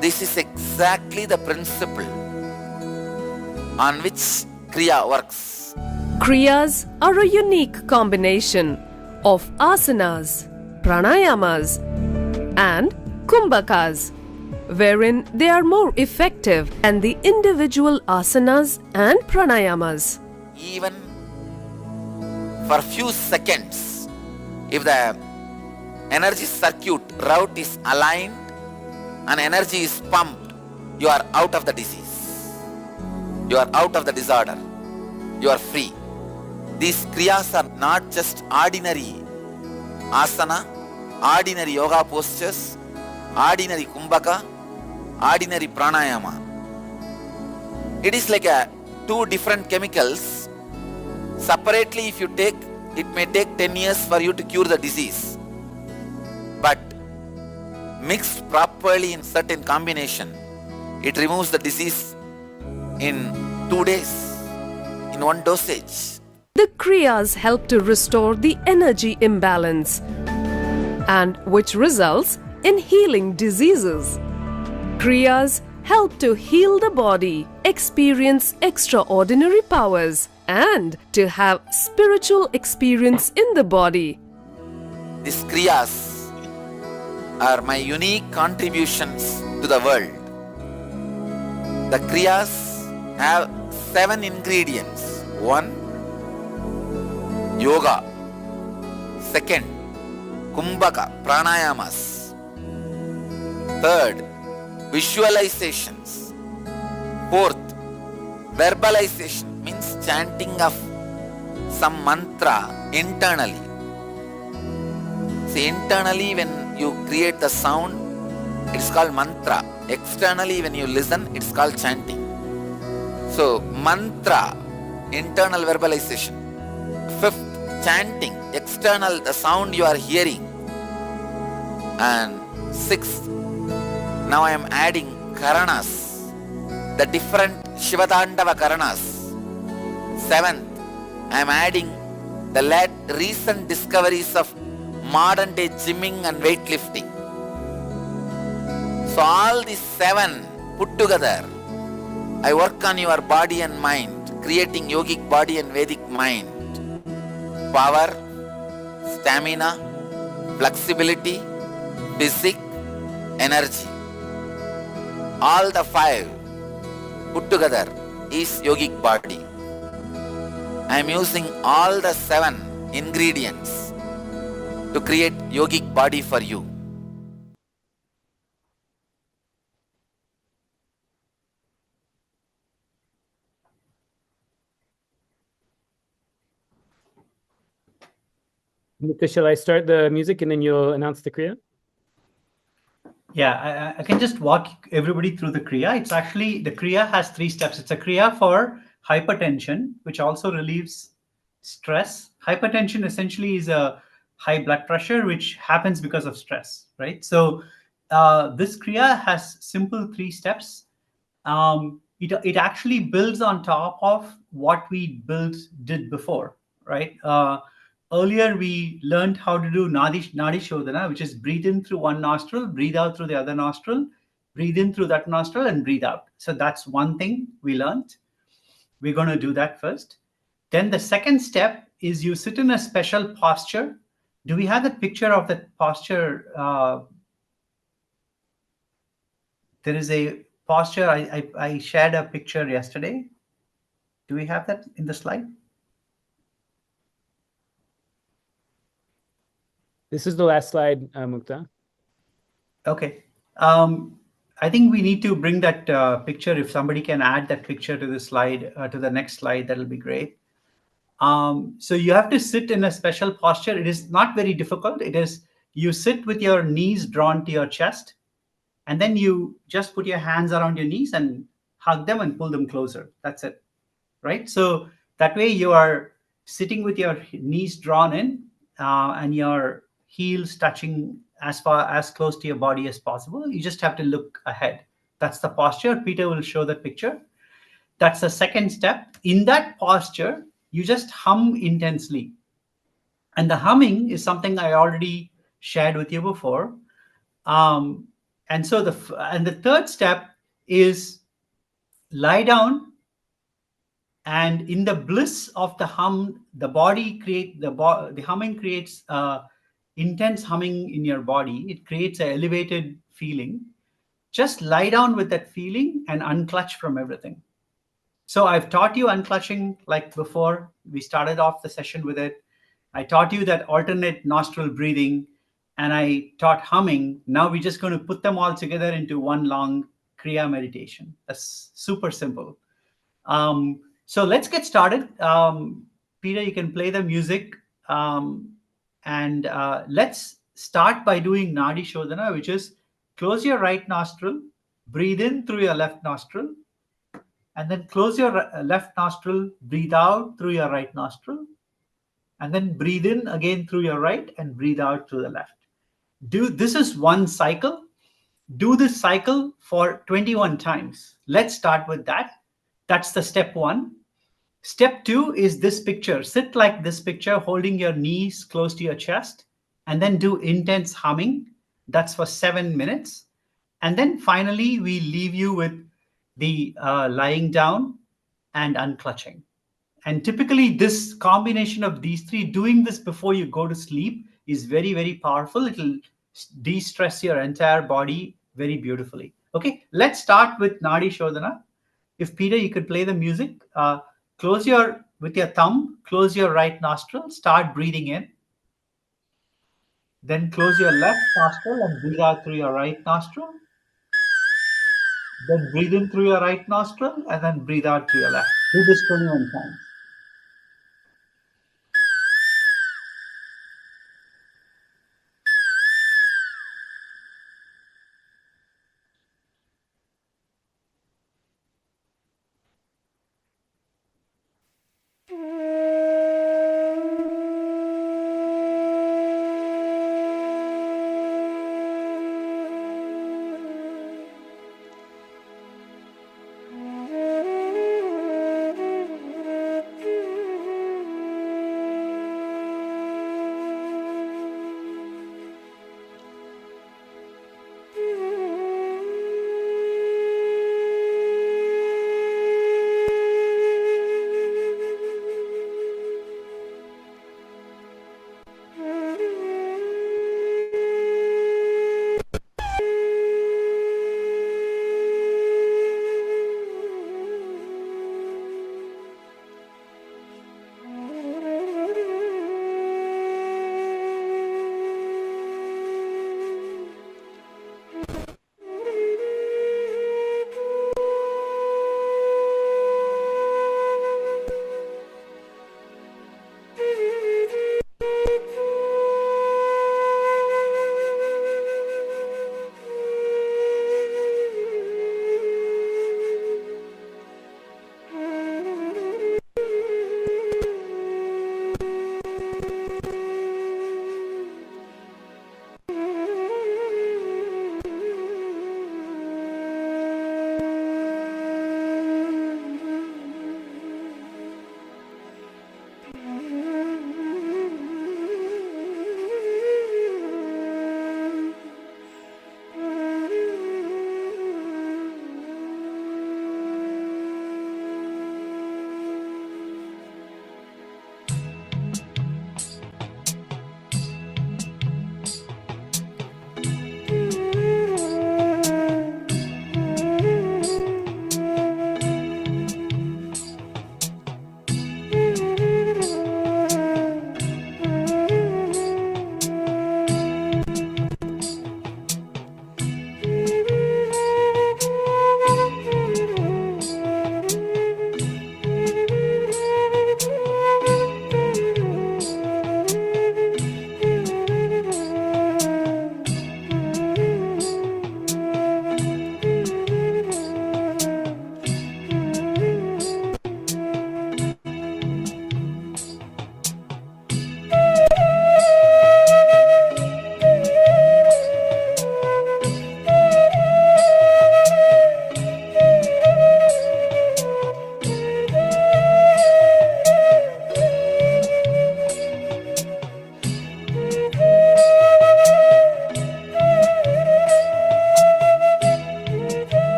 [SPEAKER 1] This is exactly the principle on which kriya works.
[SPEAKER 9] Kriyas are a unique combination of asanas, pranayamas, and kumbhakas, wherein they are more effective than the individual asanas and pranayamas.
[SPEAKER 1] Even for few seconds, if the energy circuit route is aligned and energy is pumped, you are out of the disease. You are out of the disorder. You are free. These kriyas are not just ordinary asana, ordinary yoga postures, ordinary kumbhaka, ordinary pranayama. It is like two different chemicals. Separately, if you take, it may take 10 years for you to cure the disease. But mixed properly in certain combination, it removes the disease in 2 days, in one dosage.
[SPEAKER 9] The kriyas help to restore the energy imbalance, and which results in healing diseases. Kriyas help to heal the body, experience extraordinary powers, and to have spiritual experience in the body.
[SPEAKER 1] These kriyas are my unique contributions to the world. The kriyas have 7 ingredients. 1, yoga. 2nd, kumbhaka, pranayamas. 3rd, visualizations. 4th, verbalization, means chanting of some mantra internally. See, internally when you create the sound, it's called mantra. Externally when you listen, it's called chanting. So, mantra, internal verbalization. 5th, chanting, external, the sound you are hearing. And 6th, now I am adding karanas, the different Shivatandava karanas. 7th, I am adding the recent discoveries of modern day gymming and weightlifting. So all these 7 put together, I work on your body and mind, creating yogic body and Vedic mind. Power, stamina, flexibility, physique, energy. All the 5 put together is yogic body. I am using all the 7 ingredients to create yogic body for you.
[SPEAKER 2] Mukta, shall I start the music and then you'll announce the kriya?
[SPEAKER 3] Yeah, I can just walk everybody through the kriya. It's actually, the kriya has 3 steps. It's a kriya for hypertension, which also relieves stress. Hypertension essentially is a high blood pressure, which happens because of stress, right? So this kriya has simple 3 steps. It actually builds on top of what we did before, right? Earlier, we learned how to do Nadi Shodhana, which is breathe in through one nostril, breathe out through the other nostril, breathe in through that nostril, and breathe out. So that's one thing we learned. We're going to do that first. Then the second step is you sit in a special posture. Do we have the picture of that posture? There is a posture. I shared a picture yesterday. Do we have that in the slide?
[SPEAKER 2] This is the last slide, Mukta.
[SPEAKER 3] Okay. I think we need to bring that picture. If somebody can add that picture to the slide, to the next slide, that'll be great. So you have to sit in a special posture. It is not very difficult. It is, you sit with your knees drawn to your chest, and then you just put your hands around your knees and hug them and pull them closer. That's it, right? So that way you are sitting with your knees drawn in and your heels touching as close to your body as possible. You just have to look ahead. That's the posture. Peter will show that picture. That's the second step. In that posture, you just hum intensely. And the humming is something I already shared with you before. And so the third step is lie down, and in the bliss of the hum, the humming creates intense humming in your body. It creates an elevated feeling. Just lie down with that feeling and unclutch from everything. So I've taught you unclutching like before. We started off the session with it. I taught you that alternate nostril breathing, and I taught humming. Now we're just going to put them all together into one long kriya meditation. That's super simple. So let's get started. Peter, you can play the music. And let's start by doing Nadi Shodhana, which is close your right nostril, breathe in through your left nostril, and then close your left nostril, breathe out through your right nostril, and then breathe in again through your right and breathe out through the left. This is one cycle. Do this cycle for 21 times. Let's start with that. That's the step one. Step two is this picture. Sit like this picture, holding your knees close to your chest, and then do intense humming. That's for 7 minutes. And then finally, we leave you with the lying down and unclutching. And typically, this combination of these three, doing this before you go to sleep, is very, very powerful. It'll de-stress your entire body very beautifully. Okay, let's start with Nadi Shodhana. If Peter, you could play the music. With your thumb, close your right nostril, start breathing in. Then close your left nostril and breathe out through your right nostril. Then breathe in through your right nostril and then breathe out through your left. Do this 21 times.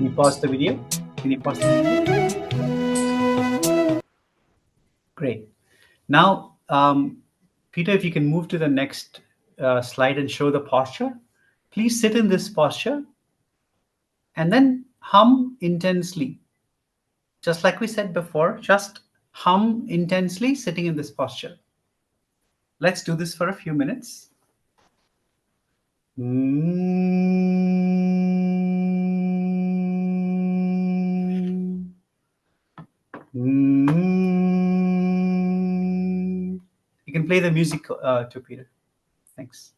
[SPEAKER 3] you pause the video? Can you pause the video? Great. Now, Peter, if you can move to the next slide and show the posture. Please sit in this posture and then hum intensely. Just like we said before, just hum intensely sitting in this posture. Let's do this for a few minutes. You can play the music too, Peter. Thanks.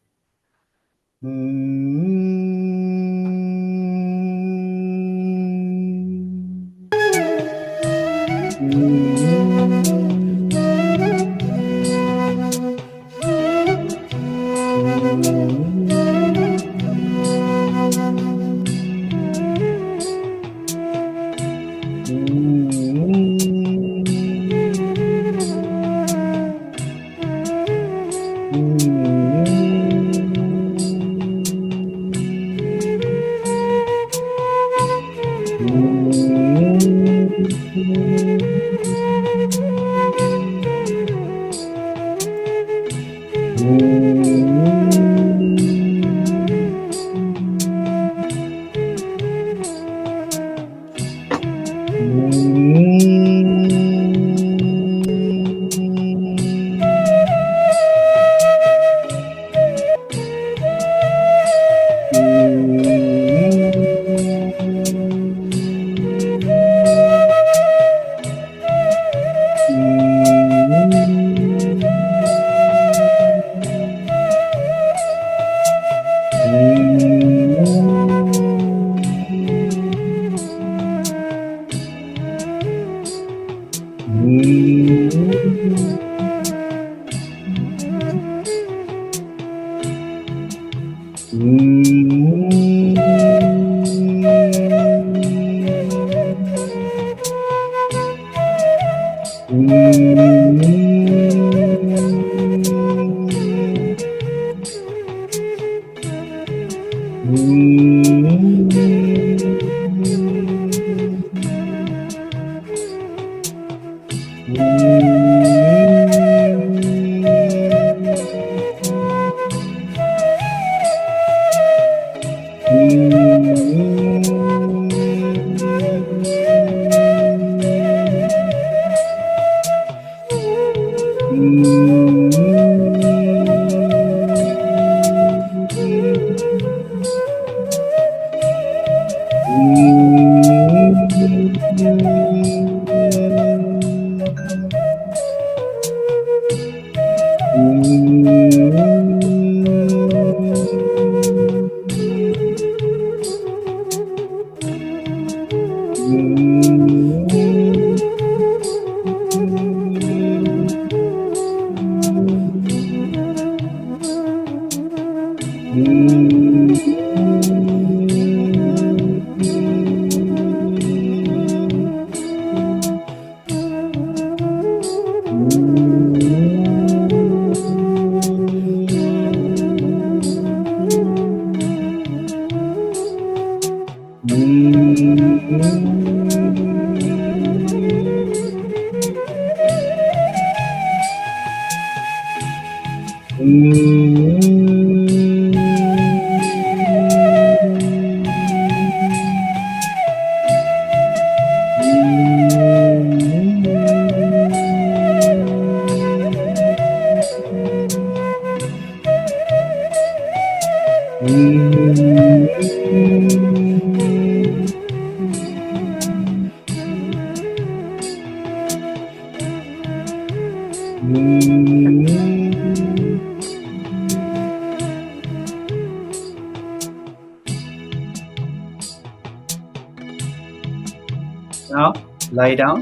[SPEAKER 3] Now, lie down.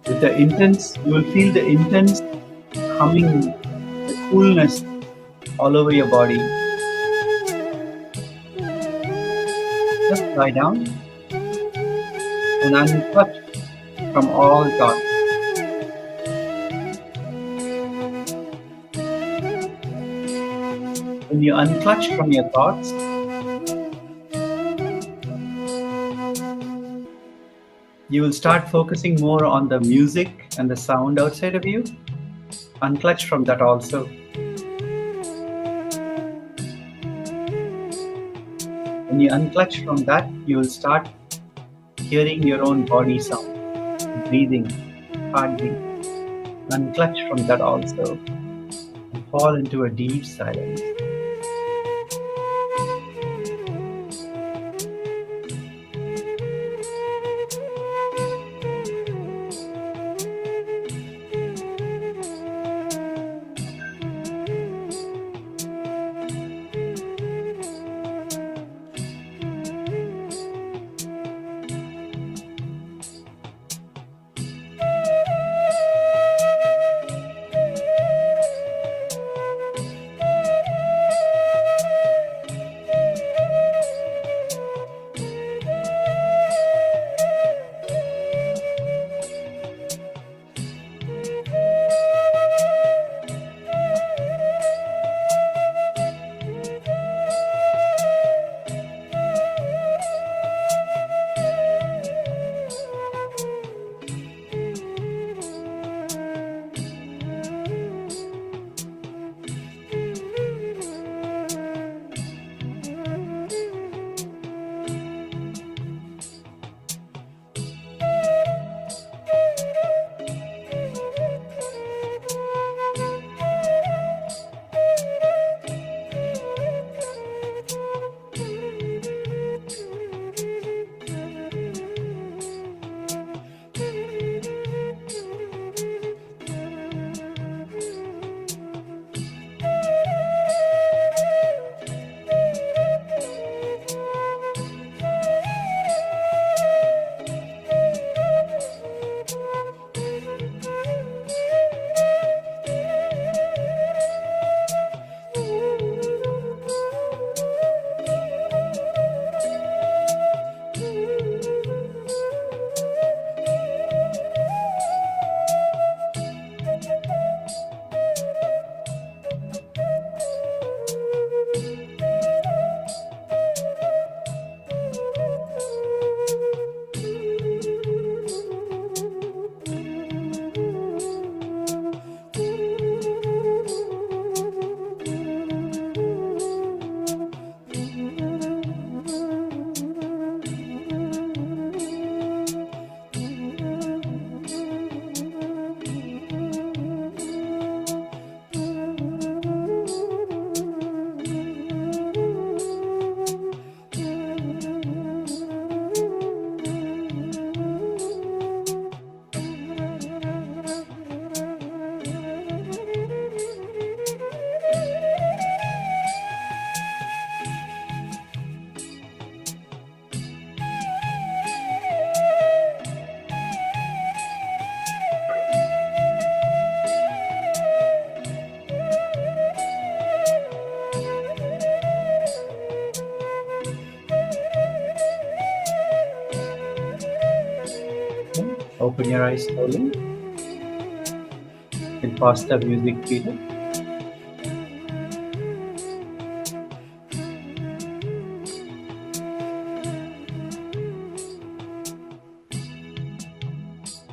[SPEAKER 3] With the intense, you will feel the intense humming, the coolness all over your body. Just lie down and unclutch from all thoughts. When you unclutch from your thoughts, you will start focusing more on the music and the sound outside of you. Unclutch from that also. When you unclutch from that, you will start hearing your own body sound, breathing, heartbeat. Unclutch from that also and fall into a deep silence. Open your eyes slowly. You can pause the music, Peter.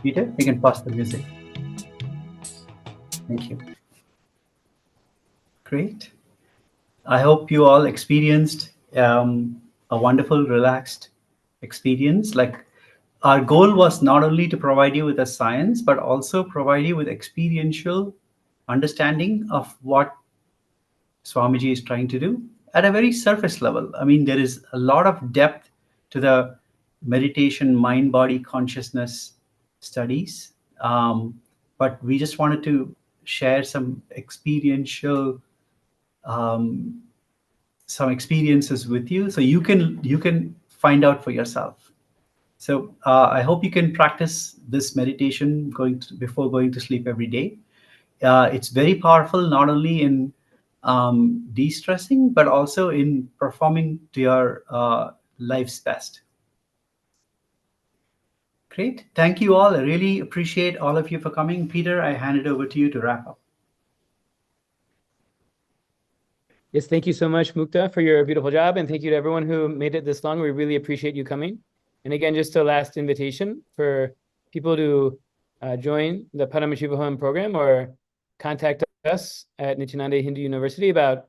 [SPEAKER 3] Peter, you can pause the music. Thank you. Great. I hope you all experienced a wonderful, relaxed experience. Like, our goal was not only to provide you with a science, but also provide you with experiential understanding of what Swamiji is trying to do at a very surface level. I mean, there is a lot of depth to the meditation, mind, body, consciousness studies. But we just wanted to share some experiential some experiences with you, so you can find out for yourself. So I hope you can practice this meditation before going to sleep every day. It's very powerful, not only in de-stressing, but also in performing to your life's best. Great. Thank you all. I really appreciate all of you for coming. Peter, I hand it over to you to wrap up.
[SPEAKER 2] Yes, thank you so much, Mukta, for your beautiful job. And thank you to everyone who made it this long. We really appreciate you coming. And again, just a last invitation for people to join the Padma Home program or contact us at Nityananda Hindu University about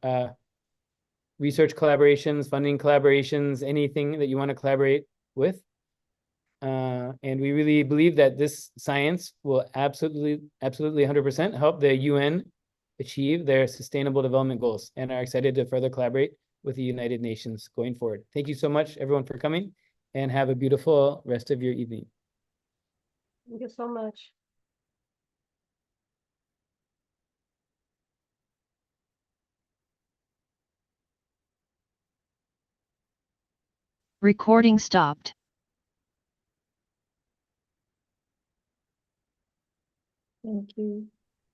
[SPEAKER 2] research collaborations, funding collaborations, anything that you want to collaborate with. And we really believe that this science will absolutely 100% help the UN achieve their sustainable development goals, and are excited to further collaborate with the United Nations going forward. Thank you so much, everyone, for coming, and have a beautiful rest of your evening.
[SPEAKER 9] Thank you so much.
[SPEAKER 10] Recording stopped.
[SPEAKER 4] Thank you.